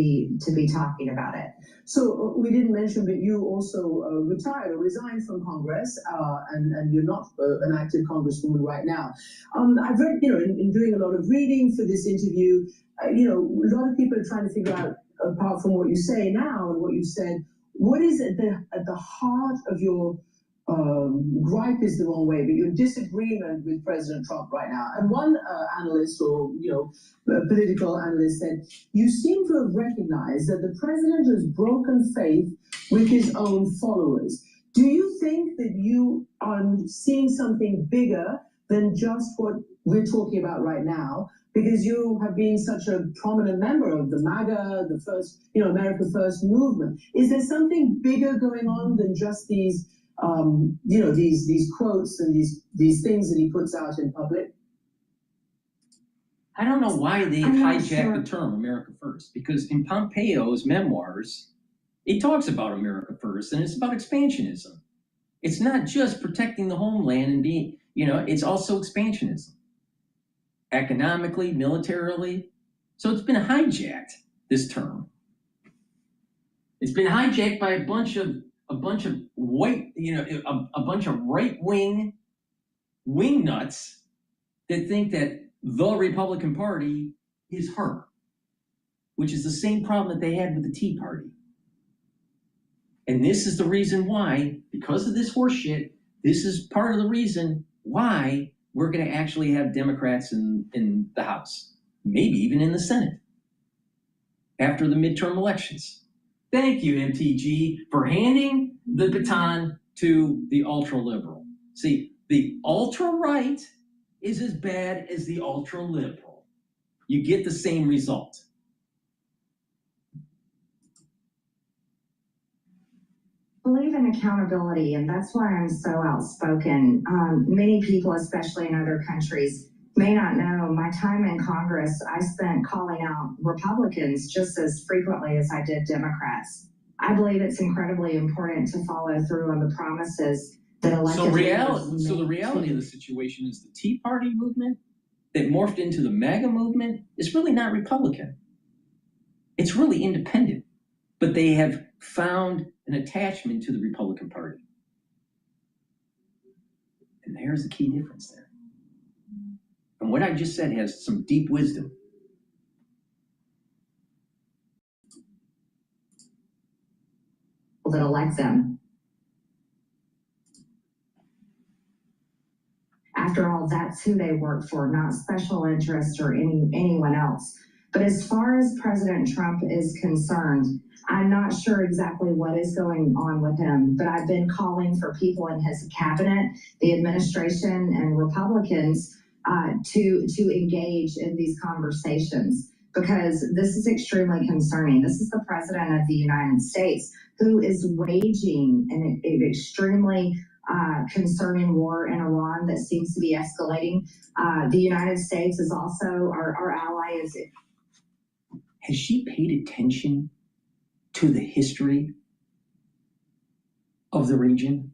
be talking about it. So we didn't mention, but you also retired or resigned from Congress, and you're not an active congresswoman right now. I've read, in doing a lot of reading for this interview, a lot of people are trying to figure out, apart from what you say now and what you said, what is at the heart of your gripe is the wrong way, but your disagreement with President Trump right now. And one analyst or political analyst said, you seem to have recognized that the president has broken faith with his own followers. Do you think that you are seeing something bigger than just what we're talking about right now? because you have been such a prominent member of the MAGA, the first, America First movement. Is there something bigger going on than just these, these quotes and these things that he puts out in public? I don't know why they hijacked the term America First, because in Pompeo's memoirs, he talks about America First, and it's about expansionism. It's not just protecting the homeland and being, it's also expansionism. Economically, militarily. So it's been hijacked, this term. It's been hijacked by a bunch of white, a bunch of right-wing wingnuts that think that the Republican Party is her, which is the same problem that they had with the Tea Party. And this is the reason why, because of this horse shit, this is part of the reason why we're going to actually have Democrats in the House, maybe even in the Senate, after the midterm elections. Thank you, MTG, for handing the baton to the ultra-liberal. See, the ultra-right is as bad as the ultra-liberal. You get the same result. Believe in accountability, and that's why I'm so outspoken. Many people, especially in other countries, may not know my time in Congress, I spent calling out Republicans just as frequently as I did Democrats. I believe it's incredibly important to follow through on the promises that elected leaders So the reality of the situation is the Tea Party movement that morphed into the MAGA movement is really not Republican. It's really independent, but they have found an attachment to the Republican Party. And there's the key difference there. And what I just said has some deep wisdom. that elect them. After all, that's who they work for, not special interests or anyone else. But as far as President Trump is concerned, I'm not sure exactly what is going on with him, but I've been calling for people in his cabinet, the administration, and Republicans to engage in these conversations, because this is extremely concerning. This is the President of the United States who is waging an extremely concerning war in Iran that seems to be escalating. The United States is also our ally. Has she paid attention to the history of the region?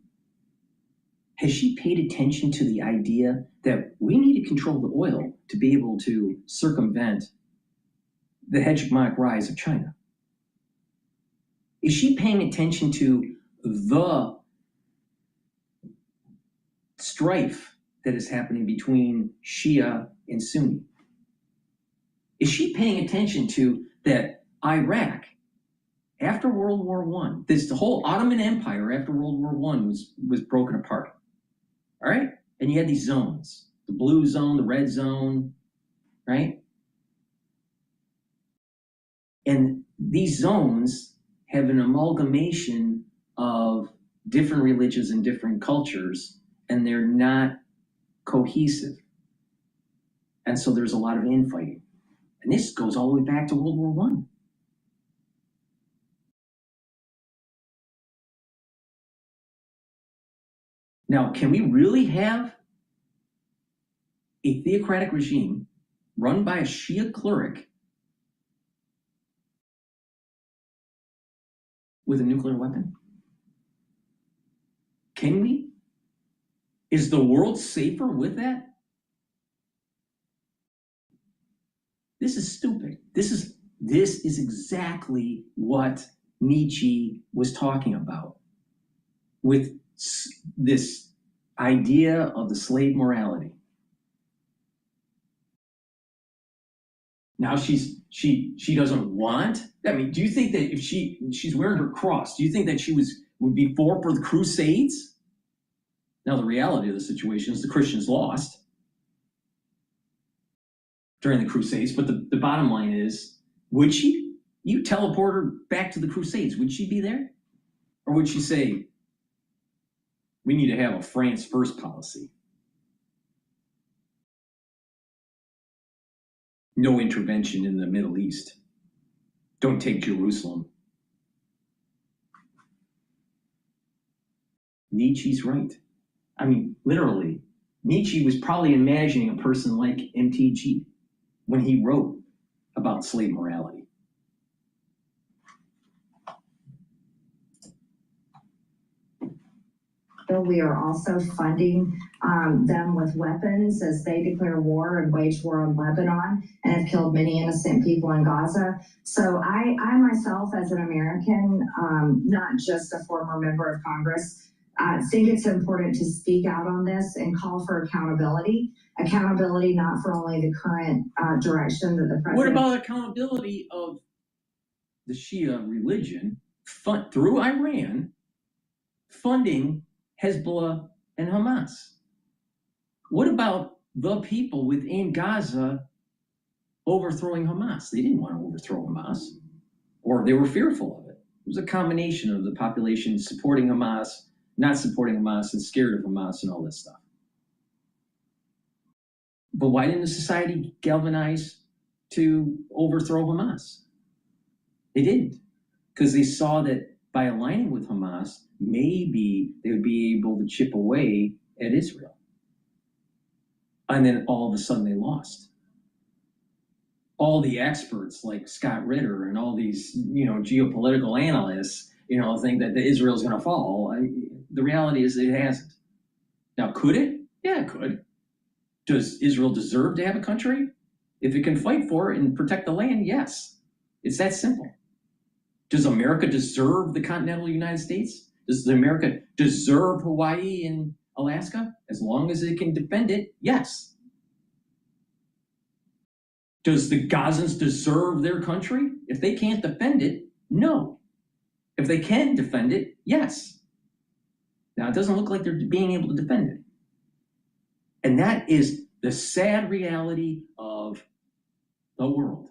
Has she paid attention to the idea that we need to control the oil to be able to circumvent the hegemonic rise of China? Is she paying attention to the strife that is happening between Shia and Sunni? Is she paying attention to that Iraq, after World War I, the whole Ottoman Empire after World War I was broken apart, all right? And you had these zones, the blue zone, the red zone, right? And these zones have an amalgamation of different religions and different cultures, and they're not cohesive. And so there's a lot of infighting. And this goes all the way back to World War I. Now, can we really have a theocratic regime run by a Shia cleric with a nuclear weapon? Can we? Is the world safer with that? This is stupid. This is exactly what Nietzsche was talking about with this idea of the slave morality. Now she doesn't want. I mean, do you think that if she's wearing her cross, do you think that she would be for the Crusades? Now the reality of the situation is the Christians lost during the Crusades, but the bottom line is, would she? You teleport her back to the Crusades, would she be there? Or would she say, we need to have a France first policy? No intervention in the Middle East. Don't take Jerusalem. Nietzsche's right. I mean, literally, Nietzsche was probably imagining a person like MTG when he wrote about slave morality. We are also funding them with weapons as they declare war and wage war on Lebanon and have killed many innocent people in Gaza. So I myself, as an American, not just a former member of Congress, think it's important to speak out on this and call for accountability. Accountability not for only the current direction that the president... What about accountability of the Shia religion through Iran funding Hezbollah and Hamas? What about the people within Gaza overthrowing Hamas? They didn't want to overthrow Hamas, or they were fearful of it. It was a combination of the population supporting Hamas, not supporting Hamas, and scared of Hamas and all this stuff. But why didn't the society galvanize to overthrow Hamas? They didn't, because they saw that by aligning with Hamas, maybe they would be able to chip away at Israel. And then all of a sudden they lost. All the experts like Scott Ritter and all these, geopolitical analysts, think that Israel's going to fall. The reality is it hasn't. Now, could it? Yeah, it could. Does Israel deserve to have a country? If it can fight for it and protect the land, yes. It's that simple. Does America deserve the continental United States? Does America deserve Hawaii and Alaska? As long as it can defend it, yes. Does the Gazans deserve their country? If they can't defend it, no. If they can defend it, yes. Now, it doesn't look like they're being able to defend it. And that is the sad reality of the world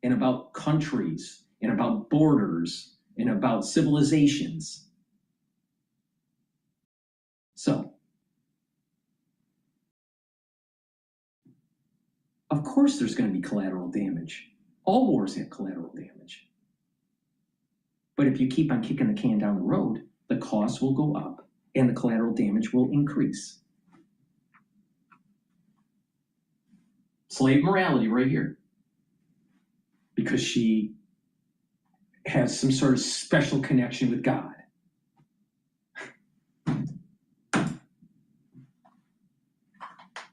and about countries and about borders and about civilizations. So, of course there's going to be collateral damage. All wars have collateral damage. But if you keep on kicking the can down the road, the costs will go up and the collateral damage will increase. Slave morality right here. Because she has some sort of special connection with God.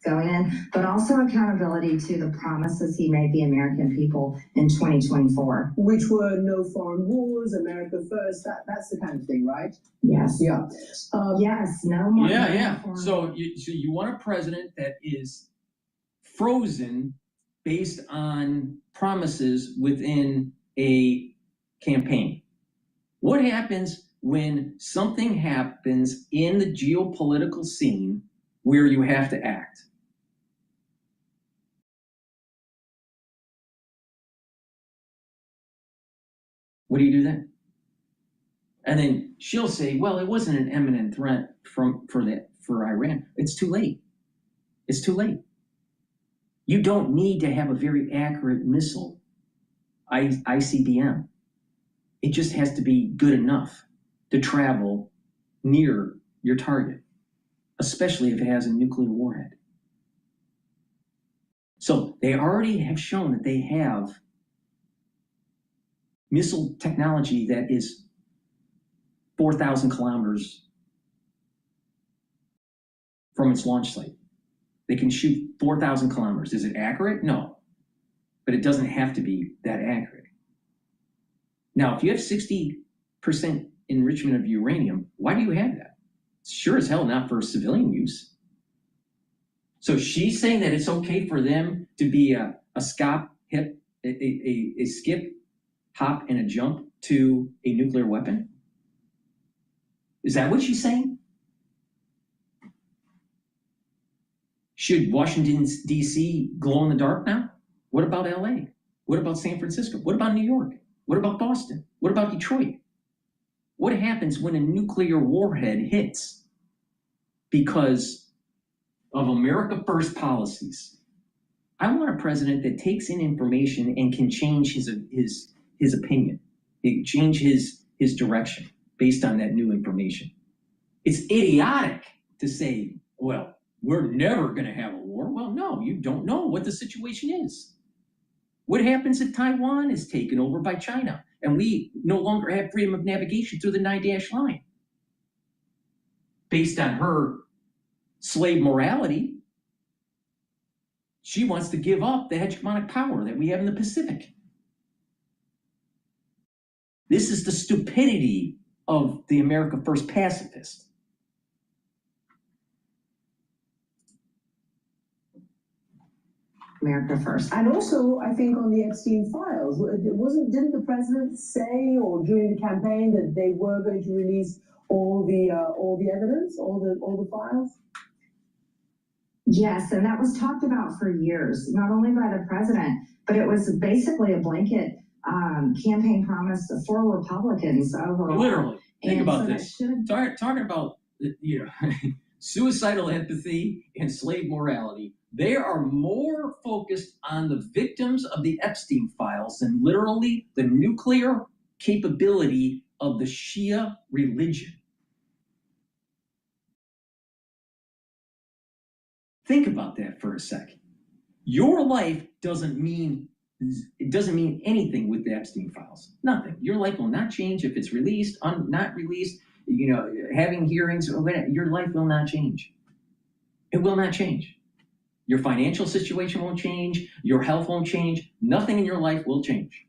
Going in, but also accountability to the promises he made the American people in 2024. Which were no foreign wars, America first, that's the kind of thing, right? Yes. Yeah. Yes, no more. Yeah. So you want a president that is frozen based on promises within a campaign. What happens when something happens in the geopolitical scene where you have to act? What do you do then? And then she'll say, well, it wasn't an imminent threat for Iran. It's too late. It's too late. You don't need to have a very accurate missile, ICBM. It just has to be good enough to travel near your target, especially if it has a nuclear warhead. So they already have shown that they have missile technology that is 4,000 kilometers from its launch site. They can shoot 4,000 kilometers. Is it accurate? No. But it doesn't have to be that accurate. Now, if you have 60% enrichment of uranium, why do you have that? It's sure as hell not for civilian use. So she's saying that it's okay for them to be a skip, hop, and a jump to a nuclear weapon? Is that what she's saying? Should Washington, D.C. glow in the dark now? What about L.A.? What about San Francisco? What about New York? What about Boston? What about Detroit? What happens when a nuclear warhead hits because of America First policies? I want a president that takes in information and can change his opinion, change his direction based on that new information. It's idiotic to say, well, we're never going to have a war. Well, no, you don't know what the situation is. What happens if Taiwan is taken over by China and we no longer have freedom of navigation through the 9-dash line? Based on her slave morality, she wants to give up the hegemonic power that we have in the Pacific. This is the stupidity of the America First pacifist. America First. And also, I think on the Epstein files, didn't the president say, or during the campaign, that they were going to release all the evidence, all the files? Yes, and that was talked about for years, not only by the president, but it was basically a blanket campaign promise for Republicans overall. Literally, think about this. Talking about suicidal empathy and slave morality. They are more focused on the victims of the Epstein files than literally the nuclear capability of the Shia religion. Think about that for a second. Your life doesn't mean anything with the Epstein files. Nothing. Your life will not change if it's released, not released, having hearings, or whatever. Your life will not change. It will not change. Your financial situation won't change. Your health won't change. Nothing in your life will change.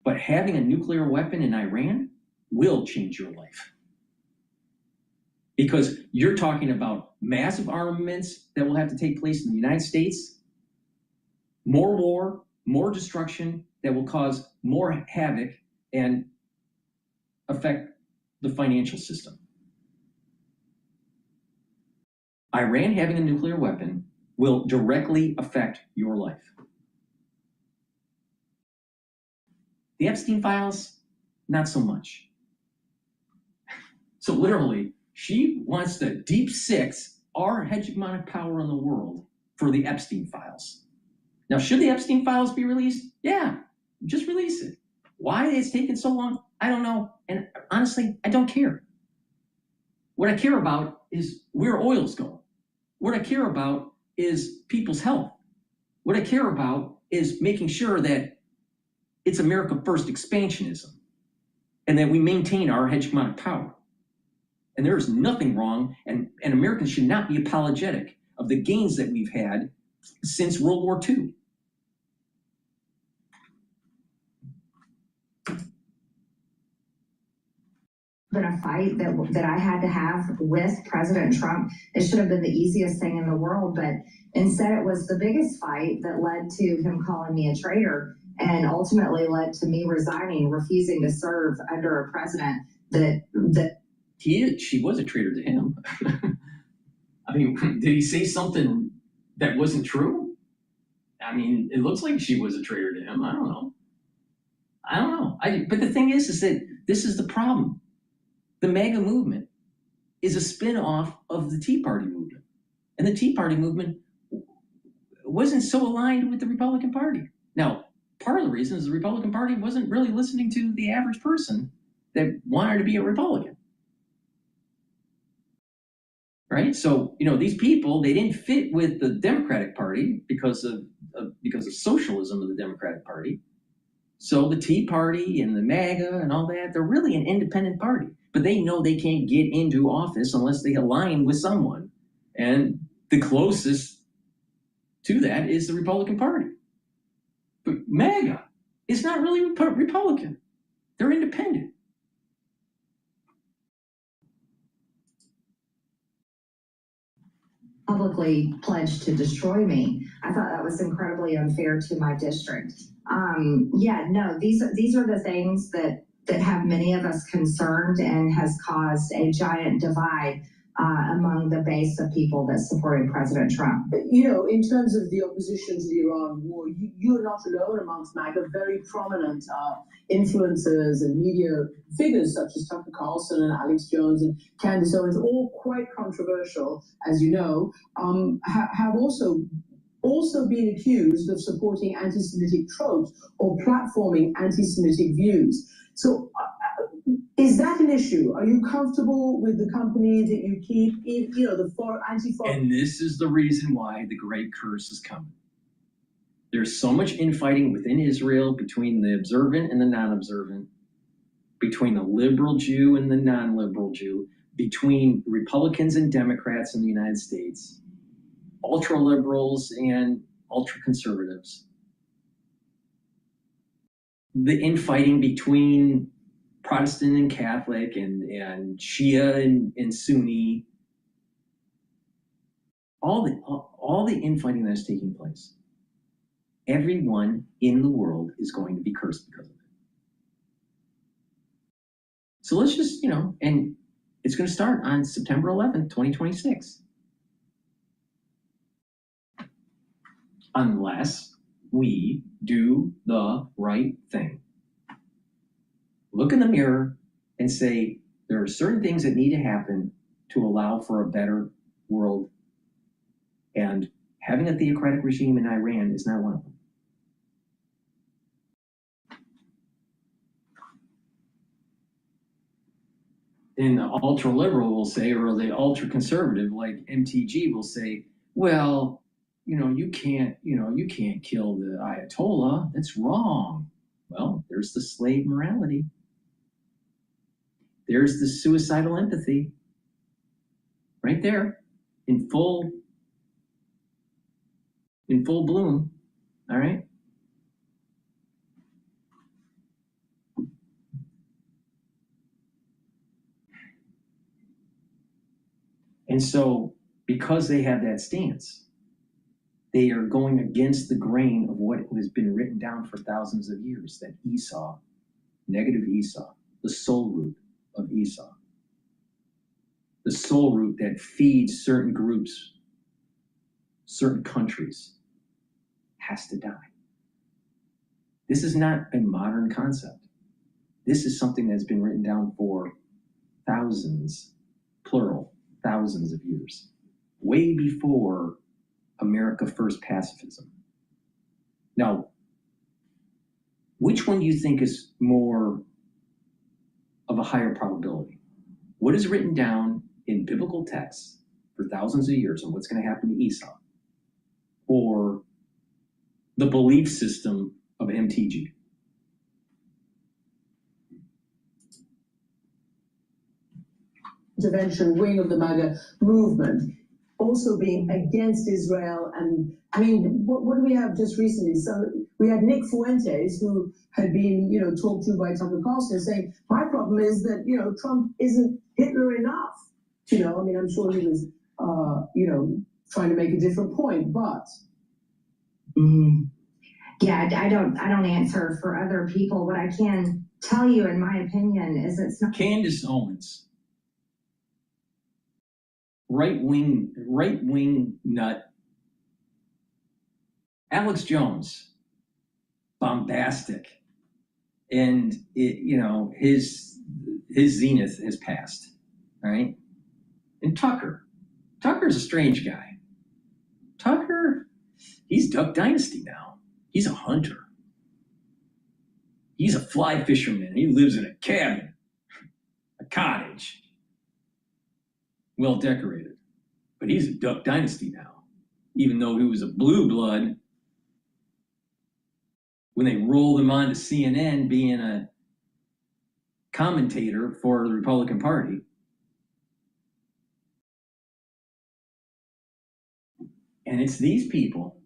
But having a nuclear weapon in Iran will change your life. Because you're talking about massive armaments that will have to take place in the United States, more war, more destruction that will cause more havoc and affect the financial system. Iran having a nuclear weapon will directly affect your life. The Epstein files, not so much. So literally, she wants to deep six our hegemonic power in the world for the Epstein files. Now, should the Epstein files be released? Yeah, just release it. Why it's taken so long, I don't know. And honestly, I don't care. What I care about is where oil's going. What I care about is people's health. What I care about is making sure that it's America First expansionism and that we maintain our hegemonic power. And there is nothing wrong, and Americans should not be apologetic of the gains that we've had since World War II. Been a fight that I had to have with President Trump. It should have been the easiest thing in the world, but instead it was the biggest fight that led to him calling me a traitor and ultimately led to me resigning, refusing to serve under a president that she was a traitor to him. I mean, did he say something that wasn't true? I mean, it looks like she was a traitor to him. I don't know. But the thing is that this is the problem. The MAGA movement is a spin-off of the Tea Party movement. And the Tea Party movement wasn't so aligned with the Republican Party. Now, part of the reason is the Republican Party wasn't really listening to the average person that wanted to be a Republican. Right? So, these people, they didn't fit with the Democratic Party because of socialism of the Democratic Party. So the Tea Party and the MAGA and all that, they're really an independent party. But they know they can't get into office unless they align with someone. And the closest to that is the Republican Party. But MAGA is not really Republican. They're independent. publicly pledged to destroy me. I thought that was incredibly unfair to my district. These are the things that have many of us concerned and has caused a giant divide. among the base of people that supported President Trump. You know, in terms of the opposition to the Iran war, you're not alone amongst MAGA. Very prominent influencers and media figures such as Tucker Carlson and Alex Jones and Candace Owens, all quite controversial, as you know, have also been accused of supporting anti-Semitic tropes or platforming anti-Semitic views. So is that an issue? Are you comfortable with the company that you keep, you know, the anti-foreign? And this is the reason why the great curse is coming. There's so much infighting within Israel between the observant and the non-observant, between the liberal Jew and the non-liberal Jew, between Republicans and Democrats in the United States, ultra-liberals and ultra-conservatives. The infighting between Protestant and Catholic and Shia and Sunni, all the infighting that is taking place. Everyone in the world is going to be cursed because of it. So let's just, you know, and it's going to start on September 11th, 2026. Unless we do the right thing. Look in the mirror and say, there are certain things that need to happen to allow for a better world. And having a theocratic regime in Iran is not one of them. And the ultra-liberal will say, or the ultra-conservative like MTG will say, well, you can't kill the Ayatollah. That's wrong. Well, there's the slave morality. There's the suicidal empathy. Right there, in full bloom. All right. And so, because they have that stance, they are going against the grain of what has been written down for thousands of years, that Esau, negative Esau, the soul root of Esau, the soul root that feeds certain groups, certain countries, has to die. This is not a modern concept. This is something that's been written down for thousands, plural, thousands of years, way before America First pacifism. Now, which one do you think is more of a higher probability? What is written down in biblical texts for thousands of years on what's going to happen to Esau? Or the belief system of MTG? Intervention wing of the MAGA movement, also being against Israel. And I mean, what do we have just recently? So we had Nick Fuentes, who had been, talked to by Tucker Carlson, saying, my problem is that, Trump isn't Hitler enough. I mean, I'm sure he was, trying to make a different point, but. Yeah, I don't answer for other people. What I can tell you, in my opinion, is it's not. Candace Owens. Right-wing nut. Alex Jones, bombastic, and his zenith has passed, right? And Tucker's a strange guy. Tucker, he's Duck Dynasty now. He's a hunter. He's a fly fisherman. He lives in a cabin, a cottage. Well decorated, but he's a Duck Dynasty now, even though he was a blue blood when they rolled him onto CNN being a commentator for the Republican Party. And it's these people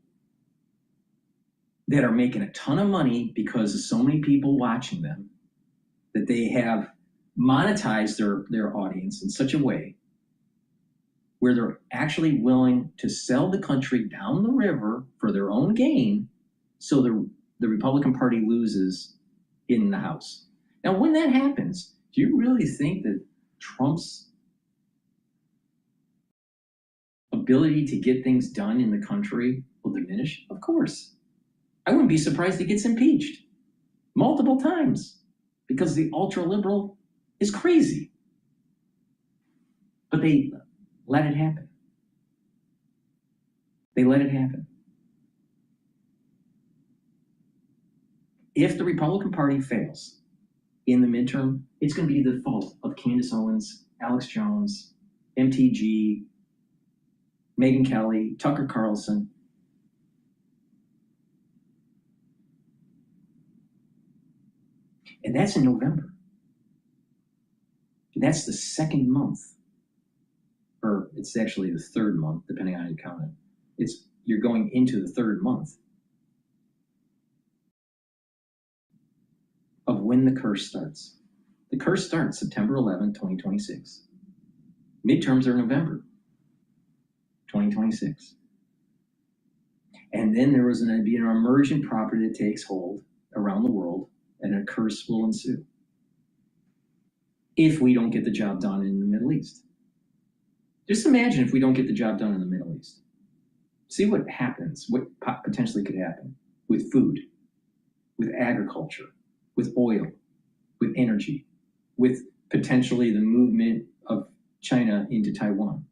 that are making a ton of money because of so many people watching them, that they have monetized their audience in such a way where they're actually willing to sell the country down the river for their own gain, so the Republican Party loses in the House. Now, when that happens, do you really think that Trump's ability to get things done in the country will diminish? Of course. I wouldn't be surprised he gets impeached multiple times because the ultra-liberal is crazy. But they let it happen. They let it happen. If the Republican Party fails in the midterm, it's going to be the fault of Candace Owens, Alex Jones, MTG, Megyn Kelly, Tucker Carlson. And that's in November. And that's the second month, or it's actually the third month, depending on how you count it. You're going into the third month of when the curse starts. The curse starts September 11, 2026. Midterms are November 2026. And then there was going to be an emergent property that takes hold around the world, and a curse will ensue if we don't get the job done in the Middle East. Just imagine if we don't get the job done in the Middle East. See what happens, what potentially could happen with food, with agriculture, with oil, with energy, with potentially the movement of China into Taiwan.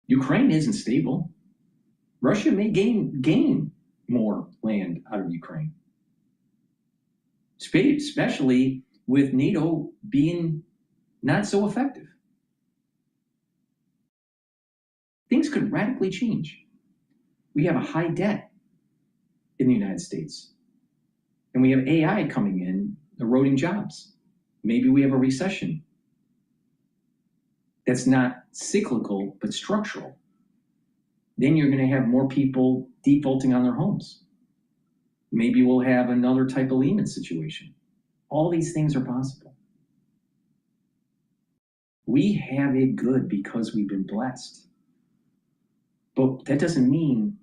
Ukraine isn't stable. Russia may gain more land out of Ukraine, especially with NATO being not so effective. Things could radically change. We have a high debt in the United States, and we have AI coming in, eroding jobs. Maybe we have a recession that's not cyclical, but structural. Then you're going to have more people defaulting on their homes. Maybe we'll have another type of Lehman situation. All these things are possible. We have it good because we've been blessed. But that doesn't mean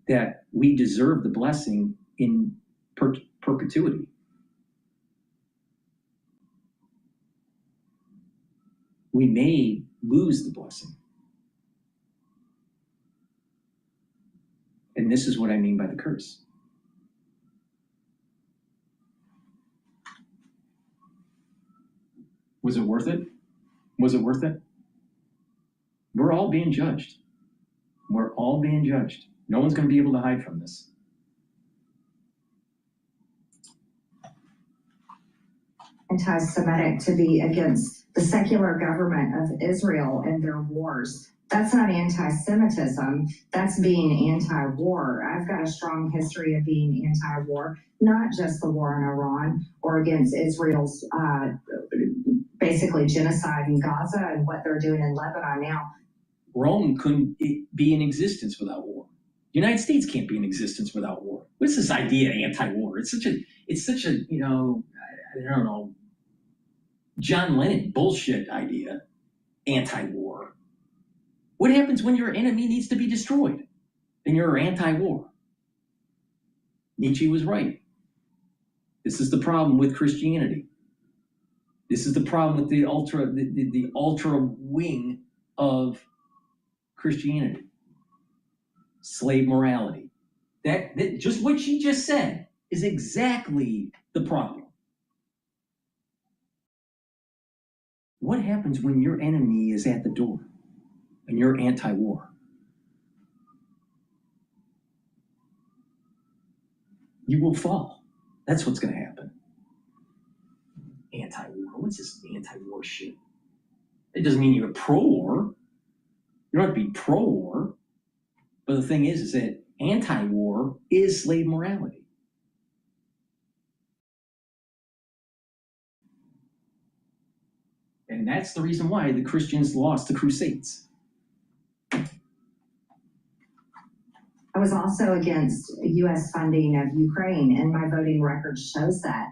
that we deserve the blessing in perpetuity. We may lose the blessing. And this is what I mean by the curse. Was it worth it? Was it worth it? We're all being judged. We're all being judged. No one's going to be able to hide from this. Anti-Semitic to be against the secular government of Israel and their wars. That's not anti-Semitism. That's being anti-war. I've got a strong history of being anti-war, not just the war in Iran or against Israel's basically genocide in Gaza and what they're doing in Lebanon now. Rome couldn't be in existence without war. The United States can't be in existence without war. What's this idea of anti-war? It's such a, you know, I don't know, John Lennon bullshit idea, anti-war. What happens when your enemy needs to be destroyed and you're anti-war? Nietzsche was right. This is the problem with Christianity. This is the problem with the ultra wing of Christianity. Slave morality. That just what she just said is exactly the problem. What happens when your enemy is at the door and you're anti-war? You will fall. That's what's going to happen. Anti-war. What's this anti-war shit? It doesn't mean you're pro-war. You don't have to be pro-war. But the thing is that anti-war is slave morality. And that's the reason why the Christians lost the Crusades. I was also against U.S. funding of Ukraine, and my voting record shows that.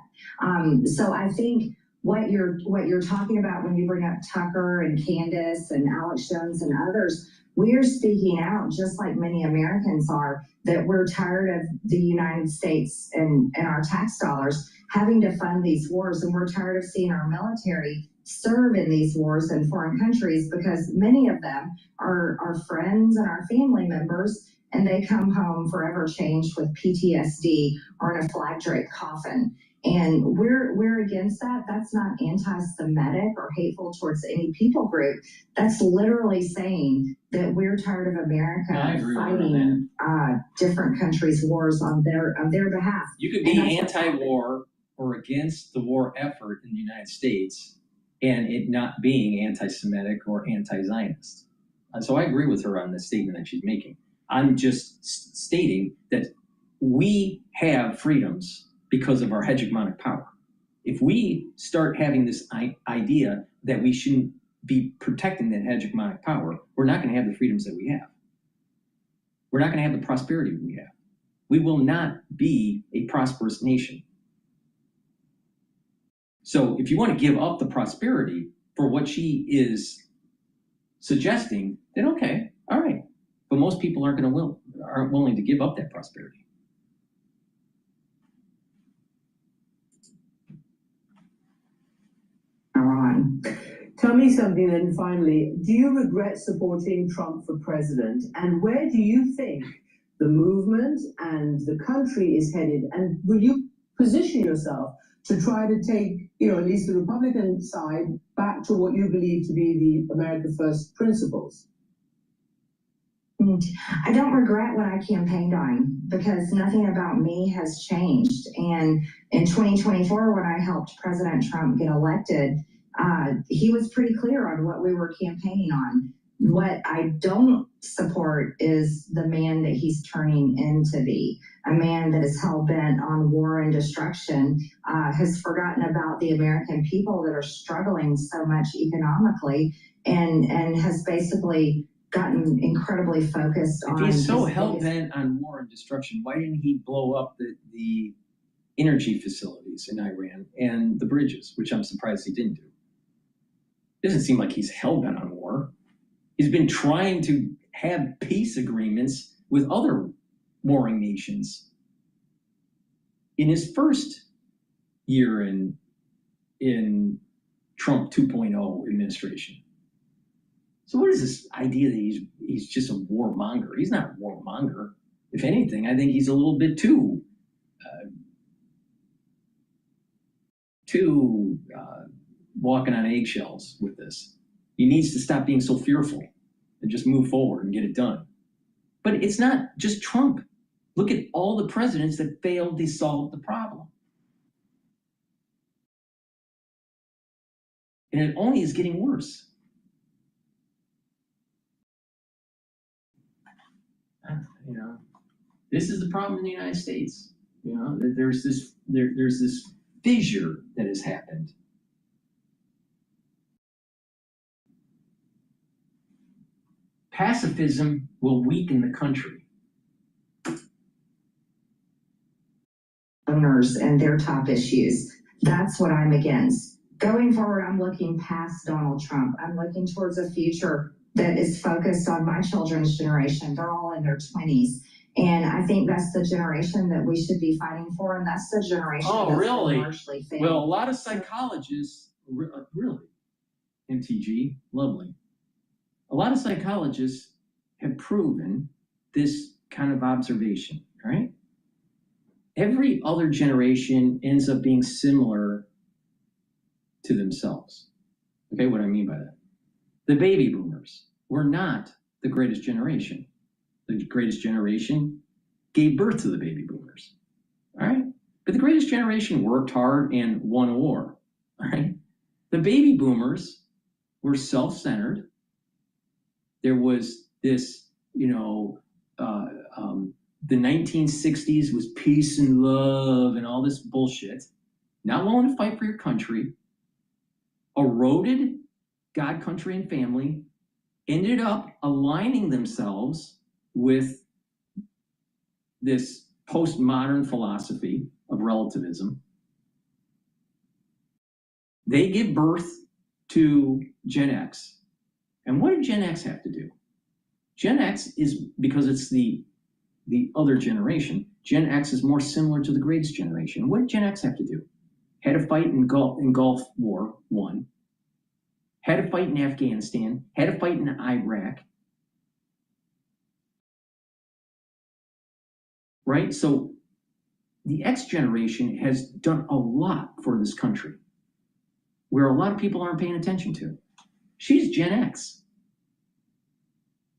So I think what you're talking about when you bring up Tucker and Candace and Alex Jones and others, we're speaking out, just like many Americans are, that we're tired of the United States and our tax dollars having to fund these wars, and we're tired of seeing our military serve in these wars in foreign countries, because many of them are our friends and our family members, and they come home forever changed with PTSD or in a flag draped coffin. And we're against that. That's not anti-Semitic or hateful towards any people group. That's literally saying that we're tired of America fighting different countries' wars on their behalf. You could be anti-war or against the war effort in the United States and it not being anti-Semitic or anti-Zionist. So I agree with her on the statement that she's making. I'm just stating that we have freedoms because of our hegemonic power. If we start having this idea that we shouldn't be protecting that hegemonic power, we're not going to have the freedoms that we have. We're not going to have the prosperity we have. We will not be a prosperous nation. So if you want to give up the prosperity for what she is suggesting, then okay, all right. But most people aren't willing to give up that prosperity. Tell me something then finally. Do you regret supporting Trump for president? And where do you think the movement and the country is headed? And will you position yourself to try to take, at least the Republican side back to what you believe to be the America First principles? I don't regret what I campaigned on, because nothing about me has changed. And in 2024, when I helped President Trump get elected, he was pretty clear on what we were campaigning on. What I don't support is the man that he's turning into be, a man that is hell-bent on war and destruction, has forgotten about the American people that are struggling so much economically, and has basically gotten incredibly focused on. If he's so hell-bent on war and destruction, why didn't he blow up the energy facilities in Iran and the bridges, which I'm surprised he didn't do? It doesn't seem like he's hell-bent on war. He's been trying to have peace agreements with other warring nations in his first year in Trump 2.0 administration. So what is this idea that he's just a warmonger? He's not a warmonger. If anything, I think he's a little bit too walking on eggshells with this. He needs to stop being so fearful and just move forward and get it done. But it's not just Trump. Look at all the presidents that failed to solve the problem. And it only is getting worse. This is the problem in the United States. There's this fissure that has happened. Pacifism will weaken the country. Owners and their top issues. That's what I'm against. Going forward, I'm looking past Donald Trump. I'm looking towards a future that is focused on my children's generation. They're all in their 20s. And I think that's the generation that we should be fighting for, and that's the generation that's really? largely failed. Well, a lot of psychologists, really, MTG, lovely. A lot of psychologists have proven this kind of observation, right? Every other generation ends up being similar to themselves. Okay, what do I mean by that? The baby boomers were not the greatest generation. The greatest generation gave birth to the baby boomers, all right? But the greatest generation worked hard and won a war, all right? The baby boomers were self-centered. There was this, the 1960s was peace and love and all this bullshit. Not willing to fight for your country, eroded God, country, and family, ended up aligning themselves with this postmodern philosophy of relativism. They give birth to Gen X. And what did Gen X have to do? Gen X is, because it's the other generation, Gen X is more similar to the greatest generation. What did Gen X have to do? Had to fight in Gulf War, won. Had to fight in Afghanistan, had to fight in Iraq. Right? So the X generation has done a lot for this country, where a lot of people aren't paying attention to. She's Gen X.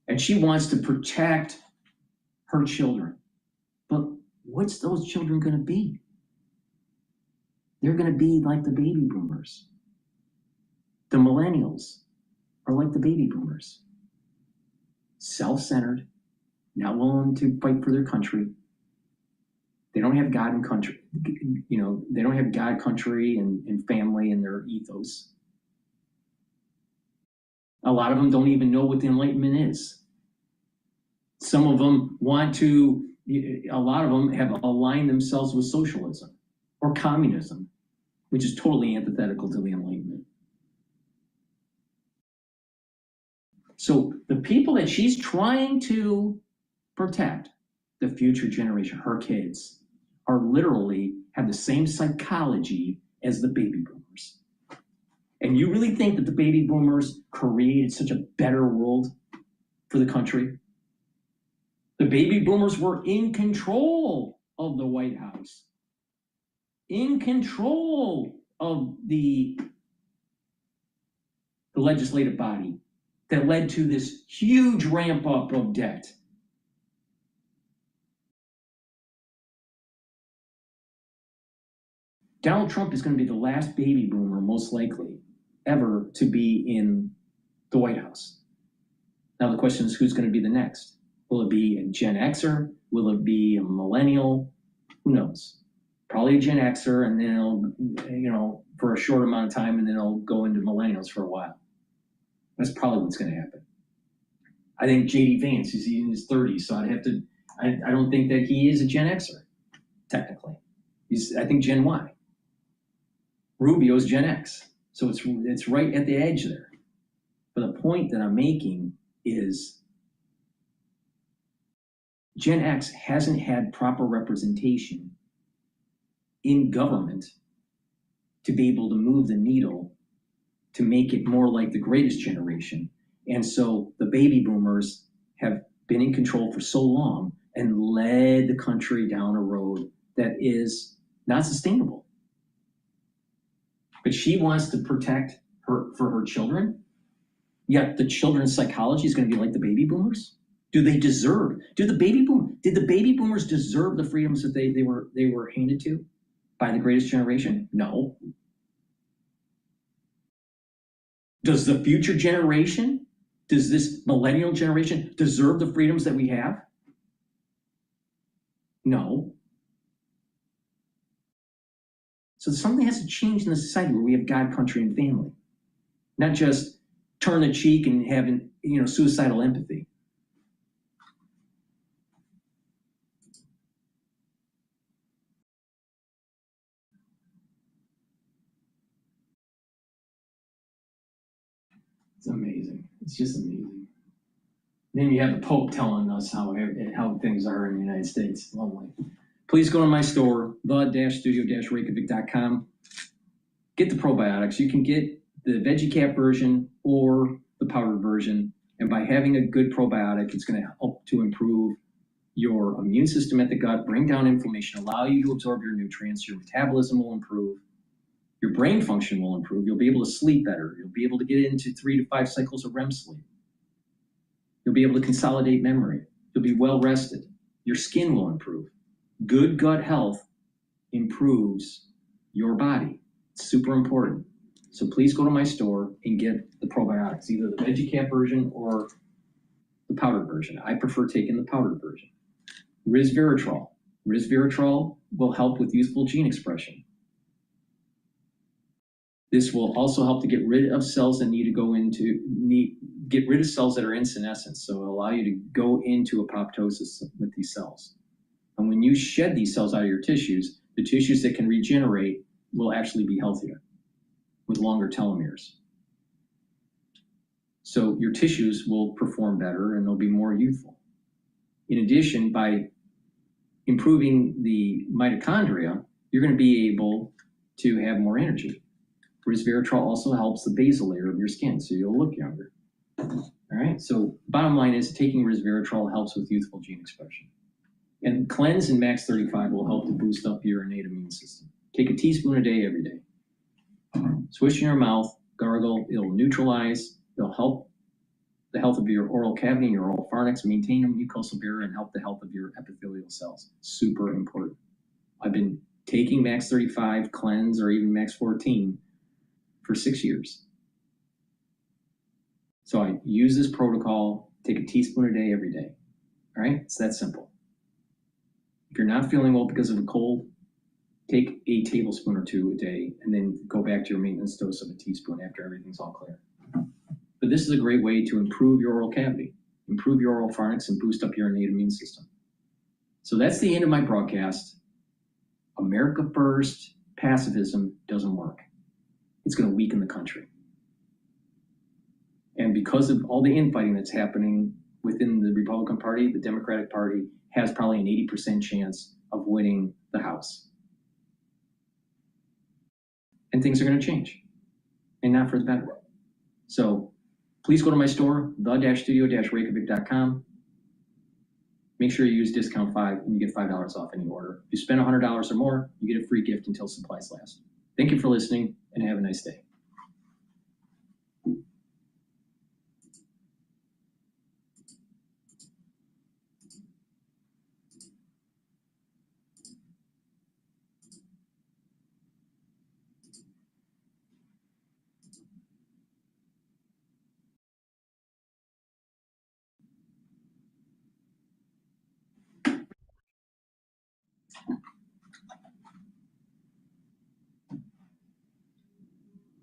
And she wants to protect her children. But what's those children going to be? They're going to be like the baby boomers. The millennials are like the baby boomers. Self-centered, not willing to fight for their country. They don't have God and country, they don't have God, country, and family in their ethos. A lot of them don't even know what the Enlightenment is. Some of them a lot of them have aligned themselves with socialism or communism, which is totally antithetical to the Enlightenment. So the people that she's trying to protect, the future generation, her kids, are literally have the same psychology as the baby boomers. And you really think that the baby boomers created such a better world for the country? The baby boomers were in control of the White House, in control of the legislative body that led to this huge ramp up of debt. Donald Trump is going to be the last baby boomer, most likely, ever to be in the White House. Now the question is, who's going to be the next? Will it be a Gen Xer? Will it be a millennial? Who knows? Probably a Gen Xer, and then it'll, for a short amount of time, and then it'll go into millennials for a while. That's probably what's going to happen. I think J.D. Vance is in his 30s, so I don't think that he is a Gen Xer, technically. I think Gen Y. Rubio's Gen X. So it's right at the edge there. But the point that I'm making is Gen X hasn't had proper representation in government to be able to move the needle to make it more like the greatest generation. And so the baby boomers have been in control for so long and led the country down a road that is not sustainable. But she wants to protect her for her children, yet the children's psychology is going to be like the baby boomers. Did the baby boomers deserve the freedoms that they were handed to by the greatest generation? No. Does the future generation, does this millennial generation deserve the freedoms that we have? No. So something has to change in the society where we have God, country, and family, not just turn the cheek and having suicidal empathy. It's amazing. It's just amazing. Then you have the Pope telling us how things are in the United States. Lovely. Please go to my store, the-studio-reykjavik.com. Get the probiotics. You can get the veggie cap version or the powdered version. And by having a good probiotic, it's going to help to improve your immune system at the gut, bring down inflammation, allow you to absorb your nutrients, your metabolism will improve, your brain function will improve, you'll be able to sleep better, you'll be able to get into 3 to 5 cycles of REM sleep. You'll be able to consolidate memory. You'll be well rested. Your skin will improve. Good gut health improves your body. It's super important. So please go to my store and get the probiotics, either the veggie cap version or the powdered version. I prefer taking the powdered version. Resveratrol. Resveratrol will help with youthful gene expression. This will also help to get rid of cells that get rid of cells that are in senescence. So it'll allow you to go into apoptosis with these cells. And when you shed these cells out of your tissues, the tissues that can regenerate will actually be healthier with longer telomeres. So your tissues will perform better and they'll be more youthful. In addition, by improving the mitochondria, you're going to be able to have more energy. Resveratrol also helps the basal layer of your skin, so you'll look younger. All right, so bottom line is taking resveratrol helps with youthful gene expression. And Cleanse and Max 35 will help to boost up your innate immune system. Take a teaspoon a day every day. Swish in your mouth, gargle, it'll neutralize, it'll help the health of your oral cavity and your oral pharynx, maintain a mucosal barrier, and help the health of your epithelial cells. Super important. I've been taking Max 35, Cleanse, or even Max 14 for 6 years. So I use this protocol, take a teaspoon a day every day. All right, it's that simple. If you're not feeling well because of a cold, take a tablespoon or two a day and then go back to your maintenance dose of a teaspoon after everything's all clear. But this is a great way to improve your oral cavity, improve your oral pharynx, and boost up your innate immune system. So that's the end of my broadcast. America first, pacifism doesn't work. It's going to weaken the country. And because of all the infighting that's happening within the Republican Party, the Democratic Party has probably an 80% chance of winning the House. And things are going to change, and not for the better. So please go to my store, the-studio-reykjavik.com. Make sure you use discount 5 and you get $5 off any order. If you spend $100 or more, you get a free gift until supplies last. Thank you for listening and have a nice day.